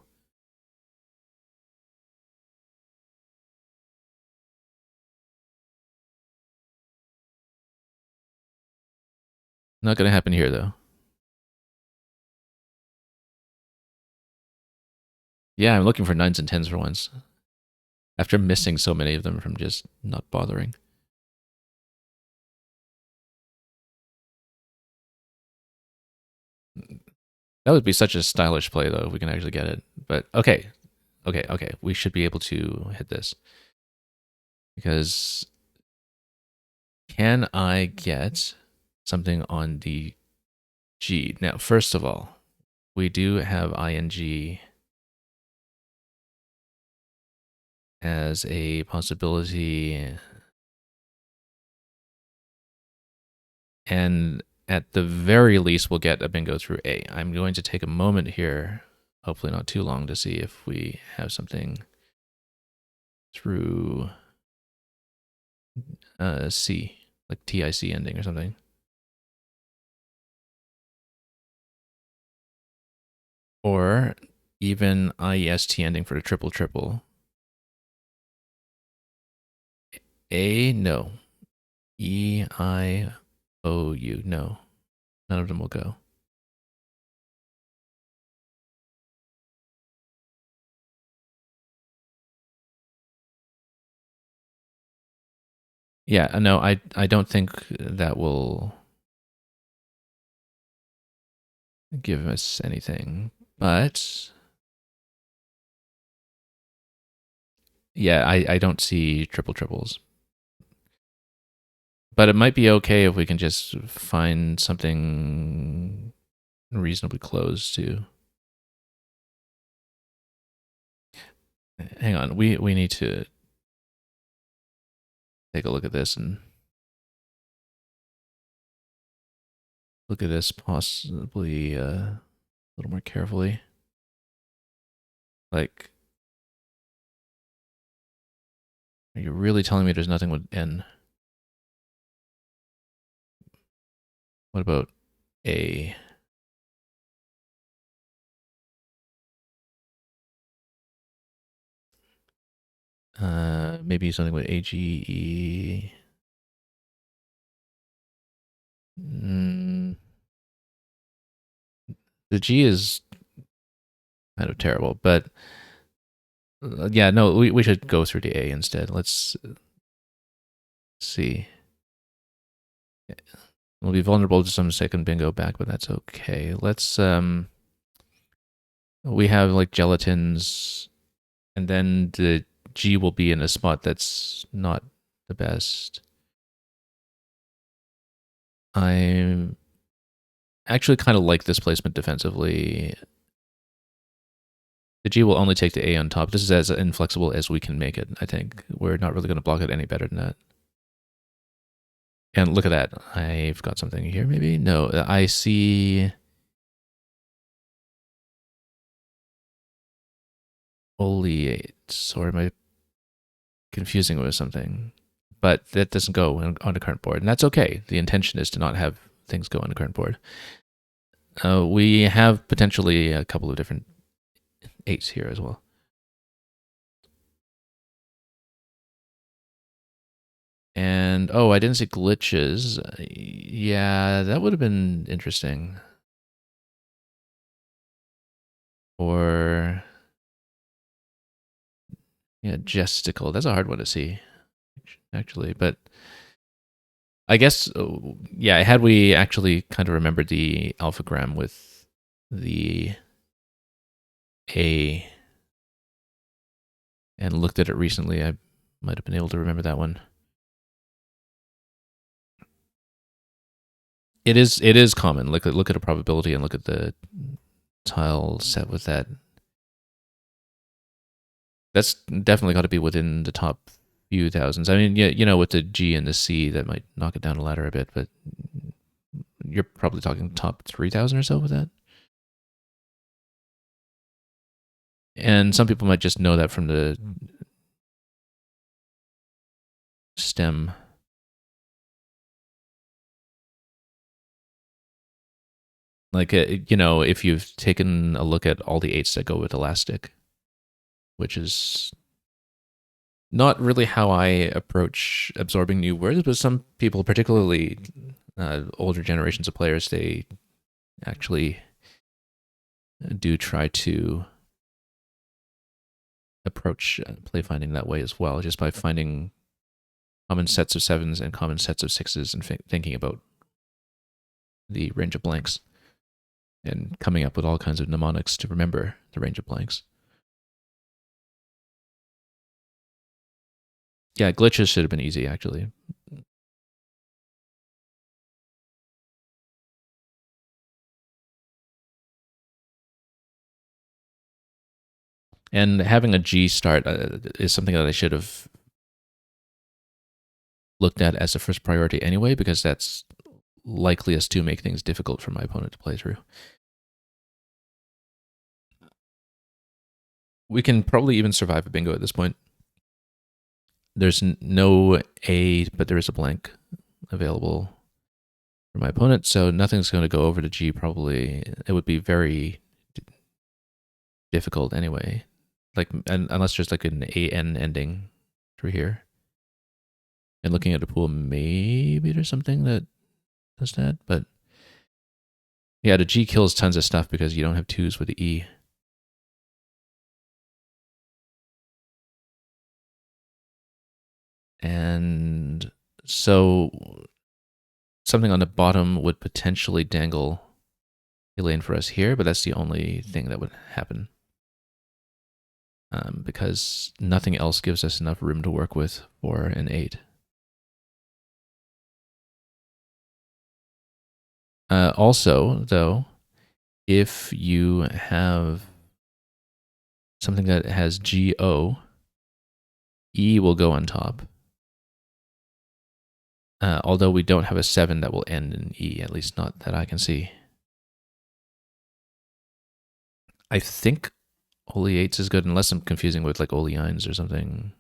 Not going to happen here, though. Yeah, I'm looking for 9s and 10s for once. After missing so many of them from just not bothering. That would be such a stylish play, though, if we can actually get it. But okay, Okay, okay. We should be able to hit this. Because can I get something on the G? Now, first of all, we do have ing as a possibility. And at the very least, we'll get a bingo through A. I'm going to take a moment here, hopefully not too long, to see if we have something through C, like TIC ending or something. Or even IEST ending for a triple triple. A, no. EIOU, no. None of them will go. Yeah, no, I don't think that will give us anything. But yeah, I don't see triple triples. But it might be okay if we can just find something reasonably close to. Hang on, we need to take a look at this and look at this possibly a little more carefully. Like, are you really telling me there's nothing with N? What about A? Maybe something with AGE. Mm, the G is kind of terrible, but yeah, no, we should go through the A instead. Let's see. We'll be vulnerable to some second bingo back, but that's okay. Let's we have like gelatins, and then the G will be in a spot that's not the best. I actually kind of like this placement defensively. The G will only take the A on top. This is as inflexible as we can make it, I think. We're not really going to block it any better than that. And look at that. I've got something here, maybe? No, I see oleates, or am I confusing it with something? But that doesn't go on the current board, and that's okay. The intention is to not have things go on the current board. We have potentially a couple of different eights here as well. And oh, I didn't see glitches. Yeah, that would have been interesting. Or yeah, gesticle. That's a hard one to see, actually. But I guess yeah, had we actually kind of remembered the alphagram with the A and looked at it recently, I might have been able to remember that one. It is common. Look at a probability and look at the tile set with that. That's definitely got to be within the top few thousands. I mean, yeah, you know, with the G and the C, that might knock it down the ladder a bit, but you're probably talking top 3,000 or so with that. And some people might just know that from the stem. Like, you know, if you've taken a look at all the eights that go with elastic, which is not really how I approach absorbing new words, but some people, particularly older generations of players, they actually do try to approach play finding that way as well, just by finding common sets of sevens and common sets of sixes and thinking about the range of blanks and coming up with all kinds of mnemonics to remember the range of blanks. Yeah, glitches should have been easy, actually. And having a G start is something that I should have looked at as the first priority anyway, because that's likeliest to make things difficult for my opponent to play through. We can probably even survive a bingo at this point. There's no A, but there is a blank available for my opponent, so nothing's going to go over to G probably. It would be very difficult anyway, like unless there's like an AN ending through here. And looking at a pool, maybe there's something that does that, but yeah, the G kills tons of stuff because you don't have twos with the E. And so something on the bottom would potentially dangle a lane for us here, but that's the only thing that would happen. Because nothing else gives us enough room to work with for an 8. Also, though, if you have something that has GO, E will go on top. Although we don't have a 7 that will end in E, at least not that I can see. I think Oli 8s is good, unless I'm confusing with like Oli 9s or something.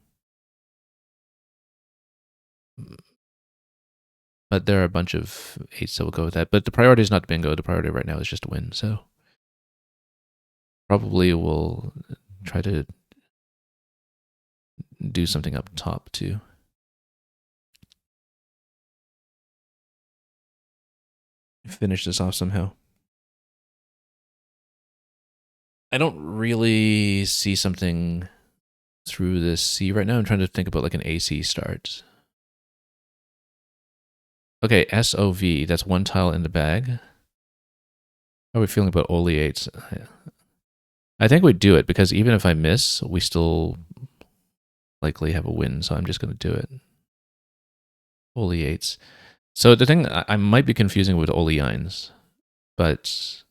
But there are a bunch of 8s that will go with that. But the priority is not bingo. The priority right now is just to win. So probably we'll try to do something up top too. Finish this off somehow. I don't really see something through this C right now. I'm trying to think about like an AC start. Okay, SOV, that's one tile in the bag. How are we feeling about Oli 8s? I think we'd do it because even if I miss, we still likely have a win, so I'm just going to do it. Oli 8s. So the thing, I might be confusing with Oli 9s, but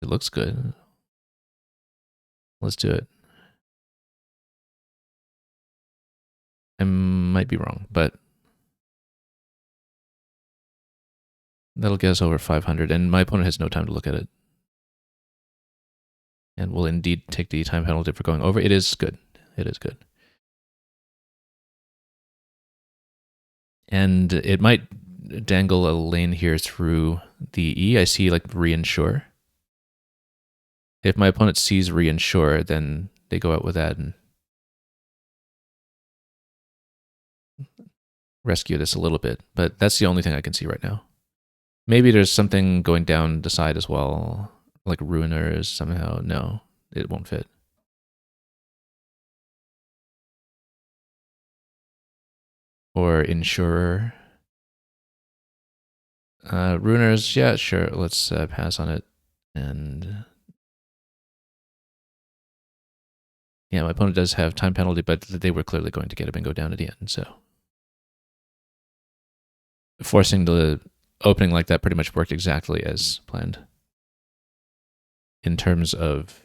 it looks good. Let's do it. I might be wrong, but that'll get us over 500, and my opponent has no time to look at it. And will indeed take the time penalty for going over. It is good. It is good. And it might dangle a lane here through the E. I see like reinsure. If my opponent sees reinsure, then they go out with that and rescue this a little bit. But that's the only thing I can see right now. Maybe there's something going down the side as well, like ruiners somehow. No, it won't fit. Or insurer. Ruiners, yeah, sure. Let's pass on it. And yeah, my opponent does have time penalty, but they were clearly going to get a bingo down at the end. So forcing the opening like that pretty much worked exactly as planned in terms of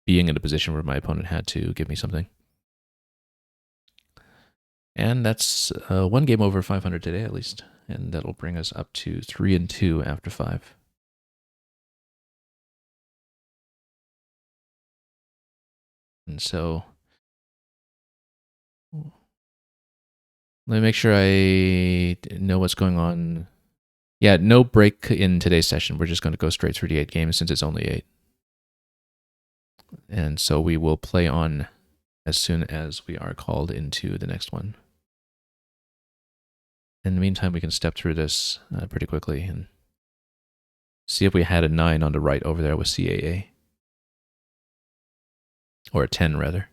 being in a position where my opponent had to give me something. And that's one game over 500 today, at least. And that'll bring us up to 3-2 after 5. And so let me make sure I know what's going on. Yeah, no break in today's session. We're just going to go straight through the 8 games since it's only 8. And so we will play on as soon as we are called into the next one. In the meantime, we can step through this pretty quickly and see if we had a 9 on the right over there with CAA. Or a 10, rather.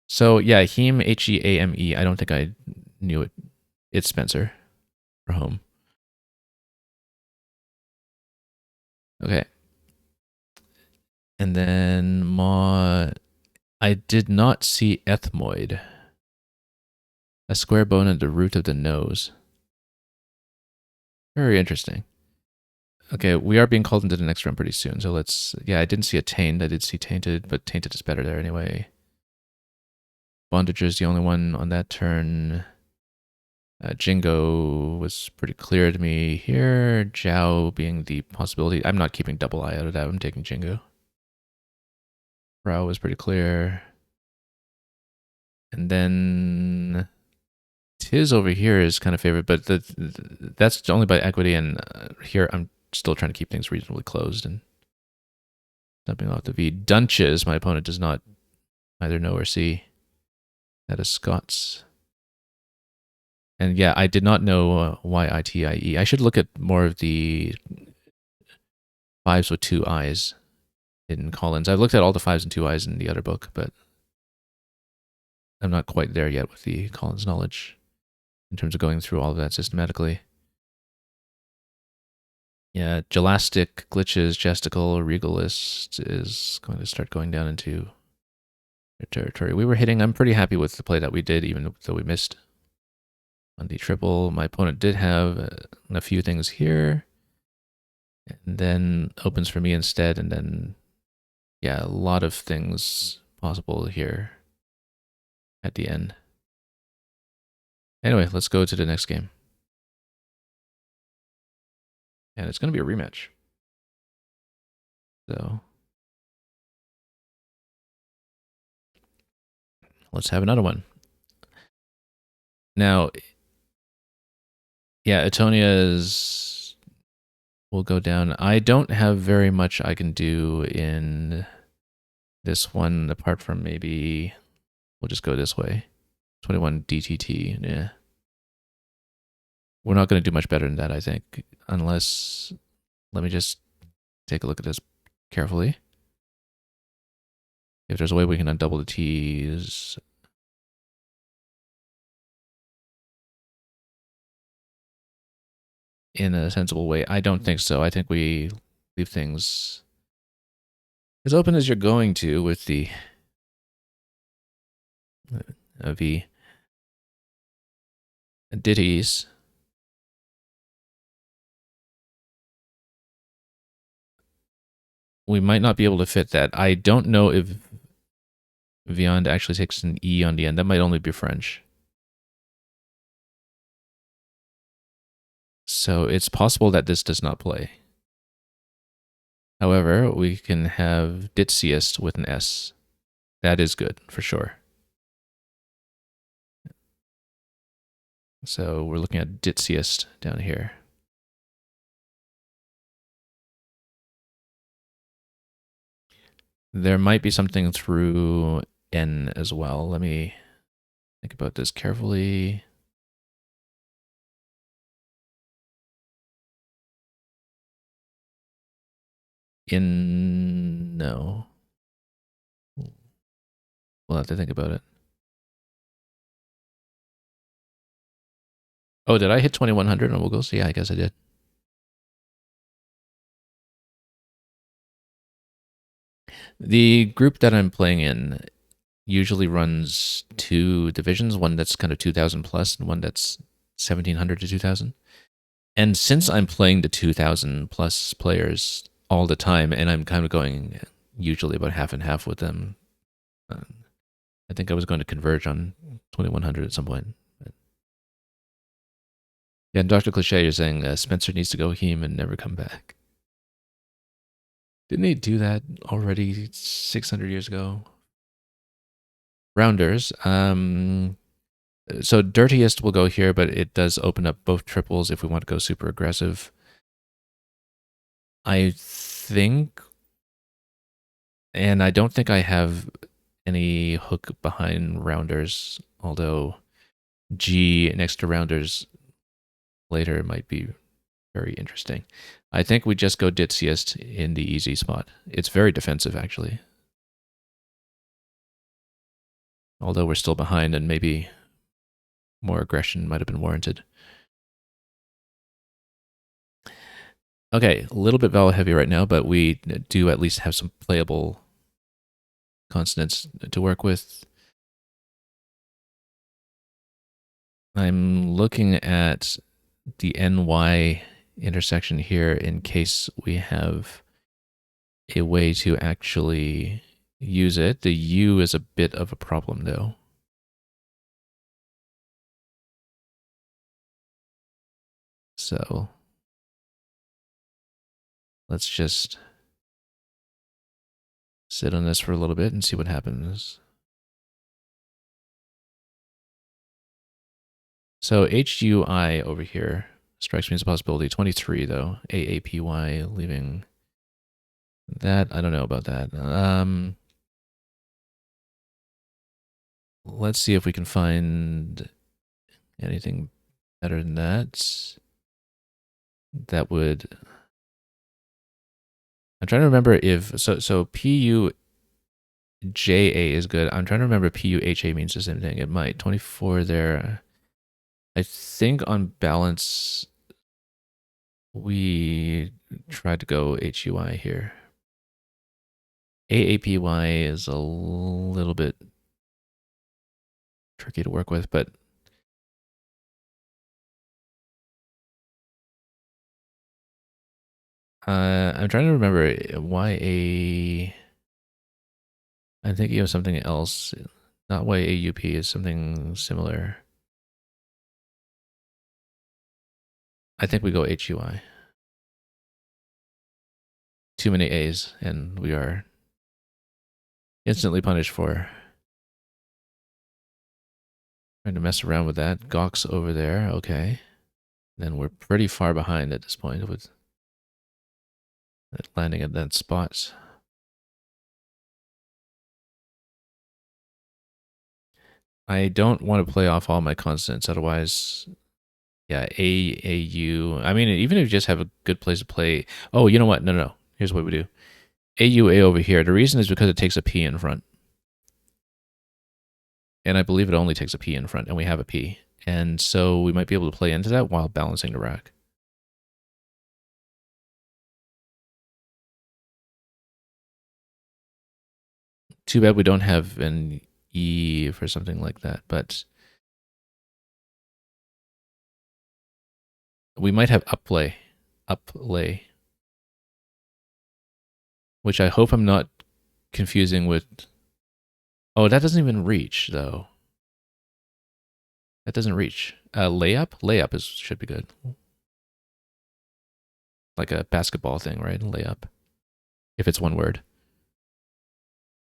So, yeah, Heam, Heame. I don't think I knew it. It's Spencer for home. Okay. And then Ma I did not see ethmoid. A square bone at the root of the nose. Very interesting. Okay, we are being called into the next round pretty soon, so let's... Yeah, I didn't see a taint. I did see tainted, but tainted is better there anyway. Bondager is the only one on that turn. Jingo was pretty clear to me here. Jiao being the possibility. I'm not keeping double eye out of that. I'm taking Jingo. Rao was pretty clear. And then Tiz over here is kind of favored, but that's only by equity. And here I'm still trying to keep things reasonably closed and dumping off the V. Dunches, my opponent does not either know or see. That is Scots. And yeah, I did not know YITIE. I should look at more of the fives with two eyes in Collins. I've looked at all the fives and two eyes in the other book, but I'm not quite there yet with the Collins knowledge in terms of going through all of that systematically. Yeah, Gelastic, Glitches, Gesticle, Regalist is going to start going down into their territory. We were hitting. I'm pretty happy with the play that we did, even though we missed on the triple. My opponent did have a few things here, and then opens for me instead, and then, yeah, a lot of things possible here at the end. Anyway, let's go to the next game. And it's going to be a rematch. So let's have another one. Now, yeah, Etonia's will go down. I don't have very much I can do in this one, apart from maybe we'll just go this way. 21 DTT, yeah. We're not going to do much better than that, I think, unless... Let me just take a look at this carefully. If there's a way we can undouble the T's... in a sensible way. I don't think so. I think we leave things as open as you're going to with the V. Ditties. We might not be able to fit that. I don't know if Viand actually takes an E on the end. That might only be French. So it's possible that this does not play. However, we can have Ditziest with an S. That is good, for sure. So we're looking at Ditziest down here. There might be something through N as well. Let me think about this carefully. No. We'll have to think about it. Oh, did I hit 2100 on Wiggles? Yeah, I guess I did. The group that I'm playing in usually runs two divisions, one that's kind of 2000 plus and one that's 1700 to 2000. And since I'm playing the 2000 plus players all the time, and I'm kind of going usually about half and half with them, I think I was going to converge on 2100 at some point. Yeah, and Dr. Cliche is saying Spencer needs to go heme and never come back. Didn't he do that already 600 years ago? Rounders. So Dirtiest will go here, but it does open up both triples if we want to go super aggressive. I think, and I don't think I have any hook behind Rounders, although G next to Rounders later might be very interesting. I think we just go Ditziest in the easy spot. It's very defensive, actually. Although we're still behind and maybe more aggression might have been warranted. Okay, a little bit vowel heavy right now, but we do at least have some playable consonants to work with. I'm looking at the NY intersection here in case we have a way to actually use it. The U is a bit of a problem though. So let's just sit on this for a little bit and see what happens. So HUI over here strikes me as a possibility. 23 though. AAPY leaving that. I don't know about that. Let's see if we can find anything better than that. That would. I'm trying to remember if so PUJA is good. I'm trying to remember if PUHA means the same thing. It might. 24 there. I think on balance we tried to go HUI here. AAPY is a little bit tricky to work with, but I'm trying to remember YA. I'm thinking of something else. Not YAUP is something similar. I think we go HUI. Too many A's, and we are instantly punished for trying to mess around with that. Gawk's over there, okay. Then we're pretty far behind at this point with landing at that spot. I don't want to play off all my consonants, otherwise, yeah, A, U. I mean, even if you just have a good place to play. Oh, you know what? No. Here's what we do. AUA over here. The reason is because it takes a P in front. And I believe it only takes a P in front, and we have a P. And so we might be able to play into that while balancing the rack. Too bad we don't have an E for something like that, but we might have uplay, which I hope I'm not confusing with. Oh, that doesn't even reach though. That doesn't reach. Layup should be good. Like a basketball thing, right? Layup, if it's one word.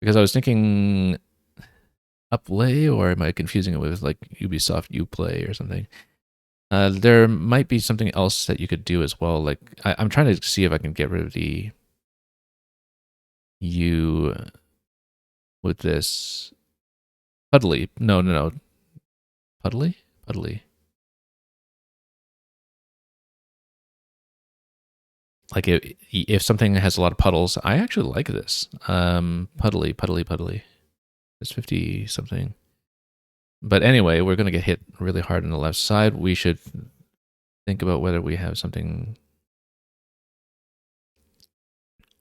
Because I was thinking uplay, or am I confusing it with like Ubisoft Uplay or something? There might be something else that you could do as well. Like I'm trying to see if I can get rid of the U with this puddly. No. Puddly. Like if something has a lot of puddles, I actually like this. Puddly. It's 50 something. But anyway, we're going to get hit really hard on the left side. We should think about whether we have something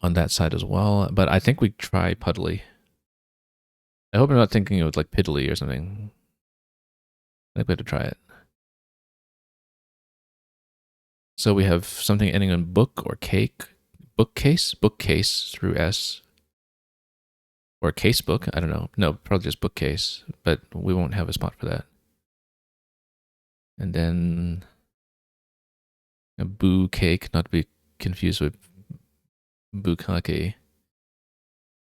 on that side as well. But I think we try puddly. I hope I'm not thinking of like piddly or something. I think we have to try it. So we have something ending on book or cake. Bookcase through S. Or casebook, I don't know. No, probably just bookcase, but we won't have a spot for that. And then a boo cake, not to be confused with bukkake.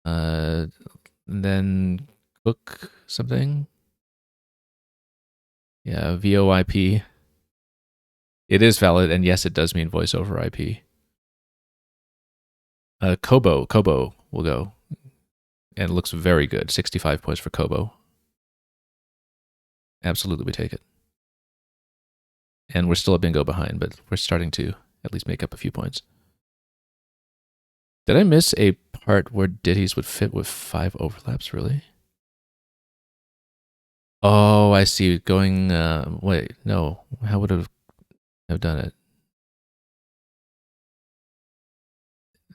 And then book something. Yeah, VoIP. It is valid, and yes, it does mean voice over IP. Kobo will go. And it looks very good. 65 points for Kobo. Absolutely, we take it. And we're still a bingo behind, but we're starting to at least make up a few points. Did I miss a part where ditties would fit with 5 overlaps, really? Oh, I see. Going, wait, no. How would it have done it?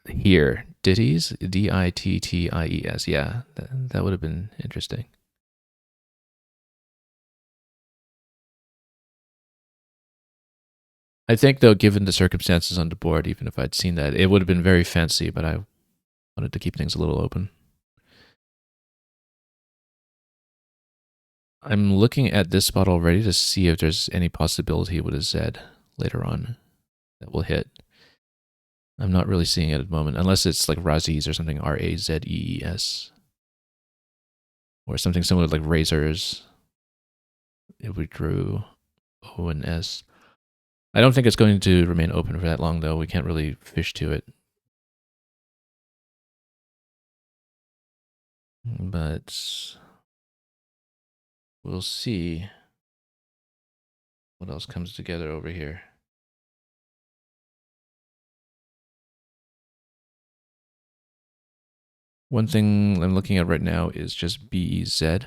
Here. Ditties? Ditties. Yeah, that would have been interesting. I think, though, given the circumstances on the board, even if I'd seen that, it would have been very fancy, but I wanted to keep things a little open. I'm looking at this spot already to see if there's any possibility with a Z later on that will hit. I'm not really seeing it at the moment, unless it's like Razes or something, Razees. Or something similar like Razors, if we drew O and S. I don't think it's going to remain open for that long, though. We can't really fish to it. But we'll see what else comes together over here. One thing I'm looking at right now is just BEZ.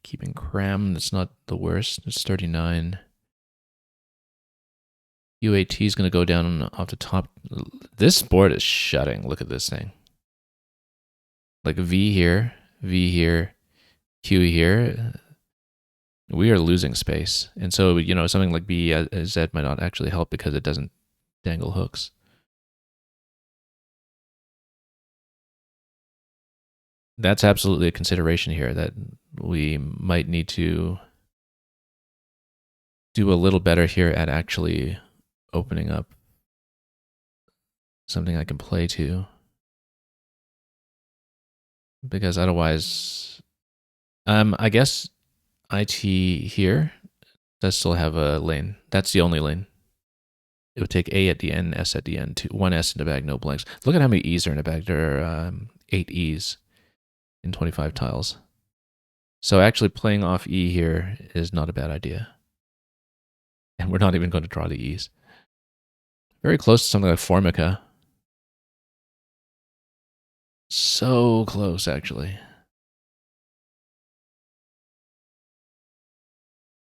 Keeping cram, that's not the worst. It's 39. UAT is going to go down off the top. This board is shutting. Look at this thing. Like V here, Q here. We are losing space. And so, something like BEZ might not actually help because it doesn't dangle hooks. That's absolutely a consideration here, that we might need to do a little better here at actually opening up something I can play to. Because otherwise, I guess IT here does still have a lane. That's the only lane. It would take A at the end, S at the end, one S in the bag, no blanks. Look at how many E's are in the bag. There are 8 E's in 25 tiles. So actually playing off E here is not a bad idea. And we're not even going to draw the E's. Very close to something like Formica. So close, actually.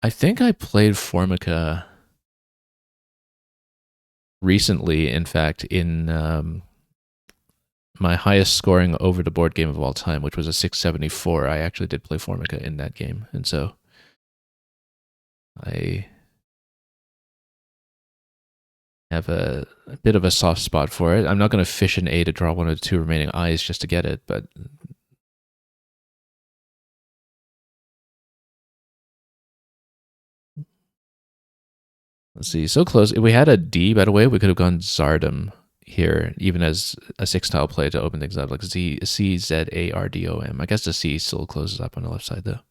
I think I played Formica recently, in fact, in my highest scoring over the board game of all time, which was a 674. I actually did play Formica in that game. And so I have a bit of a soft spot for it. I'm not going to fish an A to draw one of the 2 remaining I's just to get it, but let's see. So close. If we had a D, by the way, we could have gone Zardom here, even as a 6-tile play to open things up, like CZARDOM. I guess the C still closes up on the left side, though.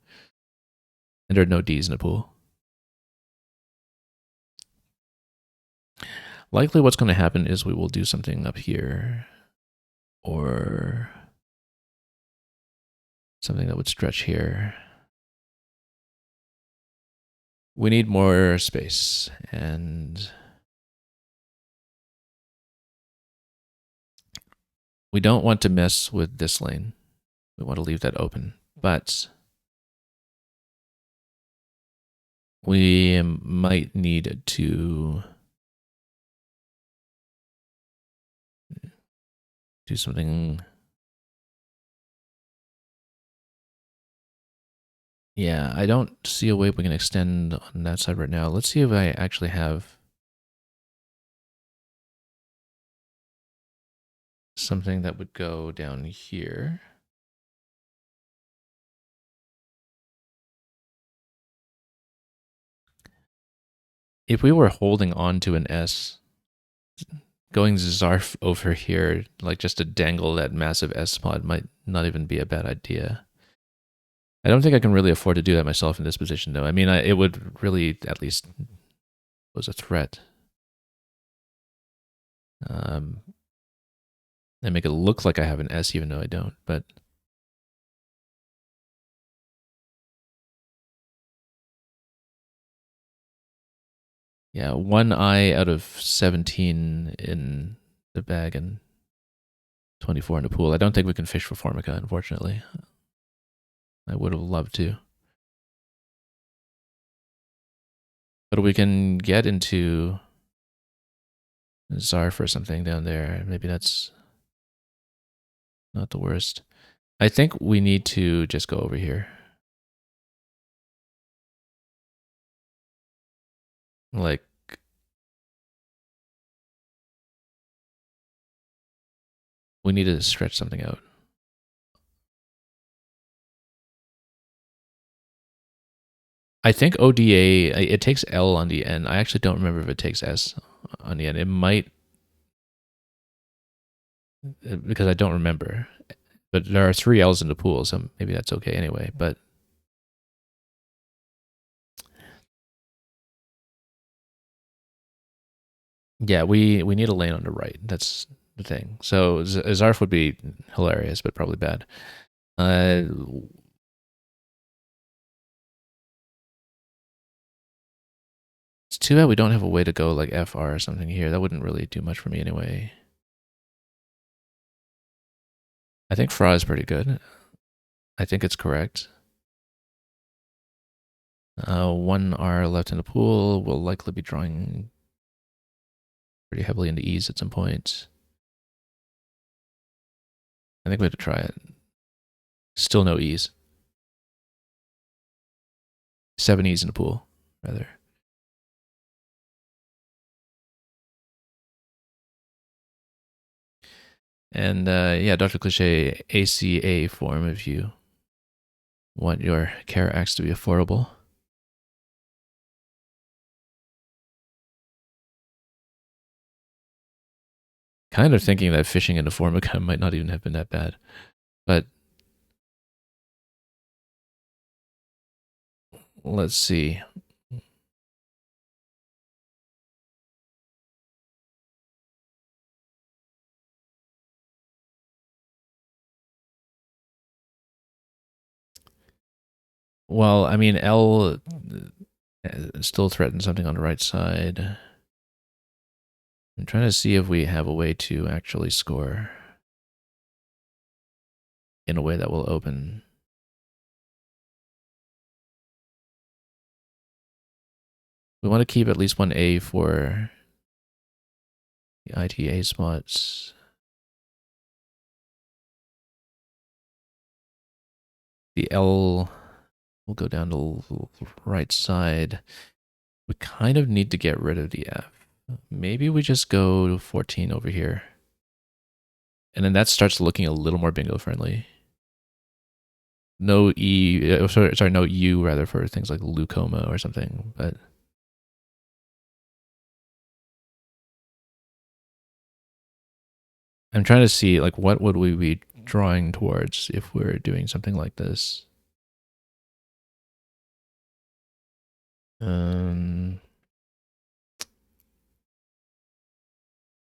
And there are no D's in the pool. Likely what's going to happen is we will do something up here, or something that would stretch here. We need more space, and we don't want to mess with this lane. We want to leave that open, but we might need to do something. Yeah, I don't see a way we can extend on that side right now. Let's see if I actually have something that would go down here. If we were holding on to an S, going Zarf over here, like just to dangle that massive S pod, might not even be a bad idea. I don't think I can really afford to do that myself in this position, though. I mean, it would really at least pose a threat. And make it look like I have an S, even though I don't. But yeah, 1 I out of 17 in the bag and 24 in the pool. I don't think we can fish for Formica, unfortunately. I would have loved to. But we can get into Zarf or something down there. Maybe that's Not the worst. I think we need to just go over here. Like, we need to stretch something out. I think ODA, it takes L on the end. I actually don't remember if it takes S on the end. It might, because I don't remember. But there are 3 L's in the pool, so maybe that's okay anyway. But yeah, we need a lane on the right. That's the thing. So Zarf would be hilarious, but probably bad. It's too bad we don't have a way to go like FR or something here. That wouldn't really do much for me anyway. I think Fra is pretty good. I think it's correct. 1R left in the pool. We'll likely be drawing pretty heavily into E's at some point. I think we have to try it. Still no E's. 7 E's in the pool, rather. And yeah, Dr. Cliche ACA form if you want your carrot axe to be affordable. Kind of thinking that fishing into Formica might not even have been that bad. But let's see. Well, I mean, L still threatens something on the right side. I'm trying to see if we have a way to actually score in a way that will open. We want to keep at least one A for the ITA spots. The L will go down to the right side. We kind of need to get rid of the F. Maybe we just go to 14 over here. And then that starts looking a little more bingo friendly. No E, sorry, no U rather for things like Lucoma or something, but I'm trying to see like what would we be drawing towards if we're doing something like this.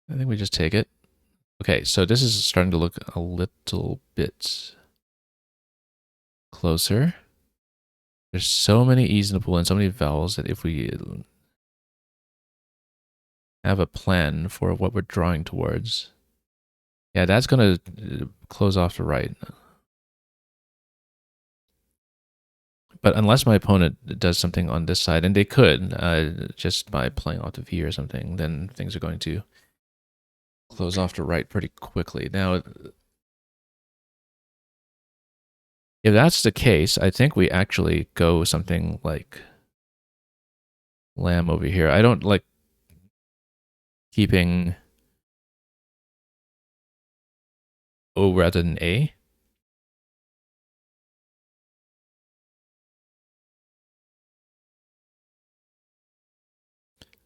I think we just take it. Okay, so this is starting to look a little bit closer. There's so many E's in the pool and so many vowels that if we have a plan for what we're drawing towards, yeah, that's going to close off the right. But unless my opponent does something on this side, and they could, just by playing off the V or something, then things are going to close off to right pretty quickly. Now, if that's the case, I think we actually go something like lamb over here. I don't like keeping O rather than A.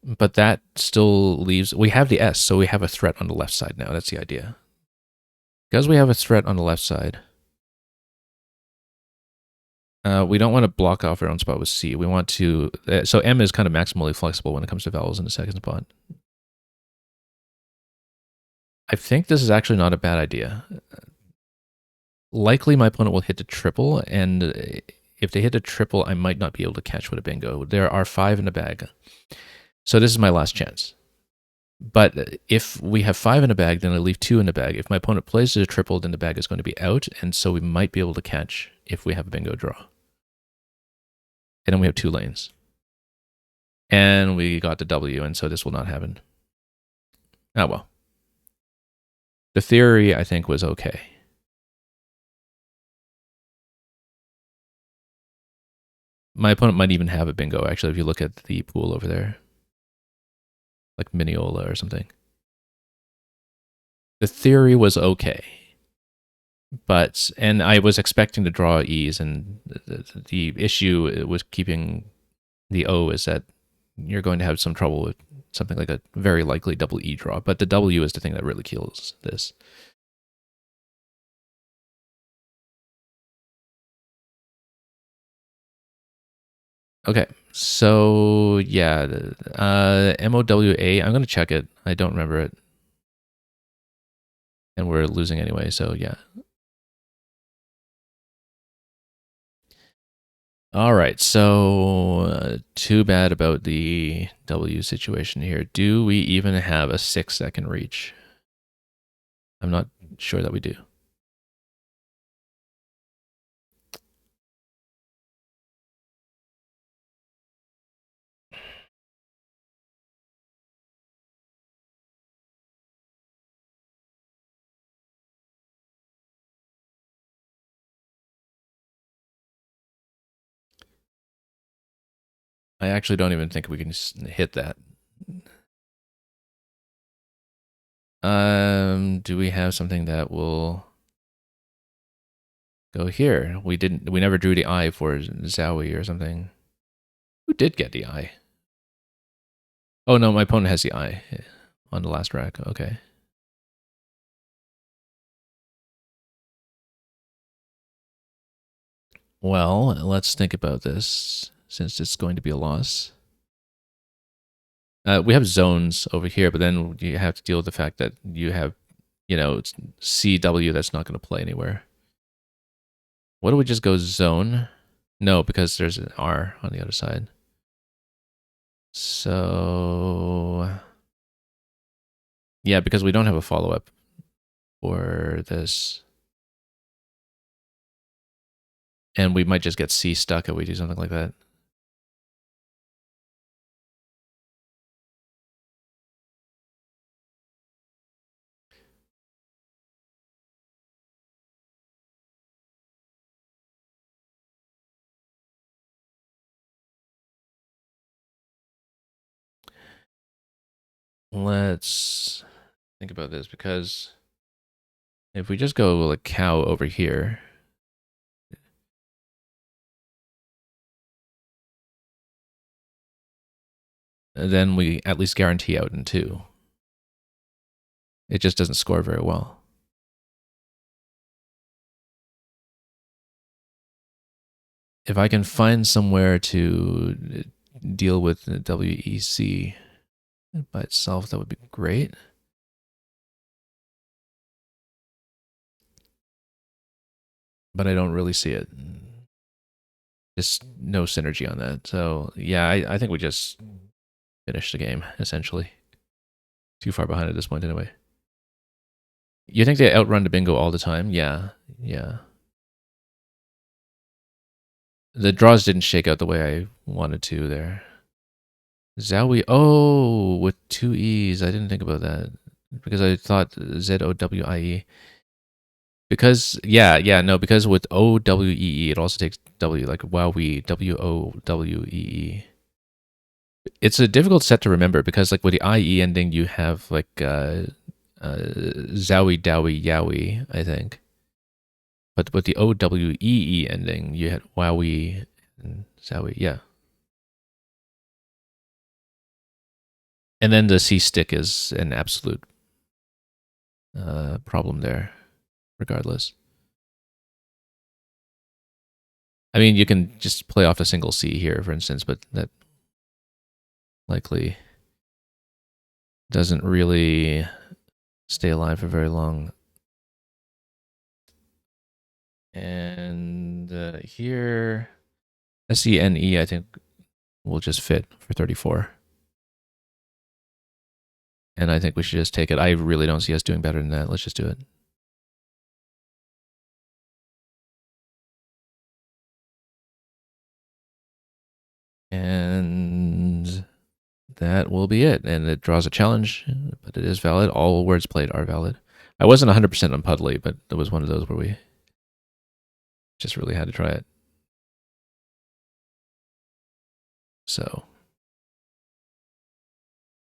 But that still leaves, we have the S, so we have a threat on the left side now. That's the idea. Because we have a threat on the left side, we don't want to block off our own spot with C. We want to, so M is kind of maximally flexible when it comes to vowels in the second spot. I think this is actually not a bad idea. Likely my opponent will hit the triple, and if they hit a triple, I might not be able to catch with a bingo. There are 5 in the bag. So this is my last chance. But if we have 5 in the bag, then I leave 2 in the bag. If my opponent plays a triple, then the bag is going to be out, and so we might be able to catch if we have a bingo draw. And then we have 2 lanes. And we got the W, and so this will not happen. Oh well. The theory, I think, was okay. My opponent might even have a bingo, actually, if you look at the pool over there. Like Mineola or something. The theory was okay. And I was expecting to draw E's, and the issue with keeping the O is that you're going to have some trouble with something like a very likely double E draw. But the W is the thing that really kills this. Okay, so yeah, MOWA, I'm going to check it. I don't remember it. And we're losing anyway, so yeah. All right, so too bad about the W situation here. Do we even have a 6 that can reach? I'm not sure that we do. I actually don't even think we can hit that. Do we have something that will go here? We never drew the eye for Zowie or something. Who did get the eye? Oh no, my opponent has the eye on the last rack. Okay. Well, let's think about this since it's going to be a loss. We have zones over here, but then you have to deal with the fact that you have, it's CW that's not going to play anywhere. What do we just go zone? No, because there's an R on the other side. So, yeah, because we don't have a follow-up for this. And we might just get C stuck if we do something like that. Let's think about this, because if we just go like cow over here, then we at least guarantee out in 2. It just doesn't score very well. If I can find somewhere to deal with the WEC by itself, that would be great. But I don't really see it. Just no synergy on that. So yeah, I think we just finished the game, essentially. Too far behind at this point anyway. You think they outrun the bingo all the time? Yeah, yeah. The draws didn't shake out the way I wanted to there. Zowie, oh, with 2 E's. I didn't think about that. Because I thought ZOWIE. Because, no, because with OWEE, it also takes W, like WOWE, WOWEE. It's a difficult set to remember because, like, with the IE ending, you have, like, Zowie, Dowie, Yowie, I think. But with the OWEE ending, you had Wowie and Zowie, yeah. And then the C stick is an absolute problem there, regardless. I mean, you can just play off a single C here, for instance, but that likely doesn't really stay alive for very long. And here, SENE, I think, will just fit for 34. And I think we should just take it. I really don't see us doing better than that. Let's just do it. And that will be it. And it draws a challenge, but it is valid. All words played are valid. I wasn't 100% on Puddly, but it was one of those where we just really had to try it. So,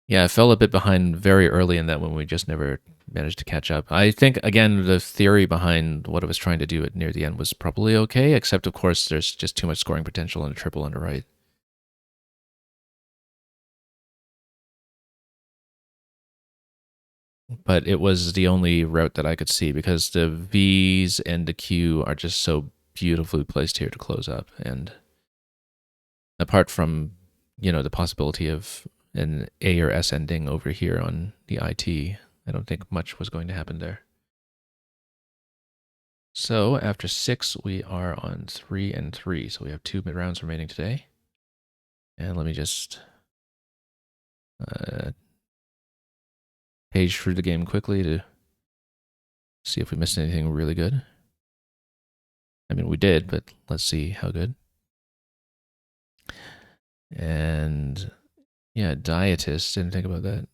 yeah, I fell a bit behind very early in that when we just never managed to catch up. I think, again, the theory behind what I was trying to do at near the end was probably okay, except, of course, there's just too much scoring potential in a triple on the right. But it was the only route that I could see because the V's and the Q are just so beautifully placed here to close up. And apart from, the possibility of an A or S ending over here on the IT, I don't think much was going to happen there. So after 6, we are on 3 and 3. So we have 2 rounds remaining today. And let me just page through the game quickly to see if we missed anything really good. I mean, we did, but let's see how good. And yeah, dietist, didn't think about that.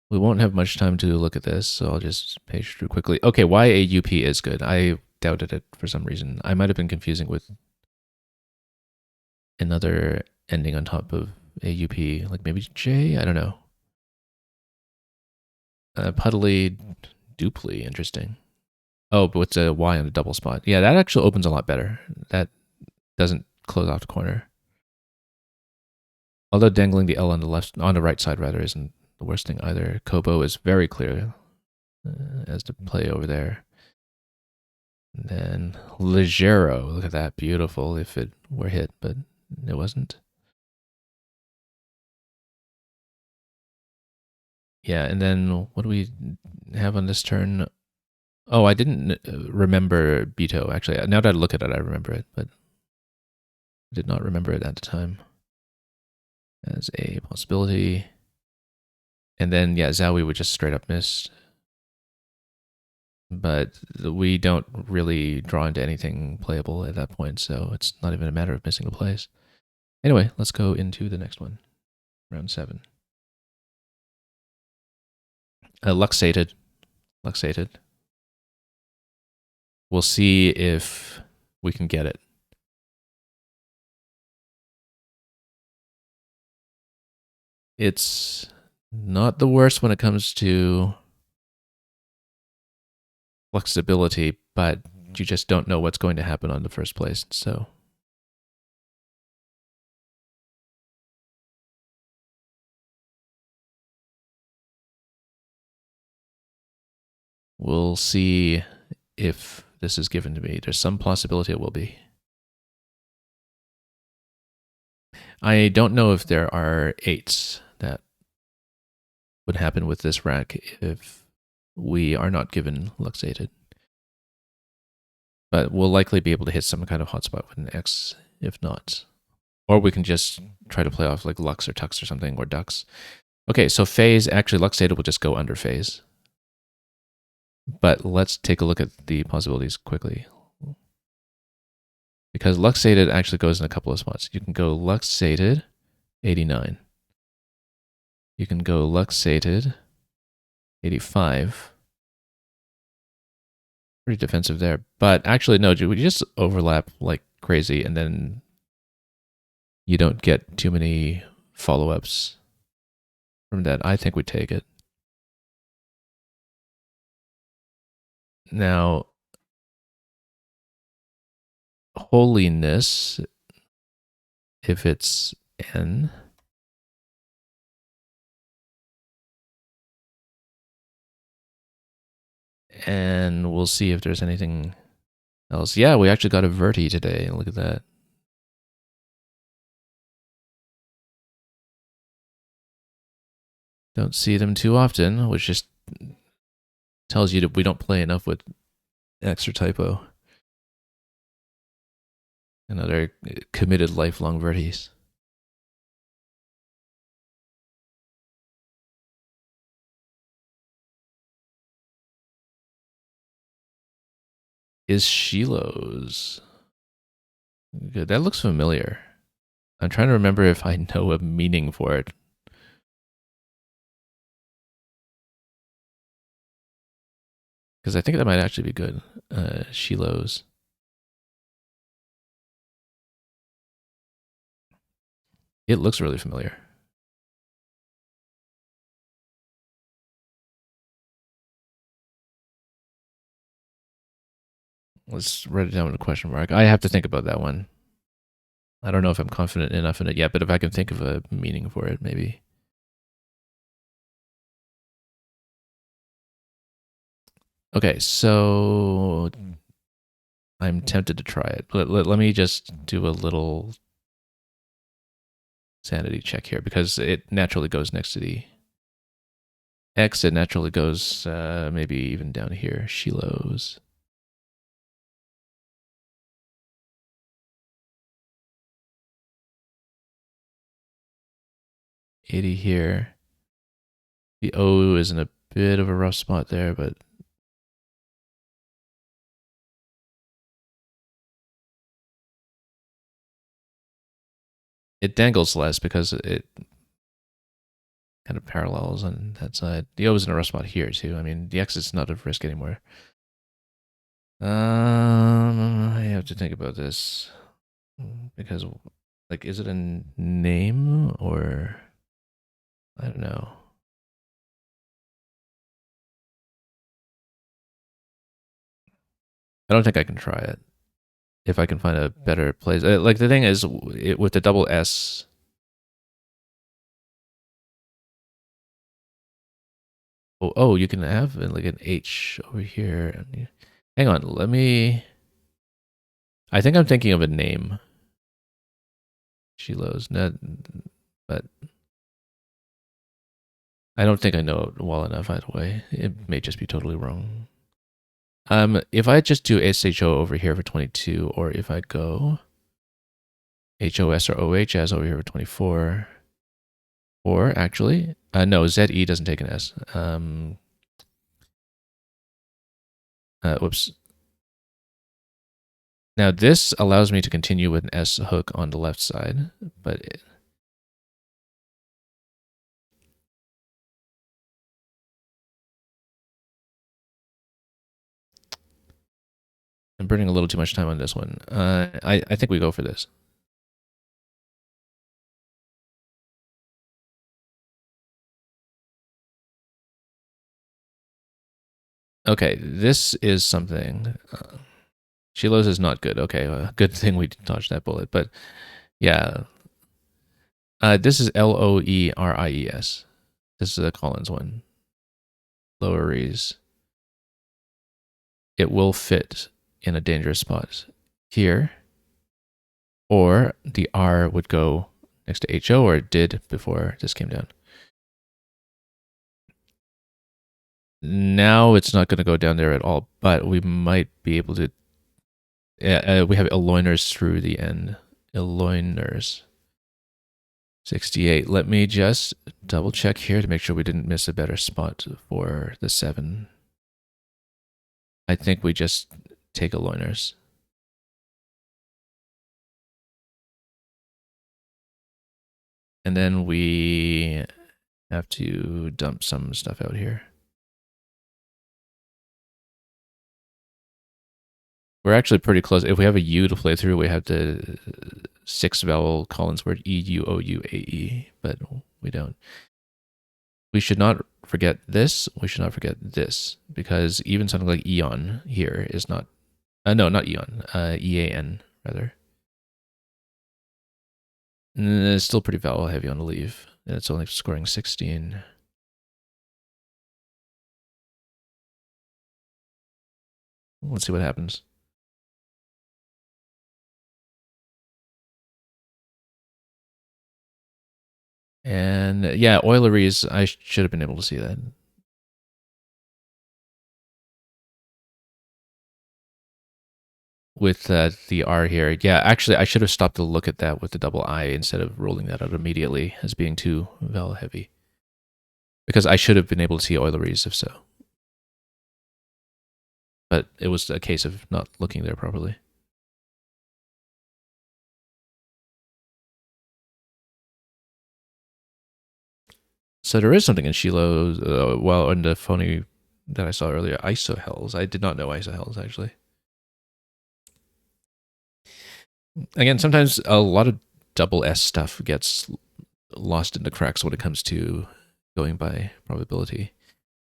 We won't have much time to look at this, so I'll just page through quickly. Okay, why AUP is good. I doubted it for some reason. I might have been confusing with another ending on top of AUP, like maybe J? I don't know. Puddly, duply, interesting. Oh, but with the Y on the double spot. Yeah, that actually opens a lot better. That doesn't close off the corner. Although dangling the L on the right side rather, isn't the worst thing either. Kobo is very clear as the play over there. And then Ligero, look at that, beautiful if it were hit, but it wasn't. Yeah, and then what do we have on this turn? Oh, I didn't remember Beto, actually. Now that I look at it, I remember it, but I did not remember it at the time as a possibility. And then, yeah, Zowie would just straight up miss. But we don't really draw into anything playable at that point, so it's not even a matter of missing a place. Anyway, let's go into the next one, round 7. Luxated. Luxated. We'll see if we can get it. It's not the worst when it comes to flexibility, but you just don't know what's going to happen on the first place. So we'll see if this is given to me. There's some possibility it will be. I don't know if there are 8s that would happen with this rack if we are not given luxated. But we'll likely be able to hit some kind of hotspot with an X if not. Or we can just try to play off like Lux or Tux or something, or Ducks. Okay, so phase, actually luxated will just go under phase. But let's take a look at the possibilities quickly. Because luxated actually goes in a couple of spots. You can go luxated 89. You can go luxated 85. Pretty defensive there. But actually, no, we just overlap like crazy, and then you don't get too many follow-ups from that. I think we take it. Now, holiness, if it's N, and we'll see if there's anything else. Yeah, we actually got a verti today. Look at that. Don't see them too often, which just tells you that we don't play enough with extra typo. Another committed lifelong verties. Is Shiloh's. Good. That looks familiar. I'm trying to remember if I know a meaning for it. Because I think that might actually be good. Shiloh's. It looks really familiar. Let's write it down with a question mark. I have to think about that one. I don't know if I'm confident enough in it yet, but if I can think of a meaning for it, maybe. Okay, so I'm tempted to try it. Let me just do a little sanity check here because it naturally goes next to the X. It naturally goes maybe even down here. Shiloh's. 80 here. The O is in a bit of a rough spot there, but it dangles less because it kind of parallels on that side. The O is in a rough spot here too. I mean, the X is not at risk anymore. I have to think about this because, like, is it a name or I don't know. I don't think I can try it. If I can find a better place, like the thing is, with the double S. Oh, you can have like an H over here. Hang on, let me. I think I'm thinking of a name. Shiloh's net, but I don't think I know it well enough either way. It may just be totally wrong. If I just do SHO over here for 22, or if I go HOS or OHS over here for 24, or actually, no, ZE doesn't take an S. Whoops. Now this allows me to continue with an S hook on the left side, but I'm burning a little too much time on this one. I think we go for this. Okay, this is something. Shiloh's is not good. Okay, good thing we dodged that bullet. But yeah, this is Loeries. This is a Collins one. Loweries. It will fit in a dangerous spot here, or the R would go next to HO, or it did before this came down. Now it's not going to go down there at all, but we might be able to. We have Eloiners through the end. Eloiners. 68. Let me just double check here to make sure we didn't miss a better spot for the 7. I think we just take Eloiners. And then we have to dump some stuff out here. We're actually pretty close. If we have a U to play through, we have the 6 vowel Collins word E-U-O-U-A-E, but we don't. We should not forget this. We should not forget this, because even something like Eon here is not, no, not Eon, E-A-N, rather. It's still pretty vowel heavy on the leave. It's only scoring 16. Let's see what happens. And yeah, Oileries, I should have been able to see that. With the R here. Yeah, actually, I should have stopped to look at that with the double I instead of rolling that out immediately as being too vowel heavy. Because I should have been able to see Oileries if so. But it was a case of not looking there properly. So there is something in Shiloh's, well, in the phony that I saw earlier, isohells. I did not know isohells, actually. Again, sometimes a lot of double S stuff gets lost in the cracks when it comes to going by probability.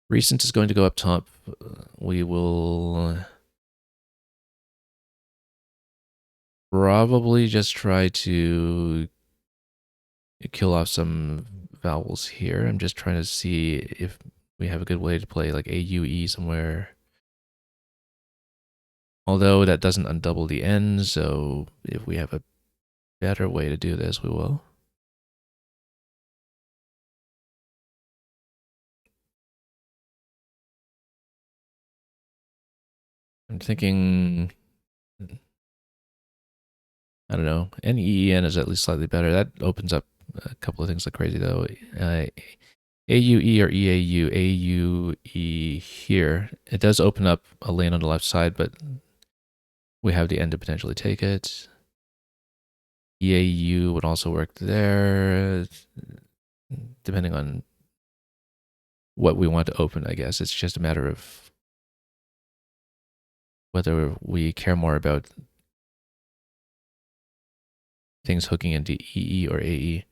Recent is going to go up top. We will probably just try to kill off some vowels here. I'm just trying to see if we have a good way to play like AUE somewhere. Although that doesn't undouble the N, so if we have a better way to do this, we will. I'm thinking, I don't know, NEEN is at least slightly better. That opens up a couple of things like crazy though. AUE or EAU, AUE here. It does open up a lane on the left side, but we have the N to potentially take it. EAU would also work there, depending on what we want to open, I guess. It's just a matter of whether we care more about things hooking into EE or AE.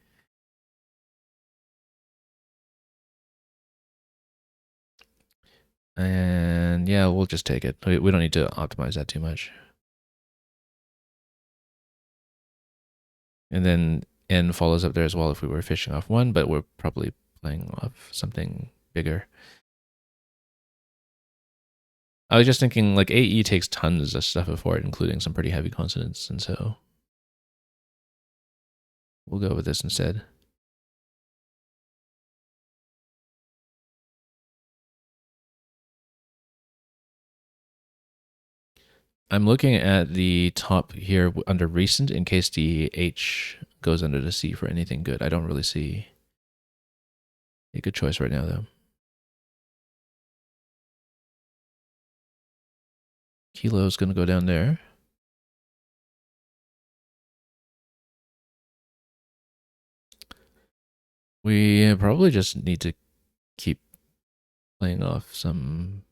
And yeah, we'll just take it. We don't need to optimize that too much. And then N follows up there as well if we were fishing off one, but we're probably playing off something bigger. I was just thinking like AE takes tons of stuff before it, including some pretty heavy consonants, and so we'll go with this instead. I'm looking at the top here under recent in case the H goes under the C for anything good. I don't really see a good choice right now, though. Kilo is going to go down there. We probably just need to keep playing off some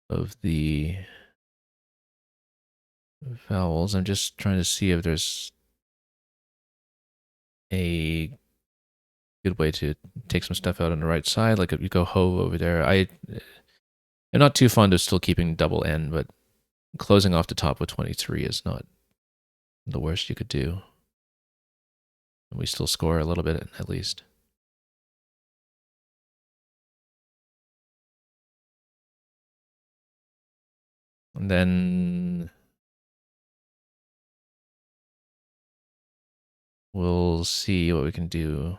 of the vowels. I'm just trying to see if there's a good way to take some stuff out on the right side. Like if you go ho over there. I'm not too fond of still keeping double N, but closing off the top with 23 is not the worst you could do. We still score a little bit at least. And then we'll see what we can do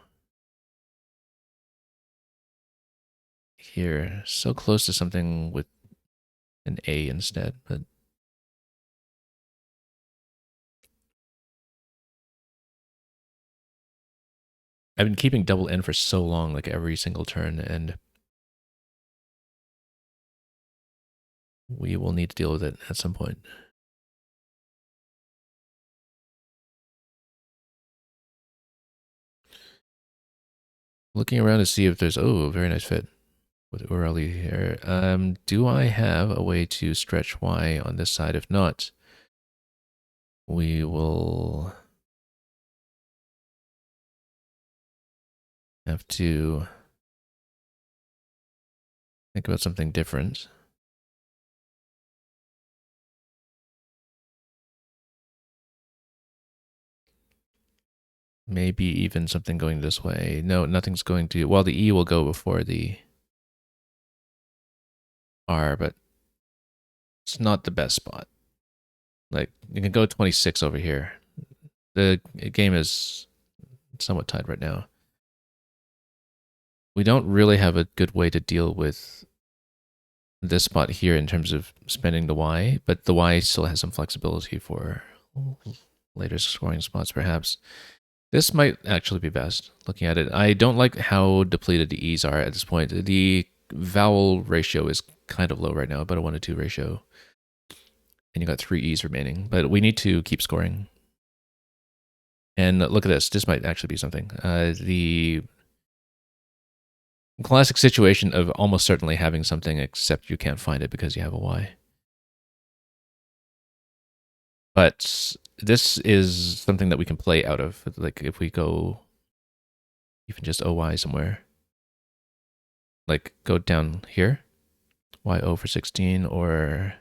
here. So close to something with an A instead, but I've been keeping double N for so long, like every single turn, and we will need to deal with it at some point. Looking around to see if there's, oh, very nice fit with Urali here. Do I have a way to stretch Y on this side? If not, we will have to think about something different. Maybe even something going this way. No, nothing's going to, well, the E will go before the R, but it's not the best spot. Like, you can go 26 over here. The game is somewhat tied right now. We don't really have a good way to deal with this spot here in terms of spending the Y, but the Y still has some flexibility for later scoring spots, perhaps. This might actually be best, looking at it. I don't like how depleted the E's are at this point. The vowel ratio is kind of low right now, about a 1-to-2 ratio. And you got 3 E's remaining, but we need to keep scoring. And look at this. This might actually be something. The classic situation of almost certainly having something, except you can't find it because you have a Y. But this is something that we can play out of. Like if we go even just OY somewhere, like go down here, YO for 16, or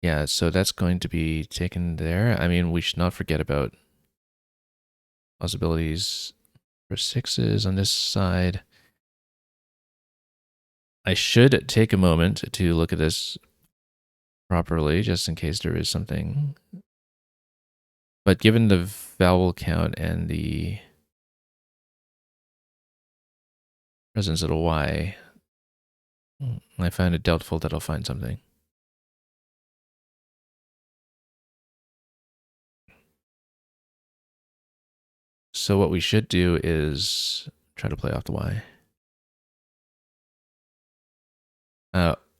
yeah, so that's going to be taken there. I mean, we should not forget about possibilities for sixes on this side. I should take a moment to look at this properly, just in case there is something. But given the vowel count and the presence of a Y, I find it doubtful that I'll find something. So what we should do is try to play off the Y.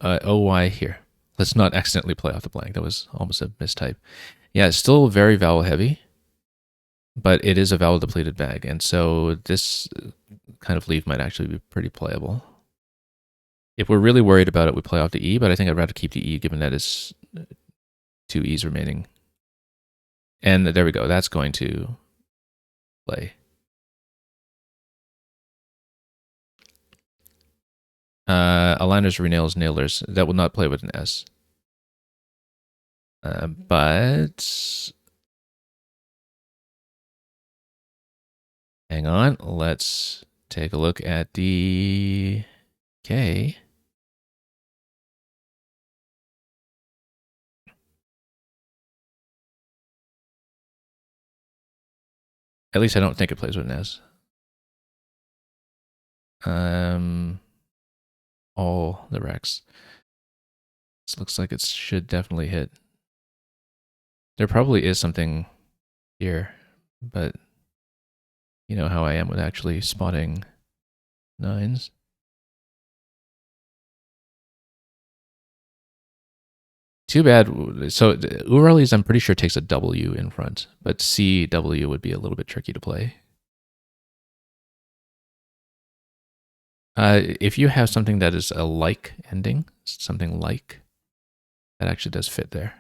OY here. Let's not accidentally play off the blank. That was almost a mistype. Yeah, it's still very vowel heavy, but it is a vowel depleted bag. And so this kind of leaf might actually be pretty playable. If we're really worried about it, we play off the E, but I think I'd rather keep the E given that it's 2 E's remaining. And there we go. That's going to play. Aligners, renails, nailers. That will not play with an S. But hang on. Let's take a look at the K. At least I don't think it plays with an S. All the Rex. This looks like it should definitely hit. There probably is something here, but you know how I am with actually spotting nines. Too bad. So Urali's, I'm pretty sure, takes a W in front, but CW would be a little bit tricky to play. If you have something that is a like ending, something like, that actually does fit there.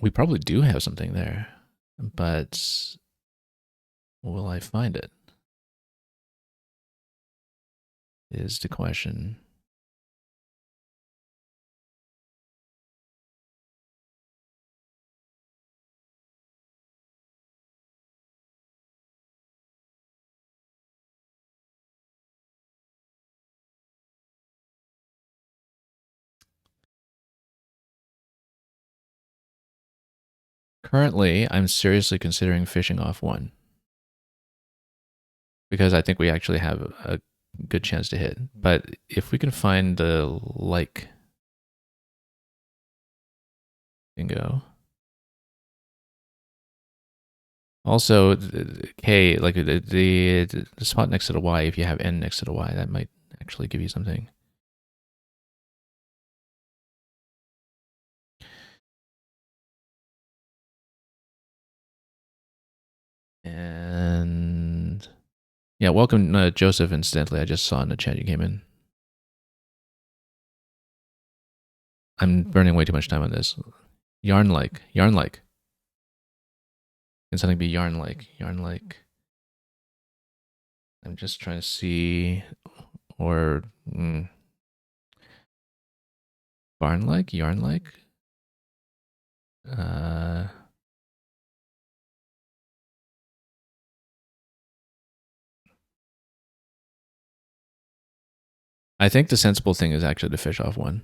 We probably do have something there, but will I find it? Is the question. Currently, I'm seriously considering fishing off one, because I think we actually have a good chance to hit. But if we can find the like, bingo. Also, K, like the spot next to the Y, if you have N next to the Y, that might actually give you something. And yeah, welcome, Joseph, incidentally. I just saw in the chat you came in. I'm burning way too much time on this. Yarn-like. Yarn-like. Can something be yarn-like? Yarn-like. I'm just trying to see. Or barn-like? Yarn-like? I think the sensible thing is actually to fish off one.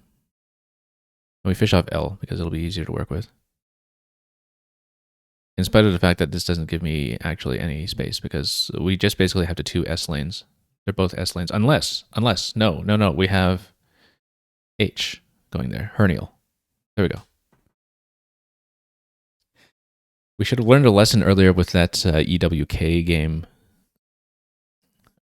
We fish off L because it'll be easier to work with. In spite of the fact that this doesn't give me actually any space, because we just basically have the 2 S lanes. They're both S lanes, unless, no, we have H going there, hernial. There we go. We should have learned a lesson earlier with that EWK game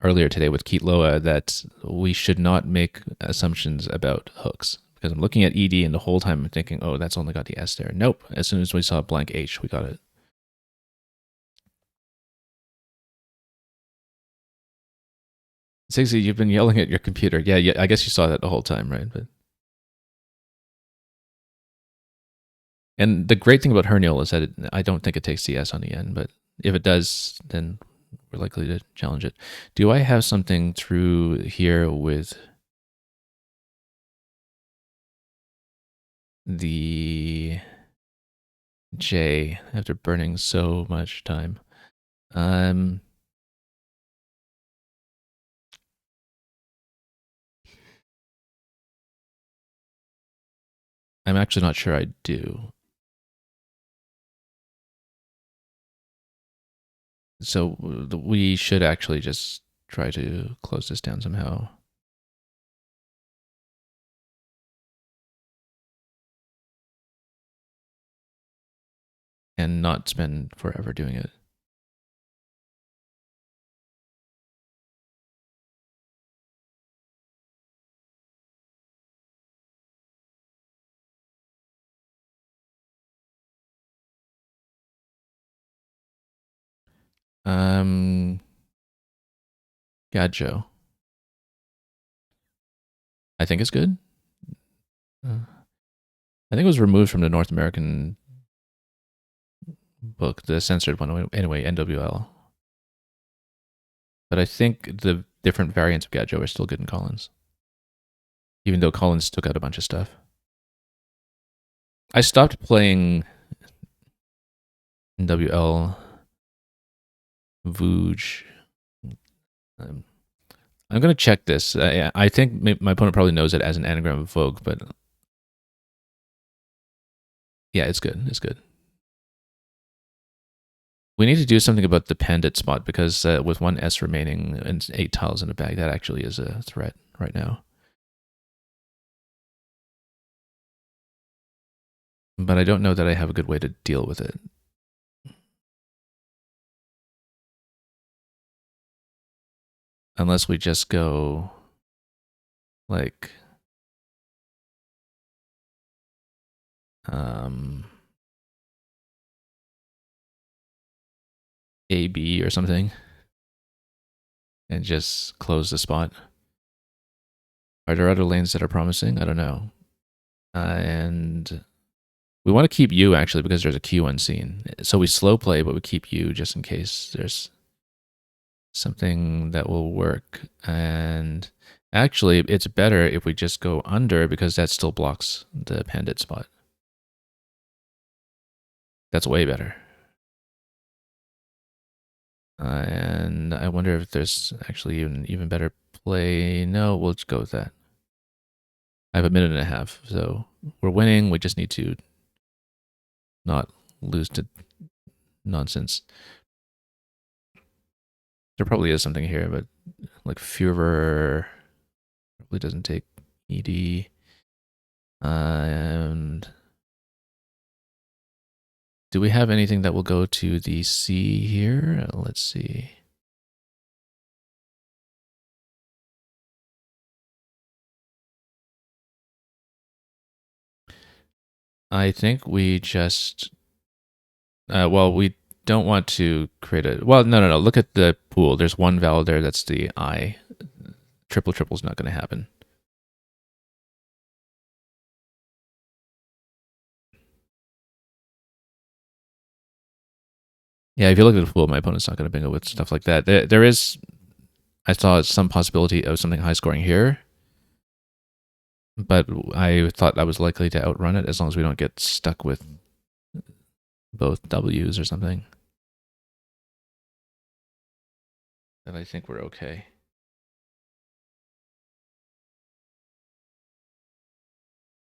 earlier today with Keat Loa, that we should not make assumptions about hooks, Because I'm looking at ED and the whole time I'm thinking, oh, that's only got the S there. Nope. As soon as we saw blank H, we got it. 60, you've been yelling at your computer. Yeah, I guess you saw that the whole time, right? And the great thing about hernial is that I don't think it takes the S on the end, but if it does, then we're likely to challenge it. Do I have something through here with the J after burning so much time? I'm actually not sure I do. So we should actually just try to close this down somehow. And not spend forever doing it. Gadjo. I think it's good. I think it was removed from the North American book, the censored one, anyway, NWL. But I think the different variants of Gadjo are still good in Collins. Even though Collins took out a bunch of stuff. I stopped playing NWL Vooj. I'm going to check this. I think my opponent probably knows it as an anagram of Vogue, but yeah, it's good. It's good. We need to do something about the pandit spot because with one S remaining and 8 tiles in a bag, that actually is a threat right now. But I don't know that I have a good way to deal with it. Unless we just go like AB or something and just close the spot. Are there other lanes that are promising? I don't know. And we want to keep U actually because there's a Q unseen. So we slow play, but we keep U just in case there's something that will work. And actually, it's better if we just go under because that still blocks the pandit spot. That's way better. And I wonder if there's actually an even better play. No, we'll just go with that. I have a minute and a half, so we're winning. We just need to not lose to nonsense. There probably is something here, but like Furor probably doesn't take ED. And do we have anything that will go to the C here? Let's see. I think we just, well, we don't want to create a, well, no. Look at the pool. There's one vowel there. That's the I. Triple is not going to happen. Yeah, if you look at the pool, my opponent's not going to bingo with stuff like that. There is, I saw some possibility of something high scoring here, but I thought I was likely to outrun it as long as we don't get stuck with both W's or something. Then I think we're okay.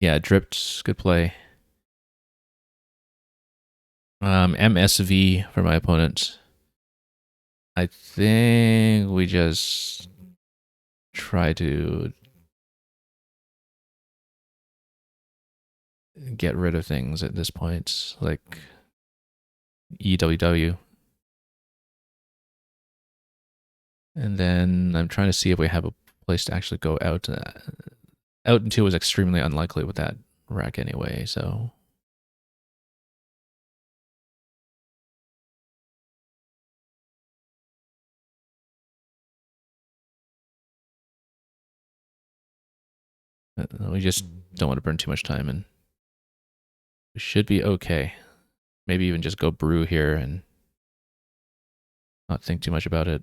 Yeah, dripped, good play. MSV for my opponent. I think we just try to get rid of things at this point, like EWW. And then I'm trying to see if we have a place to actually go out. Out and 2 was extremely unlikely with that rack anyway, so... We just don't want to burn too much time, and we should be okay. Maybe even just go brew here and not think too much about it.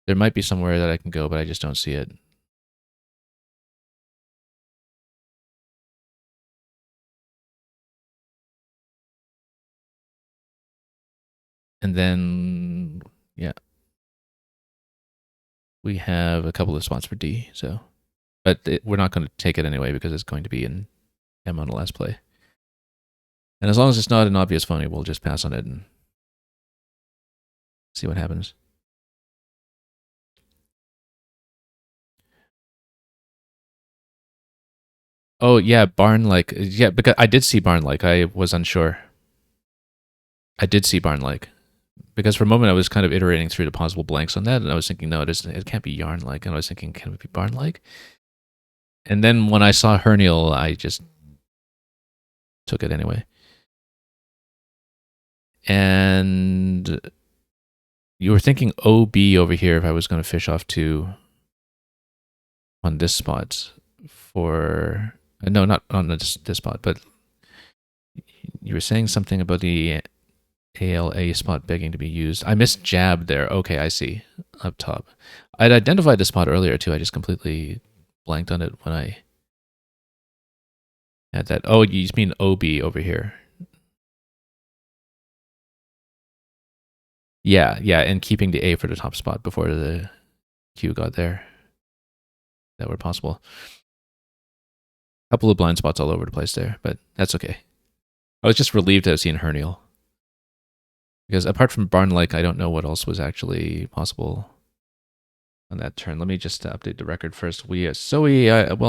There might be somewhere that I can go, but I just don't see it. And then, yeah. We have a couple of spots for D, so... But we're not going to take it anyway because it's going to be in M on the last play. And as long as it's not an obvious phony, we'll just pass on it and see what happens. Oh, yeah, barn-like. Yeah, because I did see barn-like. I was unsure. I did see barn-like. Because for a moment I was kind of iterating through the possible blanks on that, and I was thinking, no, it can't be yarn-like. And I was thinking, can it be barn-like? And then when I saw hernial, I just took it anyway. And you were thinking OB over here if I was going to fish off 2 on this spot for... No, not on this spot, but you were saying something about the ALA spot begging to be used. I missed jab there. Okay, I see. Up top. I'd identified the spot earlier too. I just completely blanked on it when I had that. Oh, you mean OB over here. Yeah, and keeping the A for the top spot before the Q got there. That were possible. A couple of blind spots all over the place there, but that's okay. I was just relieved to have seen hernial. Because apart from barn-like, I don't know what else was actually possible on that turn. Let me just update the record first. We'll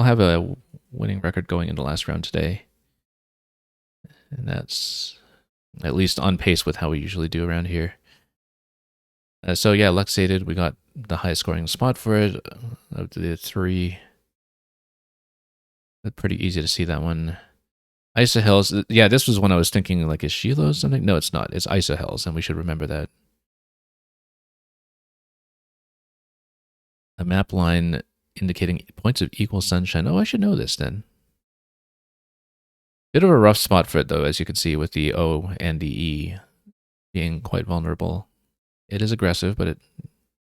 have a winning record going into the last round today. And that's at least on pace with how we usually do around here. So yeah, luxated, we got the highest scoring spot for it. Of the 3. That's pretty easy to see that one. Isohels, yeah, this was when I was thinking, like, is Shiloh something? No, it's not. It's Isohels, and we should remember that. A map line indicating points of equal sunshine. Oh, I should know this then. Bit of a rough spot for it, though, as you can see, with the O and the E being quite vulnerable. It is aggressive, but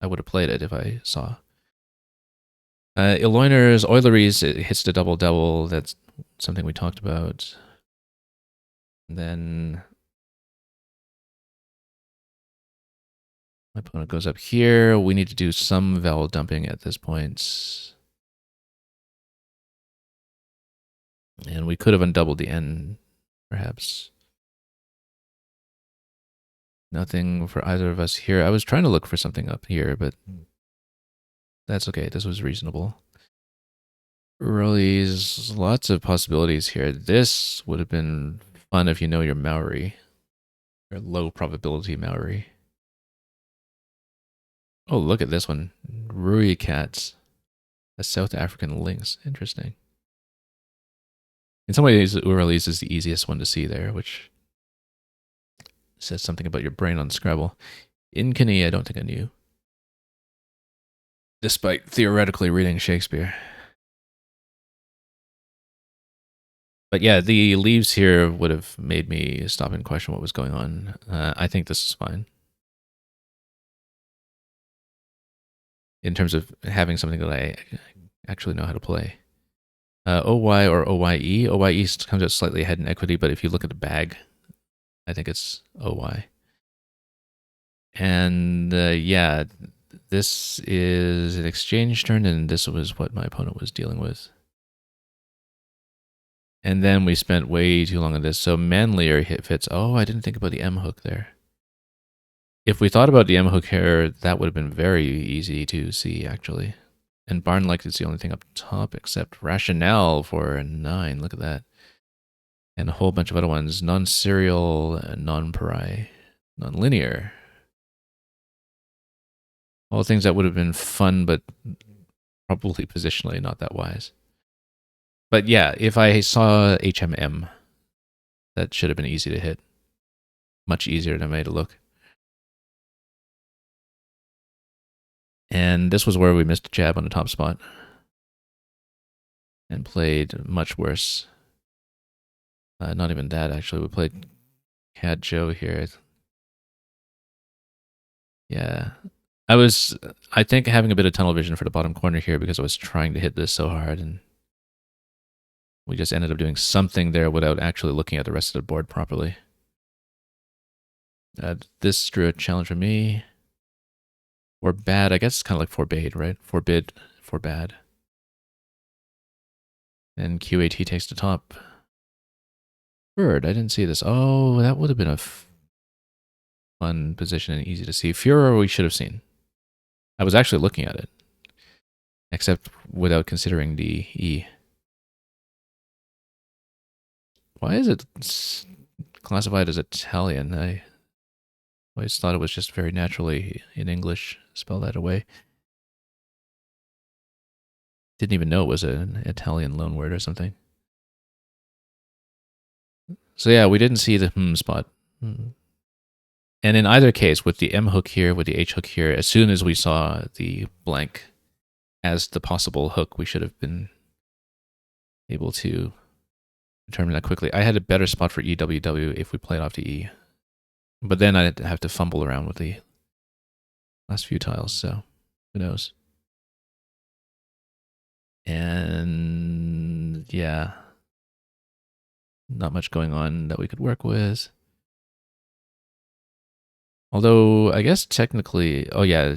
I would have played it if I saw. Eloiners, Oileries, it hits the double-double. That's something we talked about. And then my opponent goes up here. We need to do some vowel dumping at this point. And we could have undoubled the N, perhaps. Nothing for either of us here. I was trying to look for something up here, but that's okay. This was reasonable. Rollies, lots of possibilities here. This would have been fun if you know your Maori. Your low probability Maori. Oh, look at this one. Rui cats. A South African lynx. Interesting. In some ways, Uralese is the easiest one to see there, which says something about your brain on Scrabble. Inkany, I don't think I knew. Despite theoretically reading Shakespeare. But yeah, the leaves here would have made me stop and question what was going on. I think this is fine. In terms of having something that I actually know how to play. OY or OYE. OYE comes out slightly ahead in equity, but if you look at the bag, I think it's OY. And yeah, this is an exchange turn, and this was what my opponent was dealing with. And then we spent way too long on this. So manlier hit fits. Oh, I didn't think about the M hook there. If we thought about the M hook here, that would have been very easy to see, actually. And barn-like is the only thing up top, except rationale for a 9. Look at that. And a whole bunch of other ones. Non-serial, non-pari, non-linear. All things that would have been fun, but Probably positionally not that wise. But yeah, if I saw HMM, that should have been easy to hit. Much easier than I made it look. And this was where we missed a jab on the top spot. And played much worse. Not even that, actually. We played Cat Joe here. Yeah. I think, having a bit of tunnel vision for the bottom corner here because I was trying to hit this so hard, and we just ended up doing something there without actually looking at the rest of the board properly. This drew a challenge for me. Or bad, I guess it's kind of like forbade, right? Forbid, forbad. And QAT takes the top. Bird, I didn't see this. Oh, that would have been a fun position and easy to see. Furor we should have seen. I was actually looking at it. Except without considering the E. Why is it classified as Italian? I always thought it was just very naturally in English. Spell that away. Didn't even know it was an Italian loanword or something. So yeah, we didn't see the spot. And in either case, with the M hook here, with the H hook here, as soon as we saw the blank as the possible hook, we should have been able to determine that quickly. I had a better spot for EWW if we played off the E. But then I'd have to fumble around with the last few tiles, so who knows. And yeah, not much going on that we could work with. Although, I guess technically, oh yeah,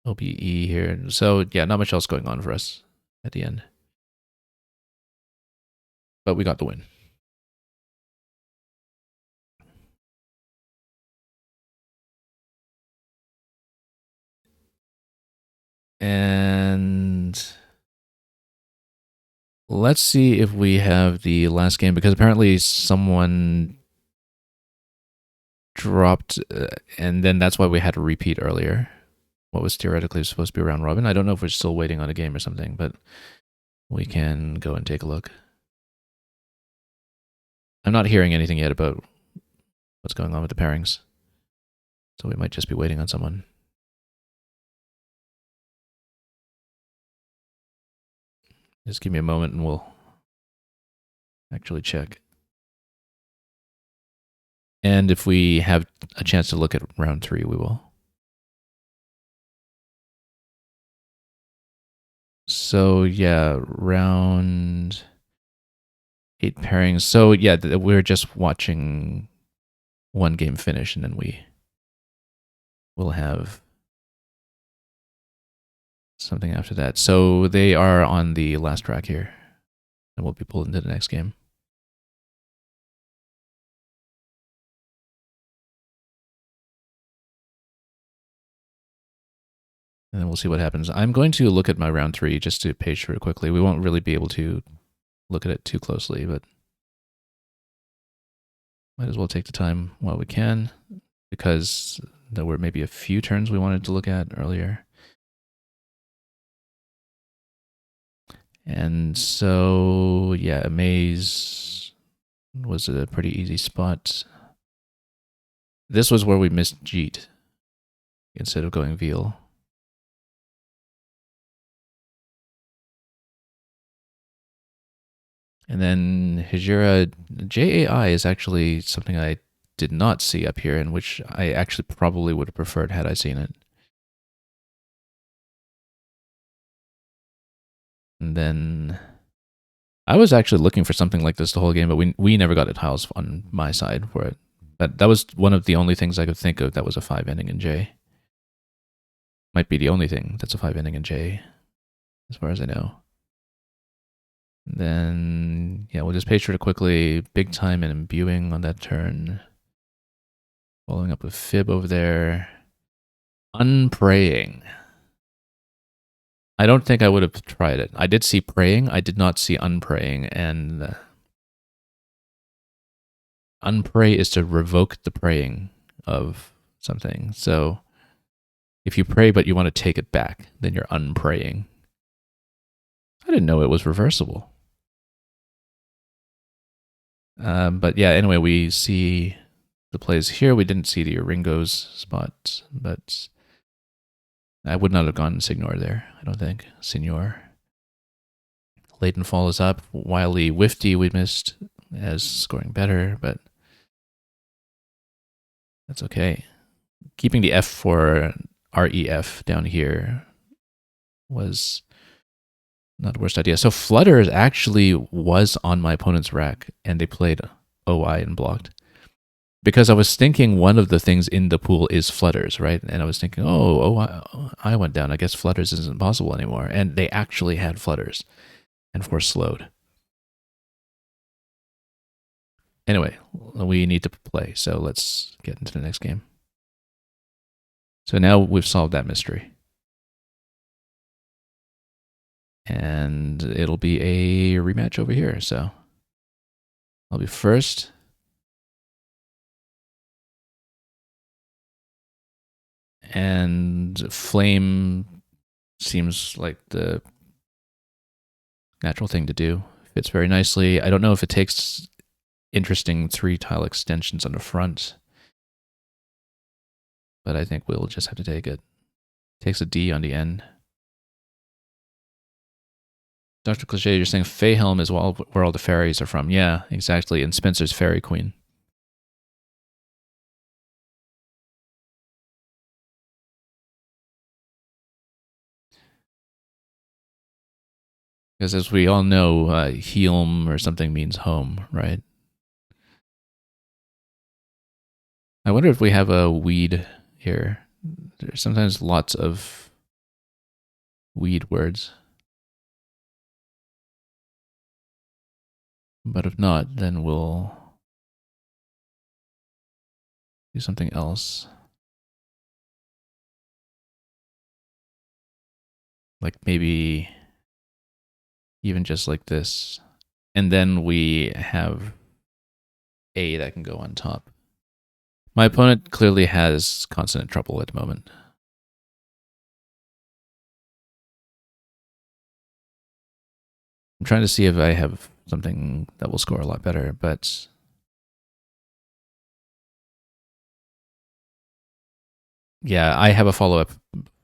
OBE here. So yeah, not much else going on for us at the end. But we got the win. And let's see if we have the last game, because apparently someone dropped, and then that's why we had to repeat earlier. What was theoretically supposed to be a round robin. I don't know if we're still waiting on a game or something, but we can go and take a look. I'm not hearing anything yet about what's going on with the pairings, so we might just be waiting on someone. Just give me a moment and we'll actually check. And if we have a chance to look at round 3, we will. So yeah, round 8 pairings. So yeah, we're just watching one game finish, and then we will have something after that. So they are on the last track here, and we'll be pulled into the next game. And then we'll see what happens. I'm going to look at my round 3 just to page through it quickly. We won't really be able to look at it too closely, but might as well take the time while we can, because there were maybe a few turns we wanted to look at earlier. And so, yeah, Amaze was a pretty easy spot. This was where we missed Jeet instead of going Veal. And then Hijira, JAI is actually something I did not see up here, and which I actually probably would have preferred had I seen it. And then I was actually looking for something like this the whole game, but we never got the tiles on my side for it. That was one of the only things I could think of that was a 5 ending in J. Might be the only thing that's a 5 ending in J, as far as I know. Then, yeah, we'll just page through it quickly. Big time and imbuing on that turn. Following up with fib over there. Unpraying. I don't think I would have tried it. I did see praying. I did not see unpraying. And unpray is to revoke the praying of something. So If you pray but you want to take it back, then you're unpraying. I didn't know it was reversible. But yeah, anyway, we see the plays here. We didn't see the Ringo's spot, but I would not have gone Signor there, I don't think. Signor. Leighton follows up. Wiley Wifty we missed as scoring better, but that's okay. Keeping the F for REF down here was not the worst idea. So Flutters actually was on my opponent's rack, and they played OI and blocked. Because I was thinking one of the things in the pool is Flutters, right? And I was thinking, I went down. I guess Flutters isn't possible anymore. And they actually had Flutters, and of course slowed. Anyway, we need to play, so let's get into the next game. So now we've solved that mystery. And it'll be a rematch over here, so I'll be first. And Flame seems like the natural thing to do. Fits very nicely. I don't know if it takes interesting 3-tile extensions on the front, but I think we'll just have to take it. Takes a D on the end. Dr. Cliche, you're saying Feyhelm is where all the fairies are from. Yeah, exactly. And Spencer's Fairy Queen. Because as we all know, Helm or something means home, right? I wonder if we have a weed here. There's sometimes lots of weed words. But if not, then we'll do something else. Like maybe even just like this. And then we have A that can go on top. My opponent clearly has consonant trouble at the moment. I'm trying to see if I have something that will score a lot better, but yeah, I have a follow-up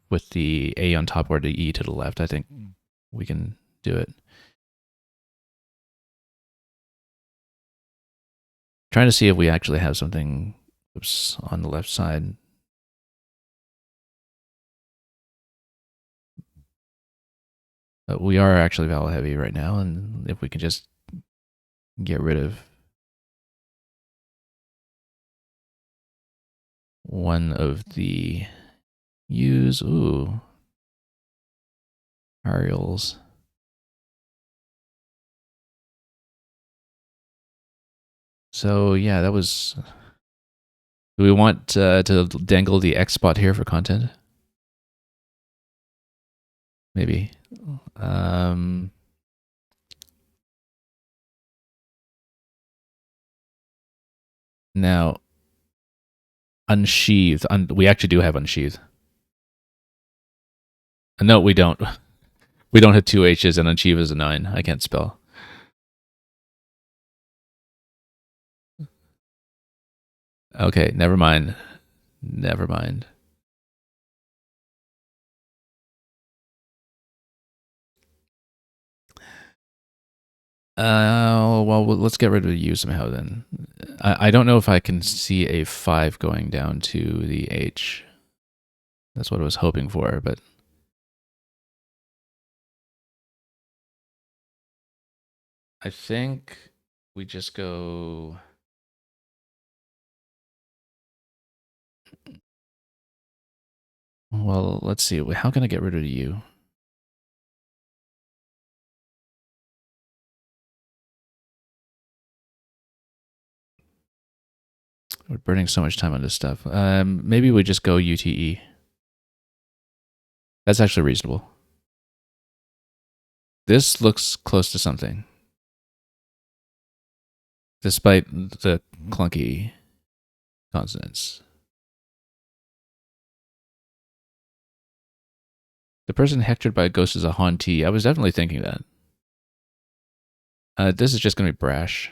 with the A on top or the E to the left. I think we can do it. Trying to see if we actually have something on the left side. But we are actually vowel heavy right now, and if we can just get rid of one of the U's, ooh, Ariels. So yeah, that was. Do we want to dangle the X spot here for content? Maybe. Now, unsheathed. We actually do have unsheathed. No, we don't. We don't have 2 H's, and unsheathed is a 9. I can't spell. Okay, never mind. Never mind. Well, let's get rid of the U somehow then. I don't know if I can see a 5 going down to the H. That's what I was hoping for, but I think we just go. Well, let's see. How can I get rid of the U? We're burning so much time on this stuff. Maybe we just go UTE. That's actually reasonable. This looks close to something. Despite the clunky consonants. The person hectored by a ghost is a hauntee. I was definitely thinking that. This is just going to be brash.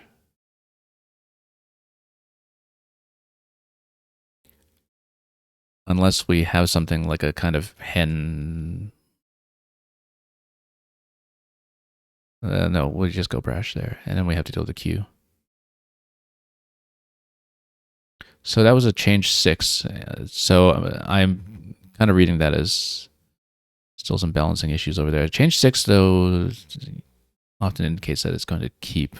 Unless we have something like a kind of hen. No, we'll just go brash there. And then we have to deal with the Q. So that was a change 6. So I'm kind of reading that as still some balancing issues over there. Change 6, though, often indicates that it's going to keep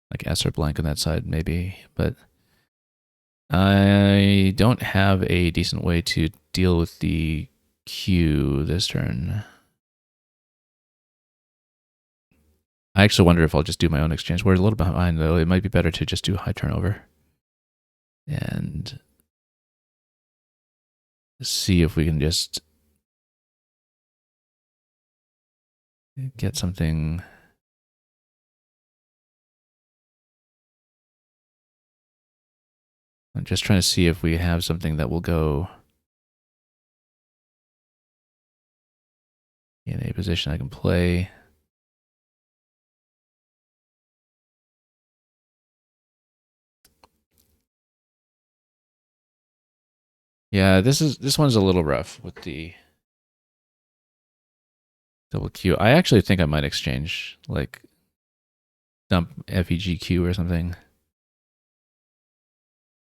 like S or blank on that side, maybe. But I don't have a decent way to deal with the Q this turn. I actually wonder if I'll just do my own exchange. We're a little behind, though. It might be better to just do high turnover and see if we can just get something. I'm just trying to see if we have something that will go in a position I can play. Yeah, this one's a little rough with the double Q. I actually think I might exchange, like dump FEGQ or something.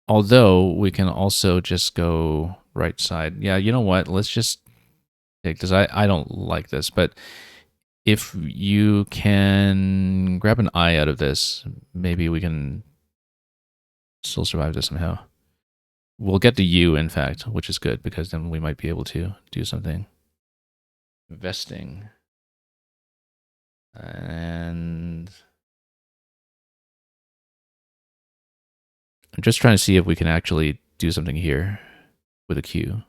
Although we can also just go right side. Yeah, you know what? Let's just take this. I don't like this, but if you can grab an I out of this, maybe we can still survive this somehow. We'll get the U, in fact, which is good because then we might be able to do something. Investing. And I'm just trying to see if we can actually do something here with a Q.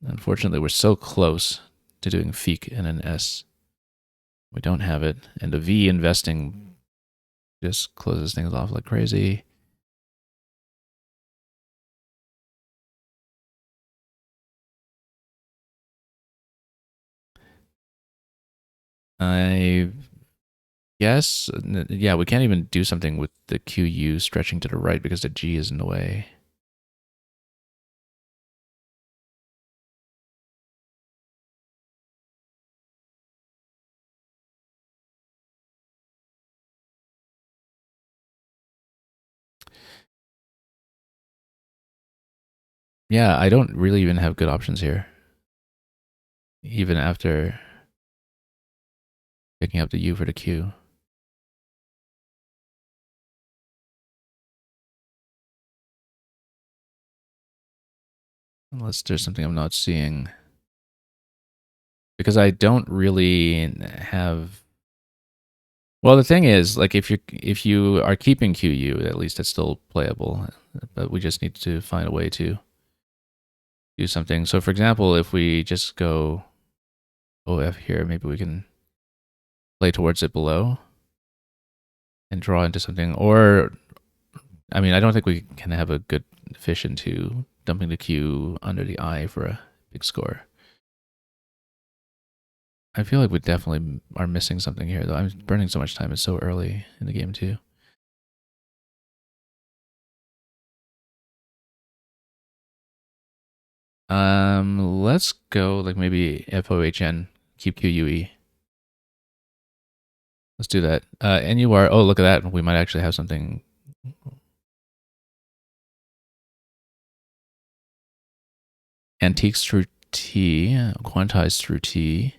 Unfortunately, we're so close to doing Feek and an S. We don't have it. And the V investing just closes things off like crazy. I guess, yeah, we can't even do something with the QU stretching to the right because the G is in the way. Yeah, I don't really even have good options here. Even after picking up the U for the Q. Unless there's something I'm not seeing. Because I don't really have. Well, the thing is, like, if you are keeping QU, at least it's still playable. But we just need to find a way to do something. So, for example, if we just go OF here, maybe we can play towards it below and draw into something. Or, I mean, I don't think we can have a good fish into dumping the Q under the I for a big score. I feel like we definitely are missing something here, though. I'm burning so much time. It's so early in the game, too. Let's go like maybe FOHN, keep QUE. Let's do that. NUR, oh, look at that. We might actually have something. Antiques through T, quantized through T.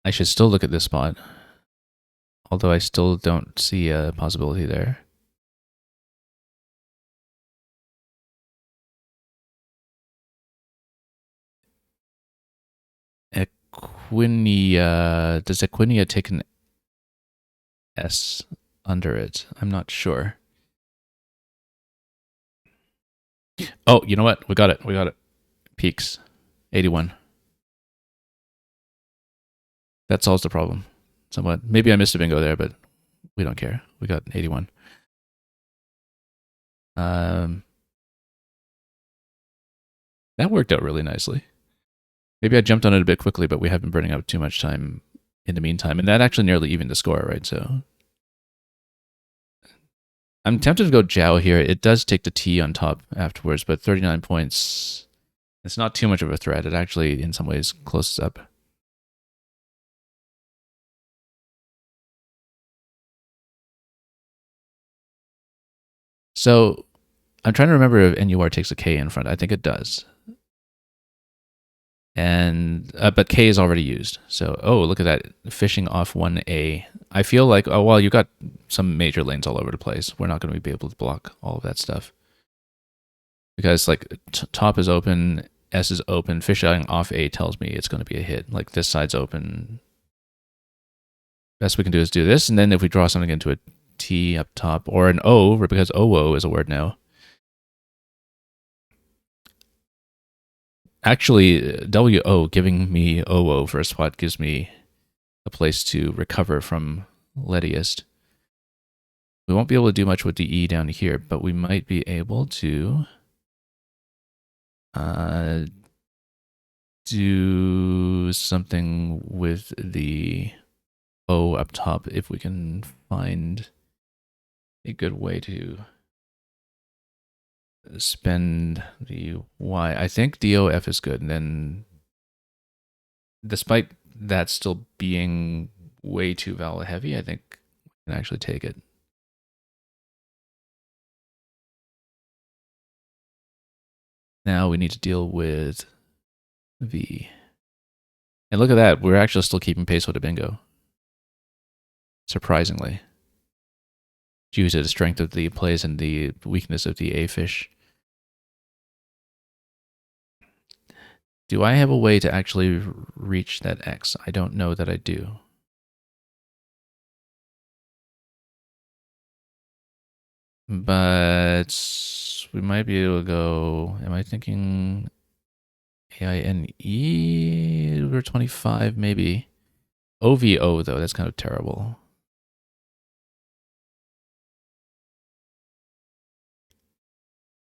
I should still look at this spot. Although I still don't see a possibility there. Equinia, does Equinia take an S under it? I'm not sure. Oh, you know what? We got it. We got it. Peaks. 81. That solves the problem somewhat. Maybe I missed a bingo there, but we don't care. We got 81. Um, that worked out really nicely. Maybe I jumped on it a bit quickly, but we have been burning up too much time in the meantime. And that actually nearly evened the score, right? So I'm tempted to go Jiao here. It does take the T on top afterwards, but 39 points, it's not too much of a threat. It actually, in some ways, closes up. So I'm trying to remember if NUR takes a K in front. I think it does. And but K is already used. So look at that, fishing off 1A. I feel like well, you got some major lanes all over the place. We're not going to be able to block all of that stuff because like top is open, S is open. Fishing off A tells me it's going to be a hit. Like this side's open. Best we can do is do this, and then if we draw something into a T up top or an O, because OO is a word now. Actually, WO giving me OO for a spot gives me a place to recover from Lettiest. We won't be able to do much with the E down here, but we might be able to do something with the O up top if we can find a good way to spend the Y. I think DOF is good, and then despite that still being way too vowel heavy, I think we can actually take it. Now we need to deal with V. And look at that, we're actually still keeping pace with the bingo. Surprisingly. Due to the strength of the plays and the weakness of the A fish. Do I have a way to actually reach that X? I don't know that I do. But we might be able to go, am I thinking AINE over 25 maybe? OVO though, that's kind of terrible.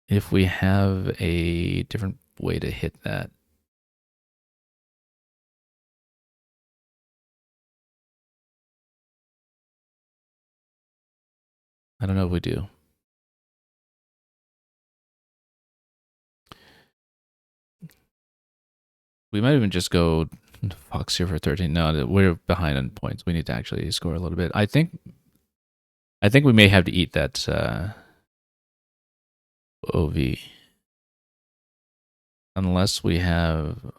If we have a different way to hit that. I don't know if we do. We might even just go Fox here for 13. No, we're behind on points. We need to actually score a little bit. I think we may have to eat that OV. Unless we have...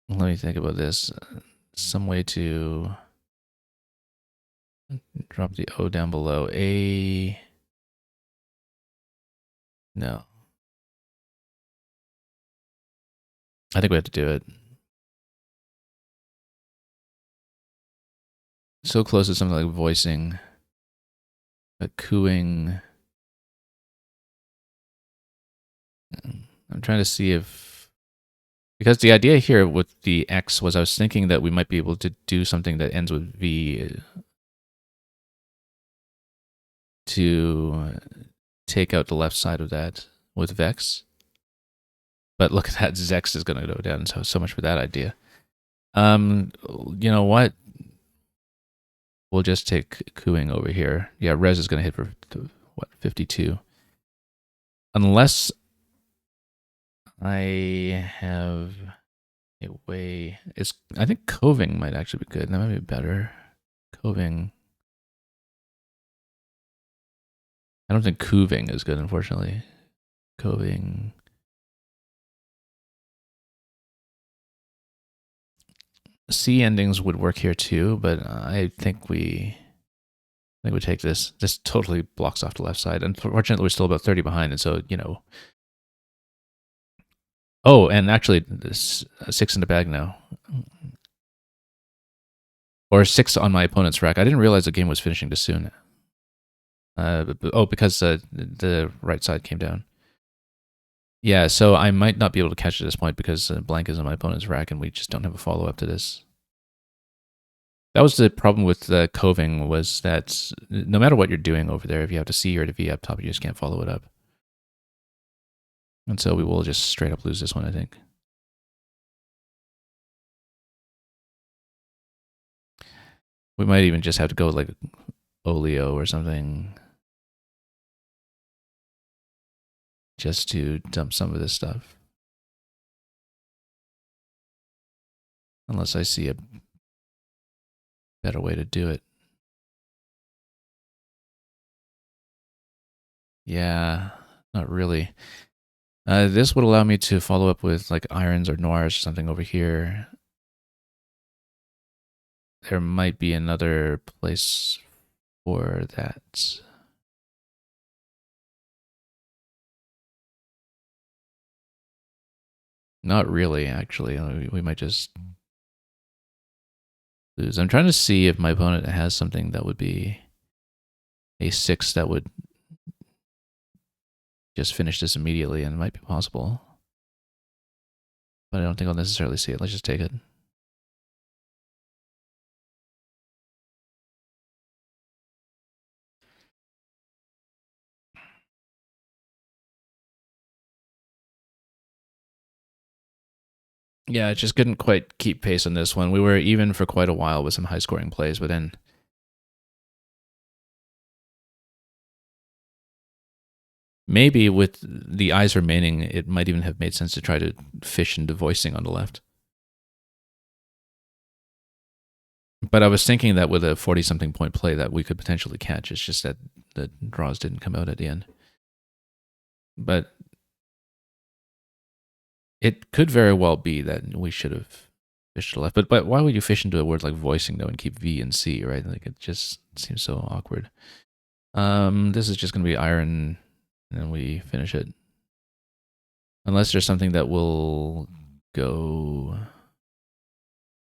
Let me think about this. Some way to drop the O down below. A... No. I think we have to do it. So close to something like voicing. But cooing... I'm trying to see if... Because the idea here with the X was I was thinking that we might be able to do something that ends with V to take out the left side of that with Vex. But look at that, Zex is going to go down, so much for that idea. You know what? We'll just take cooing over here. Yeah, Res is going to hit for, what, 52? Unless I have a way... I think coving might actually be good. That might be better. Coving... I don't think coving is good, unfortunately. Coving... C endings would work here too, but I think we take this. This totally blocks off the left side. Unfortunately, we're still about 30 behind, and so, you know. Oh, and actually, this 6 in the bag now. Or 6 on my opponent's rack. I didn't realize the game was finishing this soon. Because the right side came down. Yeah, so I might not be able to catch at this point because blank is on my opponent's rack and we just don't have a follow-up to this. That was the problem with the coving, was that no matter what you're doing over there, if you have to C or to V up top, you just can't follow it up. And so we will just straight up lose this one, I think. We might even just have to go like Olio or something just to dump some of this stuff. Unless I see a better way to do it. Yeah, not really. This would allow me to follow up with like irons or noirs or something over here. There might be another place for that. Not really, actually. We might just lose. I'm trying to see if my opponent has something that would be a 6 that would just finish this immediately, and it might be possible. But I don't think I'll necessarily see it. Let's just take it. Yeah, I just couldn't quite keep pace on this one. We were even for quite a while with some high-scoring plays, but then maybe with the eyes remaining, it might even have made sense to try to fish into voicing on the left. But I was thinking that with a 40-something point play that we could potentially catch. It's just that the draws didn't come out at the end. But it could very well be that we should have fished to the left. But why would you fish into a word like voicing, though, and keep V and C, right? Like, it just seems so awkward. This is just going to be iron, and we finish it. Unless there's something that will go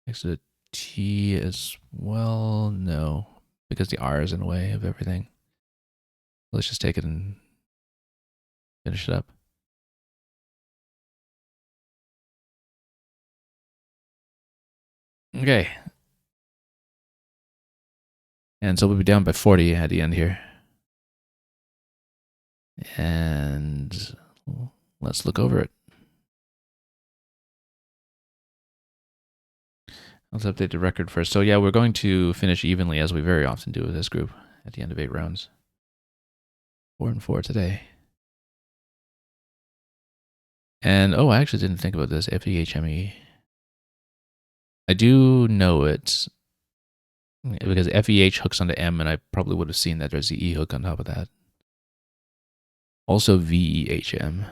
next to the T as well. No, because the R is in the way of everything. Let's just take it and finish it up. Okay. And so we'll be down by 40 at the end here. And let's look over it. Let's update the record first. So yeah, we're going to finish evenly, as we very often do with this group, at the end of 8 rounds. 4-4 today. And oh, I actually didn't think about this. FEHME. I do know it because FEH hooks onto M, and I probably would have seen that there's the E hook on top of that. Also VEHM.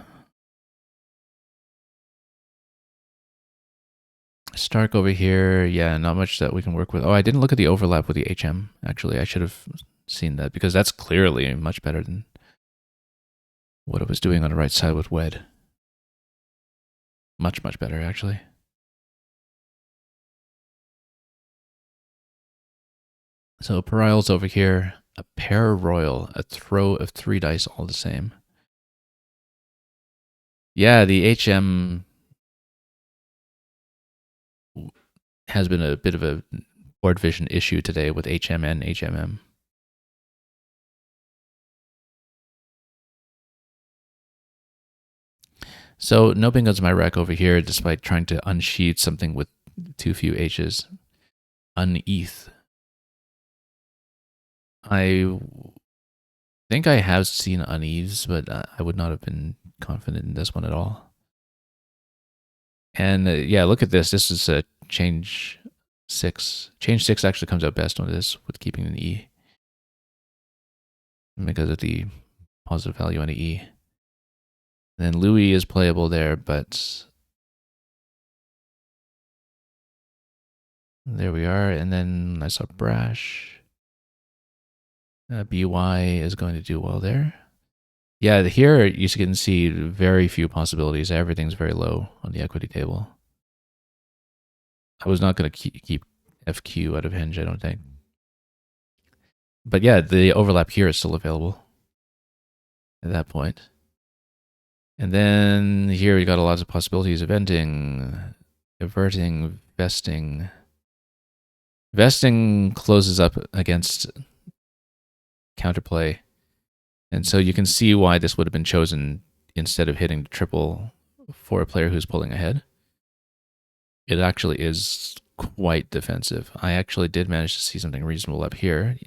Stark over here, yeah, not much that we can work with. Oh, I didn't look at the overlap with the HM. Actually, I should have seen that, because that's clearly much better than what I was doing on the right side with Wed. Much, much better, actually. So Perile's over here, a pair royal, a throw of 3 dice, all the same. Yeah, the HM has been a bit of a board vision issue today with HM and HMM. So no bingo's my rec over here, despite trying to unsheath something with too few H's. Uneath. I think I have seen unease, but I would not have been confident in this one at all. And yeah, look at this. This is a change 6. Change 6 actually comes out best on this with keeping an E, because of the positive value on the E. And then Louis is playable there, but there we are. And then I saw Brash. BY is going to do well there. Yeah, here you can see very few possibilities. Everything's very low on the equity table. I was not going to keep FQ out of hinge, I don't think. But yeah, the overlap here is still available at that point. And then here we got a lot of possibilities of ending, averting, vesting. Vesting closes up against counterplay, and so you can see why this would have been chosen instead of hitting the triple for a player who's pulling ahead. It actually is quite defensive. I actually did manage to see something reasonable up here.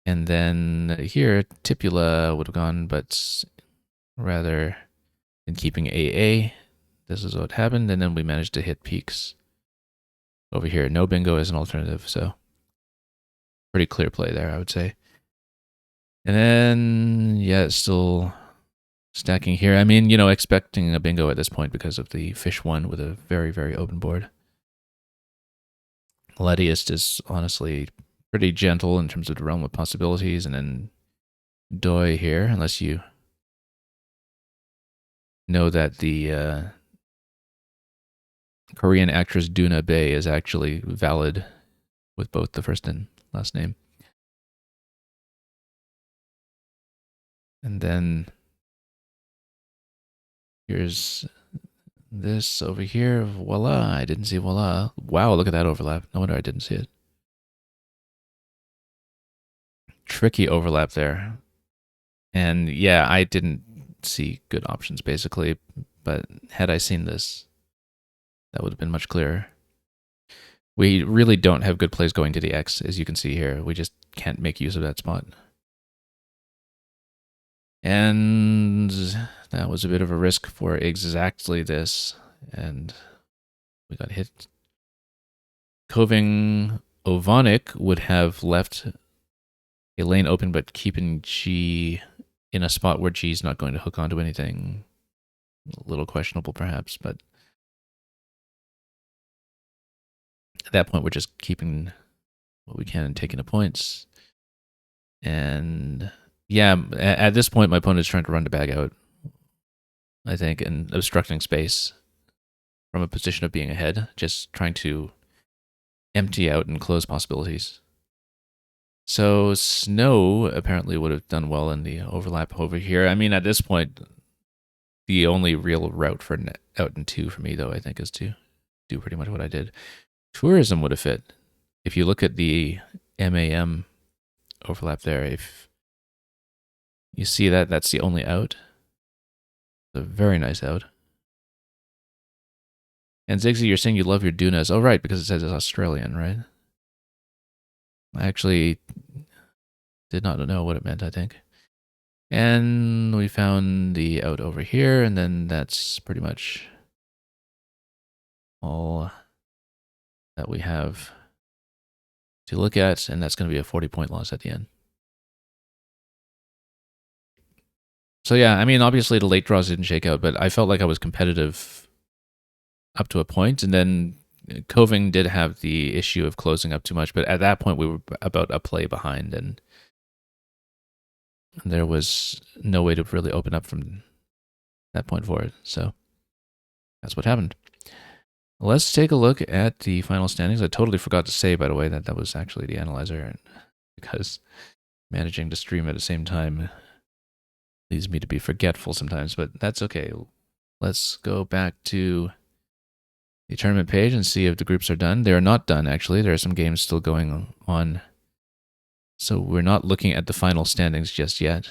And then here, Tipula would have gone, but rather than keeping AA, this is what happened, and then we managed to hit peaks over here. No bingo as an alternative, so pretty clear play there, I would say. And then, yeah, it's still stacking here. I mean, expecting a bingo at this point because of the fish one with a very, very open board. Lettiest is honestly pretty gentle in terms of the realm of possibilities, and then Doi here, unless you know that the Korean actress Doona Bae is actually valid with both the first and last name. And then here's this over here. Voila, I didn't see voila. Wow, look at that overlap. No wonder I didn't see it. Tricky overlap there. And yeah, I didn't see good options basically, but had I seen this, that would have been much clearer. We really don't have good plays going to the X, as you can see here. We just can't make use of that spot. And that was a bit of a risk for exactly this. And we got hit. Coving Ovonic would have left a lane open, but keeping G in a spot where G's not going to hook onto anything. A little questionable, perhaps, but at that point, we're just keeping what we can and taking the points. And yeah, at this point, my opponent is trying to run the bag out, I think, and obstructing space from a position of being ahead, just trying to empty out and close possibilities. So Snow apparently would have done well in the overlap over here. I mean, at this point, the only real route for out in two for me, though, I think, is to do pretty much what I did. Tourism would have fit. If you look at the MAM overlap there, if you see that, that's the only out. It's a very nice out. And Ziggsy, you're saying you love your Dunas. Oh, right, because it says it's Australian, right? I actually did not know what it meant, I think. And we found the out over here, and then that's pretty much all that we have to look at, and that's going to be a 40-point loss at the end. So yeah, I mean, obviously the late draws didn't shake out, but I felt like I was competitive up to a point, and then Coving did have the issue of closing up too much, but at that point we were about a play behind, and there was no way to really open up from that point forward. So that's what happened. Let's take a look at the final standings. I totally forgot to say, by the way, that that was actually the analyzer, because managing to stream at the same time leads me to be forgetful sometimes, but that's okay. Let's go back to the tournament page and see if the groups are done. They are not done, actually. There are some games still going on. So we're not looking at the final standings just yet.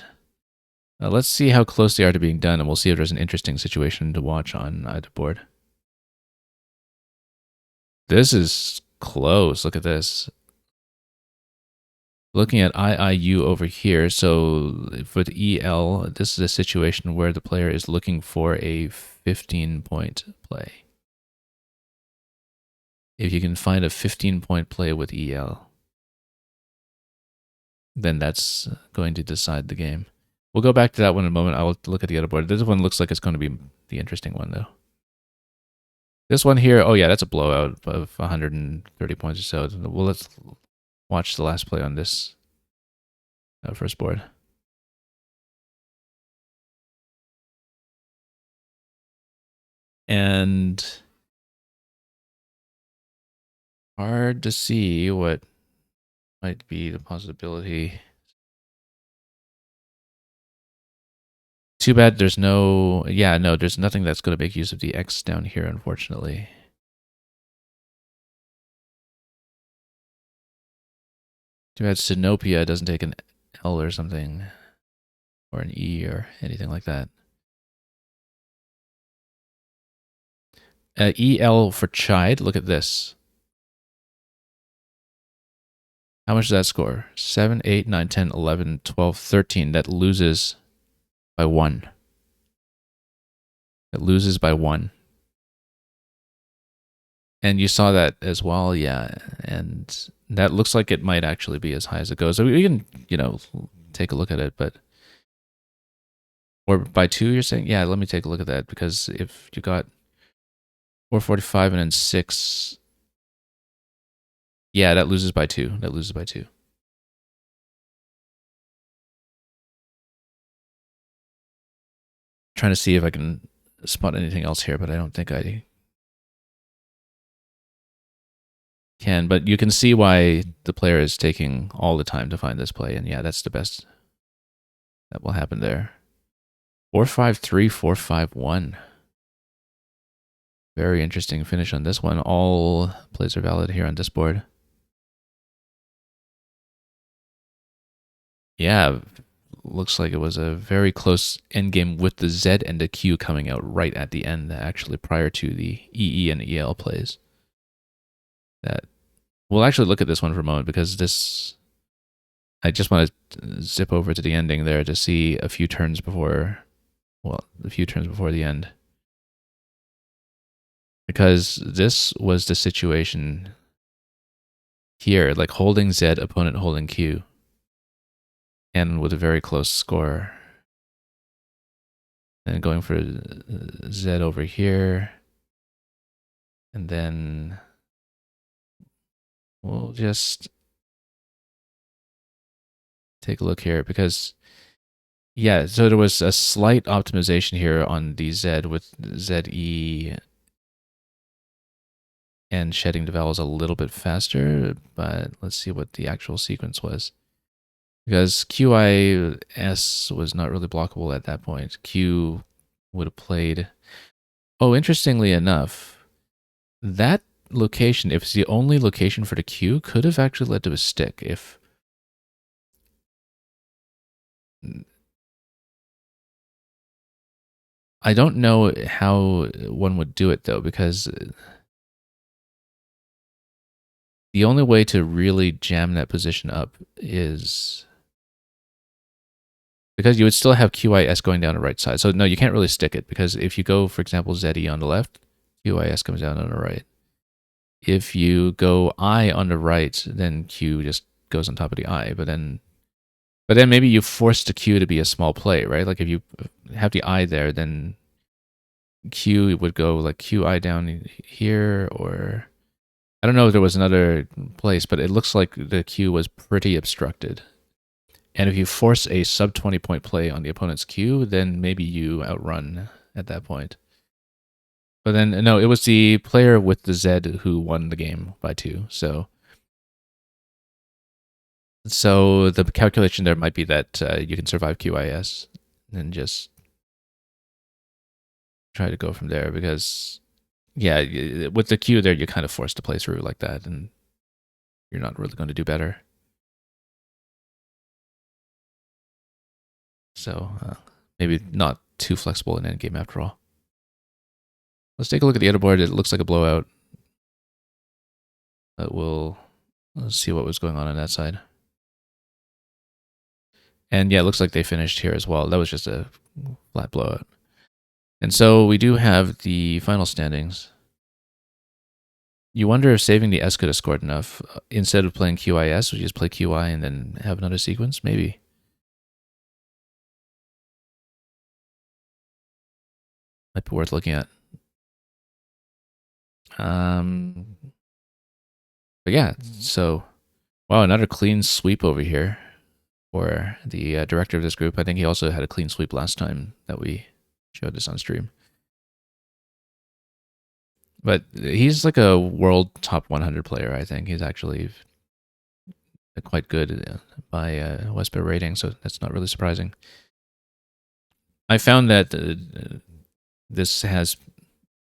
Let's see how close they are to being done, and we'll see if there's an interesting situation to watch on either board. This is close. Look at this. Looking at IIU over here, so for the EL, this is a situation where the player is looking for a 15-point play. If you can find a 15-point play with EL, then that's going to decide the game. We'll go back to that one in a moment. I'll look at the other board. This one looks like it's going to be the interesting one, though. This one here, oh yeah, that's a blowout of 130 points or so. Well, let's watch the last play on this first board. And hard to see what might be the possibility. Too bad there's no, there's nothing that's going to make use of the X down here, unfortunately. Too bad Sinopia doesn't take an L or something, or an E or anything like that. EL for Chide. Look at this. How much does that score? 7, 8, 9, 10, 11, 12, 13. That loses by 1. It loses by 1. And you saw that as well, yeah. And that looks like it might actually be as high as it goes. So we can, take a look at it, but... Or by 2, you're saying? Yeah, let me take a look at that, because if you got 445 and then 6... Yeah, that loses by 2. That loses by 2. Trying to see if I can spot anything else here, but I don't think I can. But you can see why the player is taking all the time to find this play. And yeah, that's the best that will happen there. 4-5-3, 4-5-1. Very interesting finish on this one. All plays are valid here on this board. Yeah, looks like it was a very close endgame with the Z and the Q coming out right at the end, actually prior to the EE and EL plays. That we'll actually look at this one for a moment, because this, I just want to zip over to the ending there to see a few turns before, well, a few turns before the end. Because this was the situation here, like holding Z, opponent holding Q, and with a very close score. And going for Z over here. And then we'll just take a look here, because, yeah, so there was a slight optimization here on the Z with ZE and shedding the vowels a little bit faster, but let's see what the actual sequence was. Because QIS was not really blockable at that point. Q would have played... Oh, interestingly enough, that location, if it's the only location for the Q, could have actually led to a stick if... I don't know how one would do it, though, because the only way to really jam that position up is... Because you would still have QIS going down the right side. So no, you can't really stick it, because if you go, for example, ZE on the left, QIS comes down on the right. If you go I on the right, then Q just goes on top of the I. But then maybe you force the Q to be a small play, right? Like if you have the I there, then Q would go like QI down here, or I don't know if there was another place, but it looks like the Q was pretty obstructed. And if you force a sub 20 point play on the opponent's Q, then maybe you outrun at that point. But then, no, it was the player with the Z who won the game by 2. So the calculation there might be that you can survive QIS and just try to go from there, because, yeah, with the Q there, you're kind of forced to play through like that, and you're not really going to do better. So maybe not too flexible in endgame after all. Let's take a look at the other board. It looks like a blowout. But let's see what was going on that side. And yeah, it looks like they finished here as well. That was just a flat blowout. And so we do have the final standings. You wonder if saving the S could have scored enough. Instead of playing QIS, we just play QI and then have another sequence? Maybe. Might be worth looking at. But yeah, so, wow, another clean sweep over here for the director of this group. I think he also had a clean sweep last time that we showed this on stream. But he's like a world top 100 player, I think. He's actually quite good by Westbit rating, so that's not really surprising. I found that this has,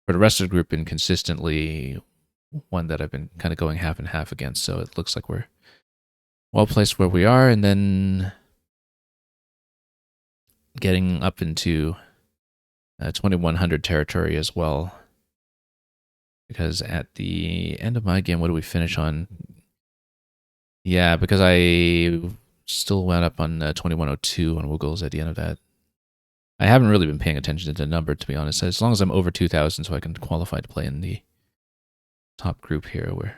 for the rest of the group, been consistently one that I've been kind of going half and half against, so it looks like we're well placed where we are, and then getting up into 2100 territory as well. Because at the end of my game, what do we finish on? Yeah, because I still wound up on 2102 on Woogles at the end of that. I haven't really been paying attention to the number, to be honest. As long as I'm over 2,000, so I can qualify to play in the top group here, we're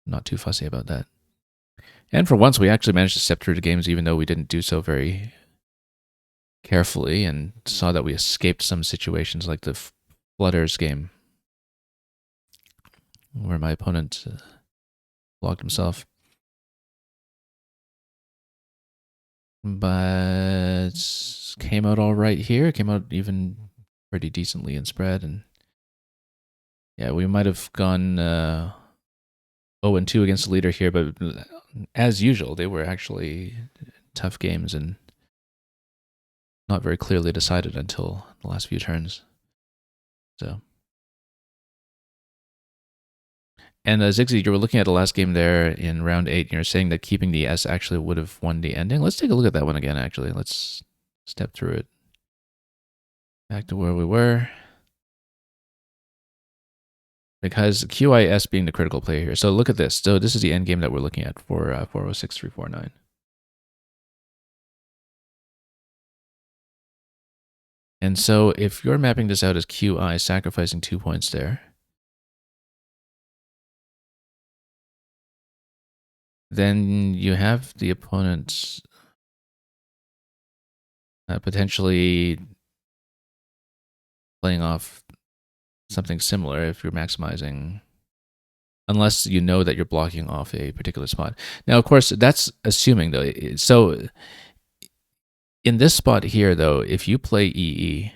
not too fussy about that. And for once, we actually managed to step through the games, even though we didn't do so very carefully, and saw that we escaped some situations like the Flutters game, where my opponent blocked himself. But came out all right here. Came out even pretty decently in spread, and yeah, we might have gone 0-2 against the leader here, but as usual, they were actually tough games and not very clearly decided until the last few turns. So, and Zigzy, you were looking at the last game there in round 8, and you're saying that keeping the S actually would have won the ending. Let's take a look at that one again, actually. Let's step through it. Back to where we were. Because QIS being the critical player here. So look at this. So this is the end game that we're looking at for 406349. And so if you're mapping this out as QI, sacrificing 2 points there, then you have the opponent potentially playing off something similar if you're maximizing, unless you know that you're blocking off a particular spot. Now, of course, that's assuming, though. So in this spot here, though, if you play EE,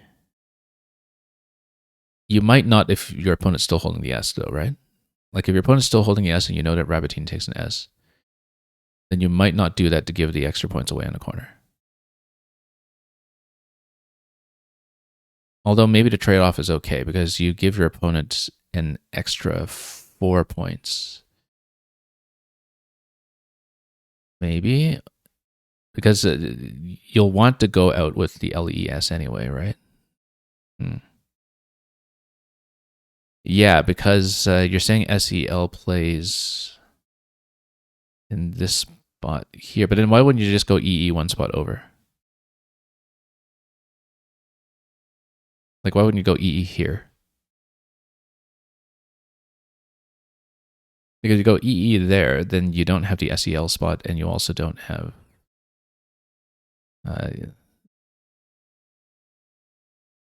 you might not if your opponent's still holding the S, though, right? Like if your opponent's still holding the S and you know that Rabbitine takes an S, then you might not do that to give the extra points away in the corner. Although maybe the trade-off is okay because you give your opponent an extra 4 points. Maybe. Because you'll want to go out with the LES anyway, right? Yeah, because you're saying SEL plays in this spot here. But then why wouldn't you just go EE one spot over? Like, why wouldn't you go EE here? Because you go EE there, then you don't have the SEL spot, and you also don't have...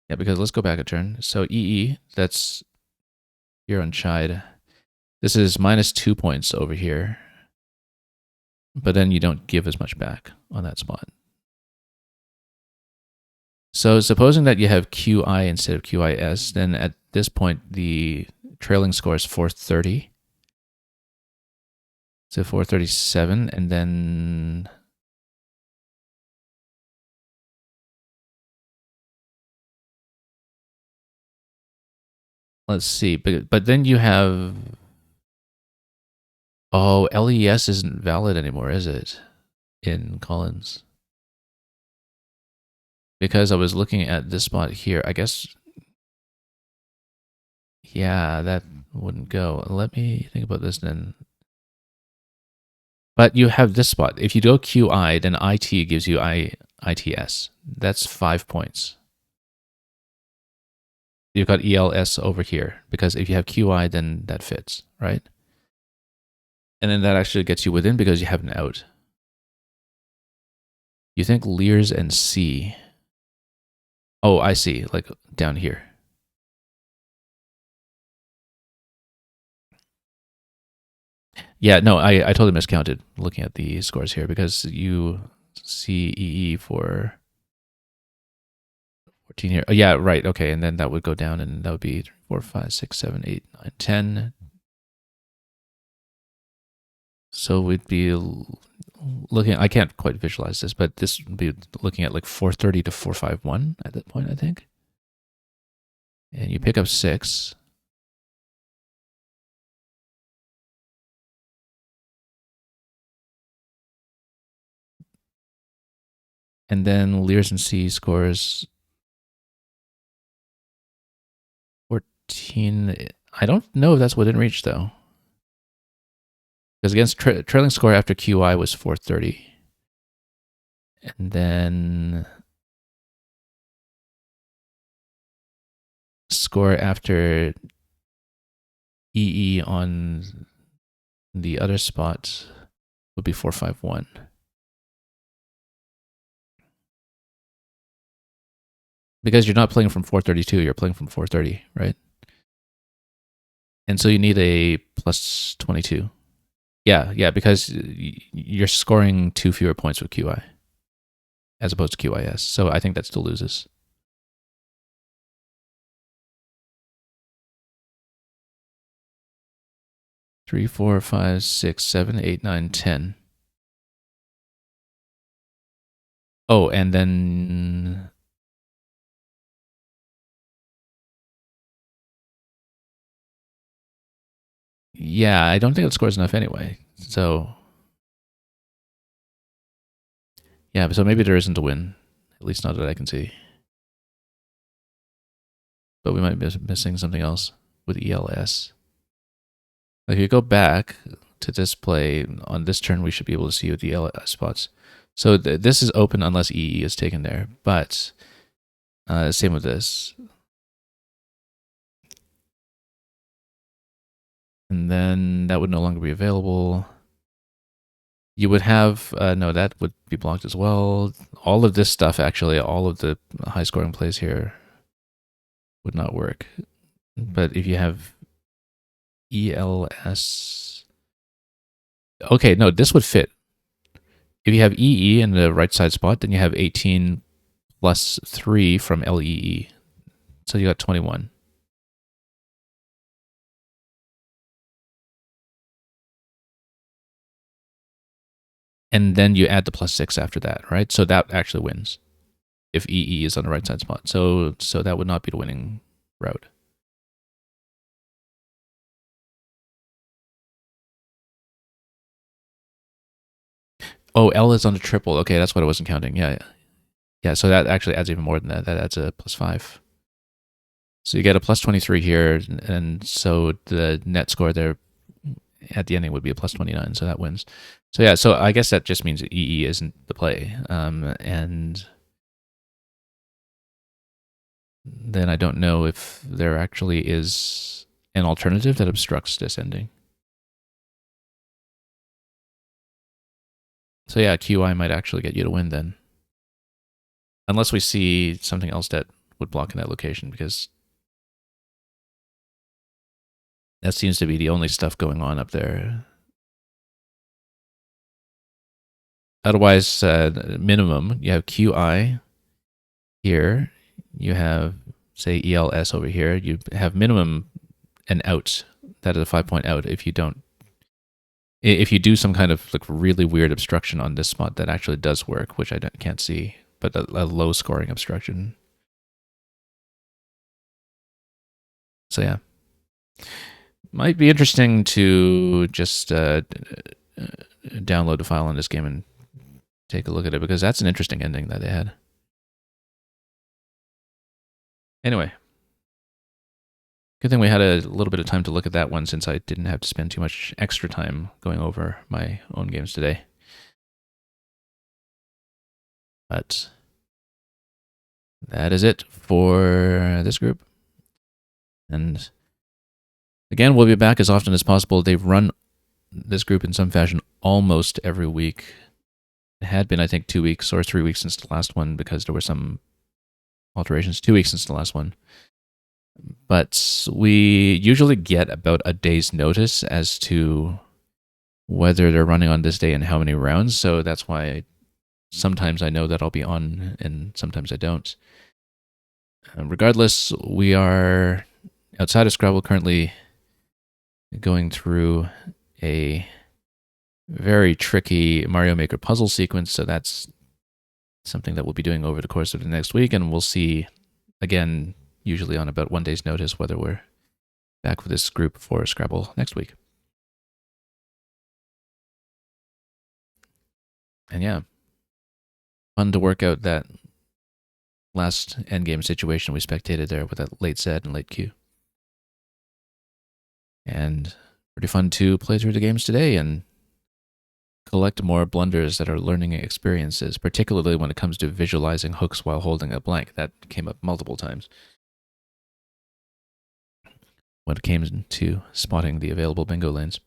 yeah, because let's go back a turn. So EE, that's here on Chide. This is minus 2 points over here. But then you don't give as much back on that spot. So supposing that you have QI instead of QIS, then at this point, the trailing score is 430. So 437, and then... let's see, but then you have... oh, LES isn't valid anymore, is it? In Collins. Because I was looking at this spot here, I guess... yeah, that wouldn't go. Let me think about this then. But you have this spot. If you go QI, then IT gives you ITS. That's 5 points. You've got ELS over here, because if you have QI, then that fits, right? And then that actually gets you within because you have an out. You think Lears and C. Oh, I see, like down here. Yeah, no, I totally miscounted looking at the scores here because you see EE for 14 here. Oh, yeah, right, okay, and then that would go down and that would be 4, 5, 6, 7, 8, 9, 10. So we'd be looking, I can't quite visualize this, but this would be looking at like 430 to 451 at that point, I think. And you pick up 6. And then Lears and C scores 14. I don't know if that's within reach, though. Because against trailing score after QI was 430. And then score after EE on the other spot would be 451. Because you're not playing from 432, you're playing from 430, right? And so you need a plus 22. Yeah, because you're scoring 2 fewer points with QI as opposed to QIS. So I think that still loses. 3, 4, 5, 6, 7, 8, 9, 10. Oh, and then yeah, I don't think it scores enough anyway. So yeah, so maybe there isn't a win, at least not that I can see. But we might be missing something else with ELS. Like if you go back to this play, on this turn we should be able to see with the ELS spots. So this is open unless EE is taken there, but same with this. And then that would no longer be available. You would have, no, that would be blocked as well. All of this stuff, actually, all of the high scoring plays here would not work. But if you have ELS, okay, no, this would fit. If you have EE in the right side spot, then you have 18 plus 3 from LEE. So you got 21. And then you add the plus 6 after that, right? So that actually wins if EE is on the right side spot. So that would not be the winning route. Oh, L is on the triple. Okay, that's what I wasn't counting. Yeah. So that actually adds even more than that. That adds a plus 5. So you get a plus 23 here, and so the net score there at the ending would be a plus 29. So that wins. So yeah. So I guess that just means that EE isn't the play, and then I don't know if there actually is an alternative that obstructs this ending. So yeah, QI might actually get you to win then. Unless we see something else that would block in that location, because that seems to be the only stuff going on up there. Otherwise, minimum, you have QI here. You have, say, ELS over here. You have minimum an out. That is a 5-point out if you don't. If you do some kind of like really weird obstruction on this spot that actually does work, which I can't see, but a low scoring obstruction. So yeah, might be interesting to just download the file on this game and take a look at it, because that's an interesting ending that they had. Anyway, good thing we had a little bit of time to look at that one, since I didn't have to spend too much extra time going over my own games today. But that is it for this group. And again, we'll be back as often as possible. They've run this group in some fashion almost every week. It had been, I think, 2 weeks or 3 weeks since the last one, because there were some alterations. 2 weeks since the last one. But we usually get about a day's notice as to whether they're running on this day and how many rounds. So that's why sometimes I know that I'll be on and sometimes I don't. Regardless, we are outside of Scrabble currently going through a very tricky Mario Maker puzzle sequence. So that's something that we'll be doing over the course of the next week. And we'll see, again, usually on about 1 day's notice, whether we're back with this group for Scrabble next week. And yeah, Fun to work out that last endgame situation we spectated there with that late set and late queue. And pretty fun to play through the games today and collect more blunders that are learning experiences, particularly when it comes to visualizing hooks while holding a blank. That came up multiple times when it came to spotting the available bingo lanes.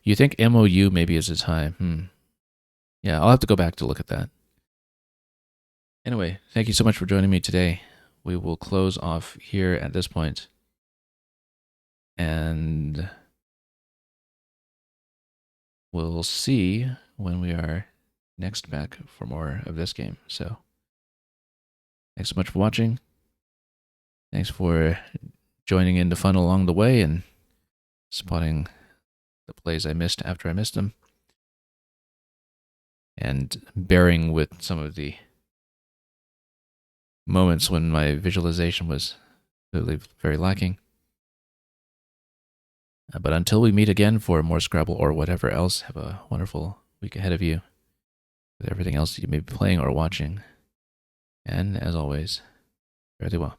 You think MOU maybe is its high? Yeah, I'll have to go back to look at that. Anyway, thank you so much for joining me today. We will close off here at this point. And we'll see when we are next back for more of this game. So, thanks so much for watching. Thanks for joining in the fun along the way and spotting the plays I missed after I missed them. And bearing with some of the moments when my visualization was clearly very lacking. But until we meet again for more Scrabble or whatever else, have a wonderful week ahead of you with everything else you may be playing or watching. And as always, fare thee well.